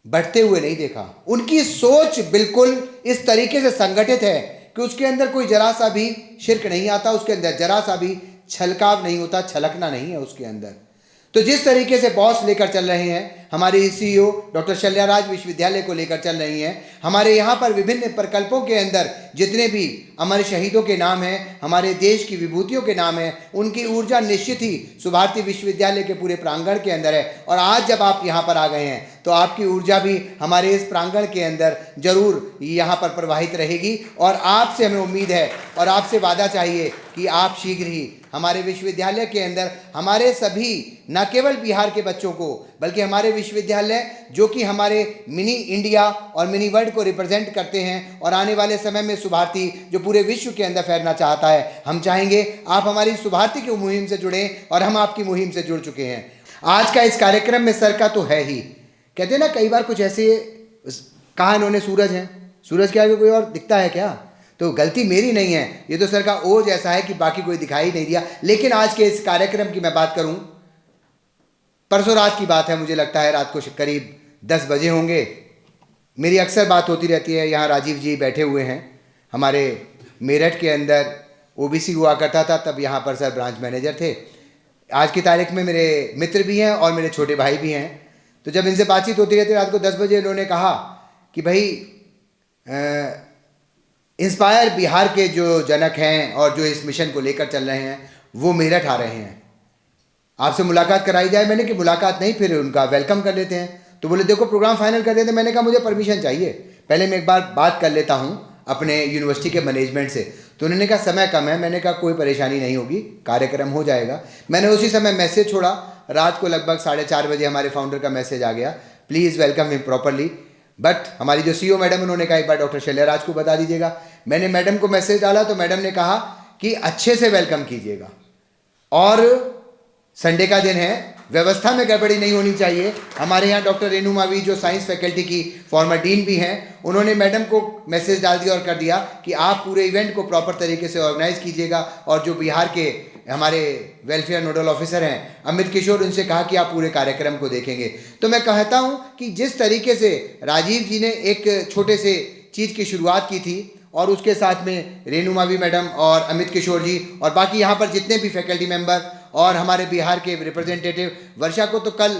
बढ़ते हुए नहीं देखा। उनकी सोच बिल्कुल इस तरीके से संगठित है कि उसके अंदर कोई जरा सा भी शिर्क नहीं आता, उसके अंदर जरा सा भी छलकाव नहीं होता, छलकना नहीं है उसके अंदर। तो जिस तरीके से बॉस लेकर चल रहे हैं, हमारे CEO डॉक्टर शल्याराज विश्वविद्यालय को लेकर चल रही हैं, हमारे यहाँ पर विभिन्न प्रकल्पों के अंदर जितने भी अमर शहीदों के नाम हैं, हमारे देश की विभूतियों के नाम हैं, उनकी ऊर्जा निश्चित ही सुभारती विश्वविद्यालय के पूरे प्रांगण के अंदर है। और आज जब आप यहाँ पर आ गए हैं तो आपकी ऊर्जा भी हमारे इस प्रांगण के अंदर जरूर यहाँ पर प्रवाहित रहेगी। और आपसे हमें उम्मीद है और आपसे वादा चाहिए कि आप शीघ्र ही हमारे विश्वविद्यालय के अंदर हमारे सभी, न केवल बिहार के बच्चों को, बल्कि हमारे विश्वविद्यालय जो कि हमारे मिनी इंडिया और मिनी वर्ल्ड को रिप्रेजेंट करते हैं और आने वाले समय में सुभारती जो पूरे विश्व के अंदर फैलना चाहता है, हम चाहेंगे आप हमारी सुभारती की मुहिम से जुड़ें और हम आपकी मुहिम से जुड़ चुके हैं। आज का इस कार्यक्रम में सर का तो है ही, कहते हैं ना कई बार कुछ ऐसे कहा इन्होंने सूरज है, सूरज के आगे कोई और दिखता है क्या? तो गलती मेरी नहीं है, ये तो सर का ओज ऐसा है कि बाकी कोई दिखाई नहीं दिया। लेकिन आज के इस कार्यक्रम की मैं बात करूं, परसों रात की बात है, मुझे लगता है रात को करीब 10 बजे होंगे। मेरी अक्सर बात होती रहती है, यहाँ राजीव जी बैठे हुए हैं, हमारे मेरठ के अंदर OBC हुआ करता था, तब यहाँ पर सर ब्रांच मैनेजर थे। आज की तारीख में मेरे मित्र भी हैं और मेरे छोटे भाई भी हैं। तो जब इनसे बातचीत होती रहती रात को 10 बजे, इन्होंने कहा कि भाई इंस्पायर बिहार के जो जनक हैं और जो इस मिशन को लेकर चल रहे हैं वो मेरठ आ रहे हैं, आपसे मुलाकात कराई जाए। मैंने कि मुलाकात नहीं, फिर उनका वेलकम कर लेते हैं। तो बोले देखो प्रोग्राम फाइनल कर देते। मैंने कहा मुझे परमिशन चाहिए, पहले मैं एक बार बात कर लेता हूँ अपने यूनिवर्सिटी के मैनेजमेंट से। तो उन्होंने कहा समय कम है। मैंने कहा कोई परेशानी नहीं होगी, कार्यक्रम हो जाएगा। मैंने उसी समय मैसेज छोड़ा, रात को लगभग 4:30 बजे हमारे फाउंडर का मैसेज आ गया, please welcome him properly. But हमारी जो CEO मैडम, उन्होंने कहा एक बार डॉक्टर शैल्याराज को बता दीजिएगा। मैंने मैडम को मैसेज डाला तो मैडम ने कहा कि अच्छे से वेलकम कीजिएगा, और संडे का दिन है, व्यवस्था में गड़बड़ी नहीं होनी चाहिए। हमारे यहाँ डॉक्टर रेणु मावी जो साइंस फैकल्टी की फॉर्मर डीन भी हैं, उन्होंने मैडम को मैसेज डाल दिया और कर दिया कि आप पूरे इवेंट को प्रॉपर तरीके से ऑर्गेनाइज कीजिएगा। और जो बिहार के हमारे वेलफेयर नोडल ऑफिसर हैं अमित किशोर, उनसे कहा कि आप पूरे कार्यक्रम को देखेंगे। तो मैं कहता हूँ कि जिस तरीके से राजीव जी ने एक छोटे से चीज़ की शुरुआत की थी, और उसके साथ में रेणु मावी मैडम और अमित किशोर जी और बाकी यहाँ पर जितने भी फैकल्टी मेंबर और हमारे बिहार के रिप्रेजेंटेटिव, वर्षा को तो कल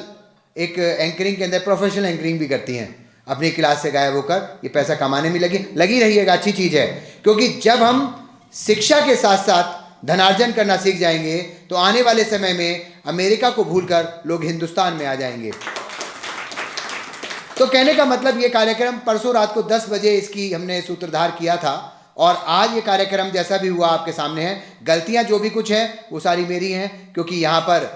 एक एंकरिंग के अंदर प्रोफेशनल एंकरिंग भी करती हैं, अपनी क्लास से गायब होकर ये पैसा कमाने में लगी रहिएगा, अच्छी चीज़ है। क्योंकि जब हम शिक्षा के साथ साथ धनार्जन करना सीख जाएंगे तो आने वाले समय में अमेरिका को भूलकर लोग हिंदुस्तान में आ जाएंगे। तो कहने का मतलब ये कार्यक्रम परसों रात को 10 बजे इसकी हमने सूत्रधार किया था, और आज ये कार्यक्रम जैसा भी हुआ आपके सामने है। गलतियां जो भी कुछ हैं वो सारी मेरी हैं, क्योंकि यहाँ पर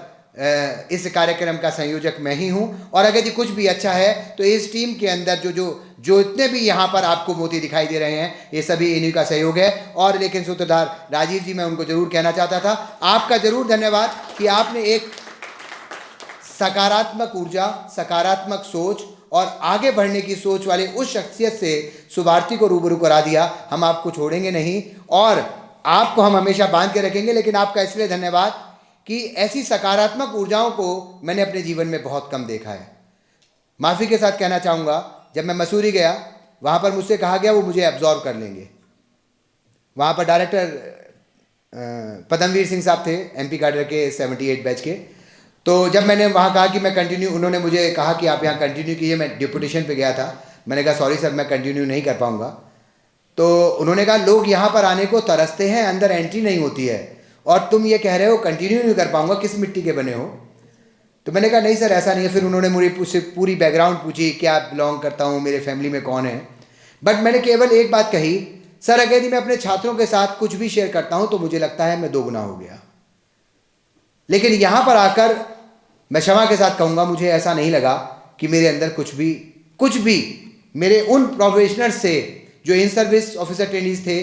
इस कार्यक्रम का संयोजक मैं ही हूँ। और अगर जी कुछ भी अच्छा है तो इस टीम के अंदर जो इतने भी यहाँ पर आपको मोती दिखाई दे रहे हैं, ये सभी इन्हीं का सहयोग है। और लेकिन सूत्रधार राजीव जी, मैं उनको जरूर कहना चाहता था, आपका जरूर धन्यवाद कि आपने एक सकारात्मक ऊर्जा, सकारात्मक सोच और आगे बढ़ने की सोच वाले उस शख्सियत से सुभारती को रूबरू करा दिया। हम आपको छोड़ेंगे नहीं और आपको हम हमेशा बांध के रखेंगे। लेकिन आपका इसलिए धन्यवाद कि ऐसी सकारात्मक ऊर्जाओं को मैंने अपने जीवन में बहुत कम देखा है। माफ़ी के साथ कहना चाहूँगा, जब मैं मसूरी गया, वहाँ पर मुझसे कहा गया वो मुझे एब्जॉर्व कर लेंगे। वहाँ पर डायरेक्टर पदमवीर सिंह साहब थे, MP कैडर के 78 बैच के। तो जब मैंने वहाँ कहा कि मैं कंटिन्यू, उन्होंने मुझे कहा कि आप यहाँ कंटिन्यू कीजिए। मैं डिप्यूटेशन पे गया था, मैंने कहा सॉरी सर, मैं कंटिन्यू नहीं कर पाऊँगा। तो उन्होंने कहा लोग यहाँ पर आने को तरसते हैं, अंदर एंट्री नहीं होती है, और तुम ये कह रहे हो कंटिन्यू नहीं कर पाऊँगा, किस मिट्टी के बने हो? तो मैंने कहा नहीं सर ऐसा नहीं है। फिर उन्होंने मुझे पूरी बैकग्राउंड पूछी, क्या बिलोंग करता हूँ, मेरे फैमिली में कौन है। बट मैंने केवल एक बात कही, सर अगर यदि मैं अपने छात्रों के साथ कुछ भी शेयर करता हूँ तो मुझे लगता है मैं दोगुना हो गया। लेकिन यहाँ पर आकर मैं क्षमा के साथ कहूँगा, मुझे ऐसा नहीं लगा कि मेरे अंदर कुछ भी मेरे उन प्रोबेशनर्स से जो इन सर्विस ऑफिसर ट्रेनीज थे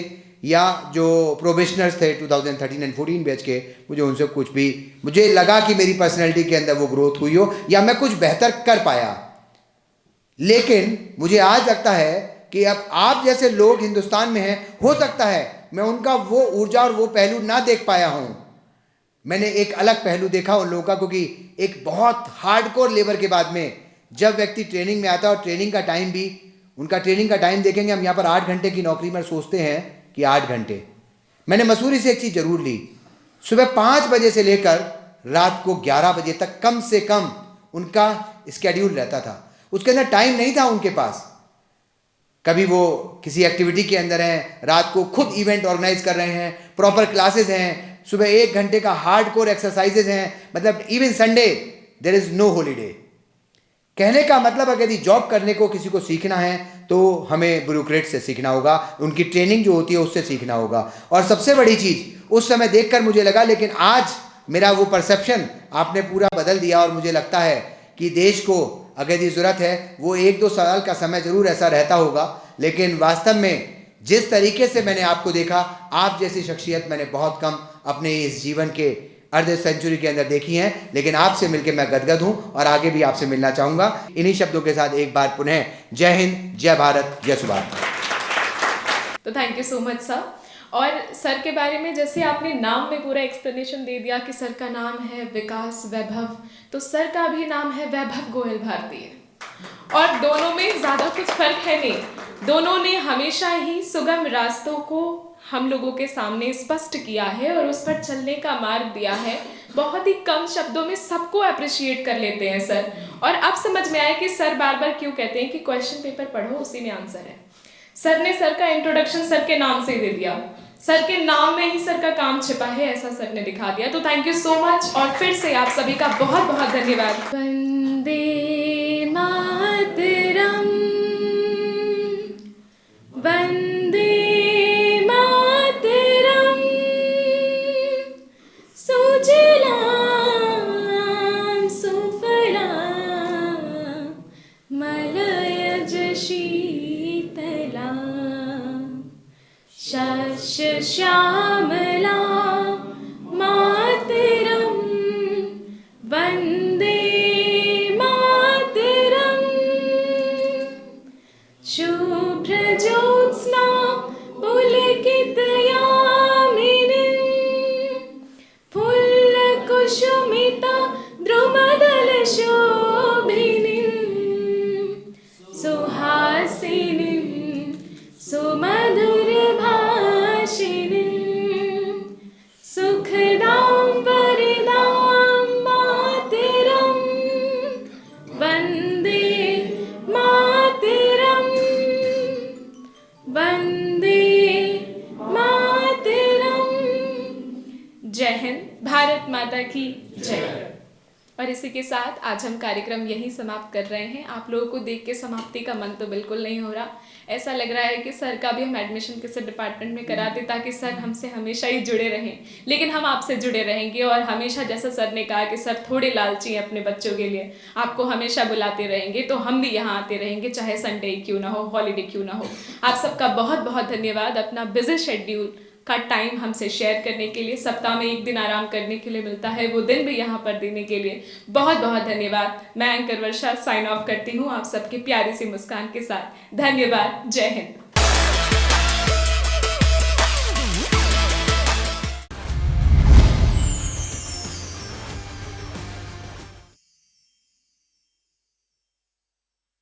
या जो प्रोबेशनर्स थे 2013 एंड 14 बैच के, मुझे उनसे कुछ भी मुझे लगा कि मेरी पर्सनैलिटी के अंदर वो ग्रोथ हुई हो या मैं कुछ बेहतर कर पाया। लेकिन मुझे आज लगता है कि अब आप जैसे लोग हिंदुस्तान में हैं, हो सकता है मैं उनका वो ऊर्जा और वो पहलू ना देख पाया हूँ। मैंने एक अलग पहलू देखा उन लोगों का, क्योंकि एक बहुत हार्डकोर लेबर के बाद में जब व्यक्ति ट्रेनिंग में आता है, और ट्रेनिंग का टाइम भी, उनका ट्रेनिंग का टाइम देखेंगे हम यहाँ पर 8 घंटे की नौकरी में सोचते हैं कि 8 घंटे। मैंने मसूरी से एक चीज़ जरूर ली, सुबह 5 बजे से लेकर रात को 11 बजे तक कम से कम उनका स्केड्यूल रहता था। उसके अंदर टाइम नहीं था उनके पास। कभी वो किसी एक्टिविटी के अंदर हैं, रात को खुद इवेंट ऑर्गेनाइज कर रहे हैं, प्रॉपर क्लासेस हैं, सुबह 1 घंटे का हार्डकोर एक्सरसाइजेज हैं, मतलब even Sunday there is no holiday. कहने का मतलब अगर यदि जॉब करने को किसी को सीखना है तो हमें ब्यूरोक्रेट से सीखना होगा, उनकी ट्रेनिंग जो होती है उससे सीखना होगा। और सबसे बड़ी चीज़ उस समय देखकर मुझे लगा, लेकिन आज मेरा वो परसेप्शन आपने पूरा बदल दिया, और मुझे लगता है कि देश को अगर यदि ज़रूरत है वो 1-2 साल का समय ज़रूर ऐसा रहता होगा। लेकिन वास्तव में जिस तरीके से मैंने आपको देखा, आप जैसी शख्सियत मैंने बहुत कम अपने इस जीवन के अर्ध सेंचुरी के अंदर देखी हैं। लेकिन आपसे मिलकर मैं गदगद हूं और आगे भी आपसे मिलना चाहूँगा। इन्हीं शब्दों के साथ एक बार पुनः जय हिंद, जय भारत, जय सुभाष। तो thank you so much sir. और सर के बारे में जैसे आपने नाम में पूरा एक्सप्लेनेशन दे दिया कि सर का नाम है विकास वैभव, तो सर का भी नाम है वैभव गोयल भारती, और दोनों में ज़्यादा कुछ फर्क है नहीं। दोनों ने हमेशा ही सुगम रास्तों को हम लोगों के सामने स्पष्ट किया है और उस पर चलने का मार्ग दिया है। बहुत ही कम शब्दों में सबको अप्रिशिएट कर लेते हैं सर। और अब समझ में आया कि सर बार बार क्यों कहते हैं कि क्वेश्चन पेपर पढ़ो, उसी में आंसर है। सर ने सर का इंट्रोडक्शन सर के नाम से ही दे दिया, सर के नाम में ही सर का काम छिपा है, ऐसा सर ने दिखा दिया। तो थैंक यू सो मच और फिर से आप सभी का बहुत बहुत धन्यवाद। वंदे मातरम, वंदे मातरम, सुजलां सुफलां मलयज शीतलां शस्य श्यामला मातरम, वंदे मातरम, शुभ्रज्योत्स्ना पुलकितयामिनीं फुल्लकुसुमिता द्रुमदलशोभिनीं सुहासिनीं सुमधुरभाषिणीं सुखदां वरदां मातरं, वन्दे मातरं, वन्दे मातरं। जय हिंद, भारत माता की जय। और इसी के साथ आज हम कार्यक्रम यहीं समाप्त कर रहे हैं। आप लोगों को देख के समाप्ति का मन तो बिल्कुल नहीं हो रहा। ऐसा लग रहा है कि सर का भी हम एडमिशन किसी डिपार्टमेंट में कराते ताकि सर हमसे हमेशा ही जुड़े रहें। लेकिन हम आपसे जुड़े रहेंगे और हमेशा, जैसा सर ने कहा कि सर थोड़े लालची हैं अपने बच्चों के लिए, आपको हमेशा बुलाते रहेंगे, तो हम भी यहाँ आते रहेंगे, चाहे संडे क्यों ना हो, हॉलीडे क्यों ना हो। आप सबका बहुत बहुत धन्यवाद अपना बिजी शेड्यूल का टाइम हमसे शेयर करने के लिए। सप्ताह में एक दिन आराम करने के लिए मिलता है, वो दिन भी यहाँ पर देने के लिए बहुत बहुत धन्यवाद। मैं एंकर वर्षा साइन ऑफ करती हूँ आप सबके प्यारी सी मुस्कान के साथ। धन्यवाद। जय हिंद।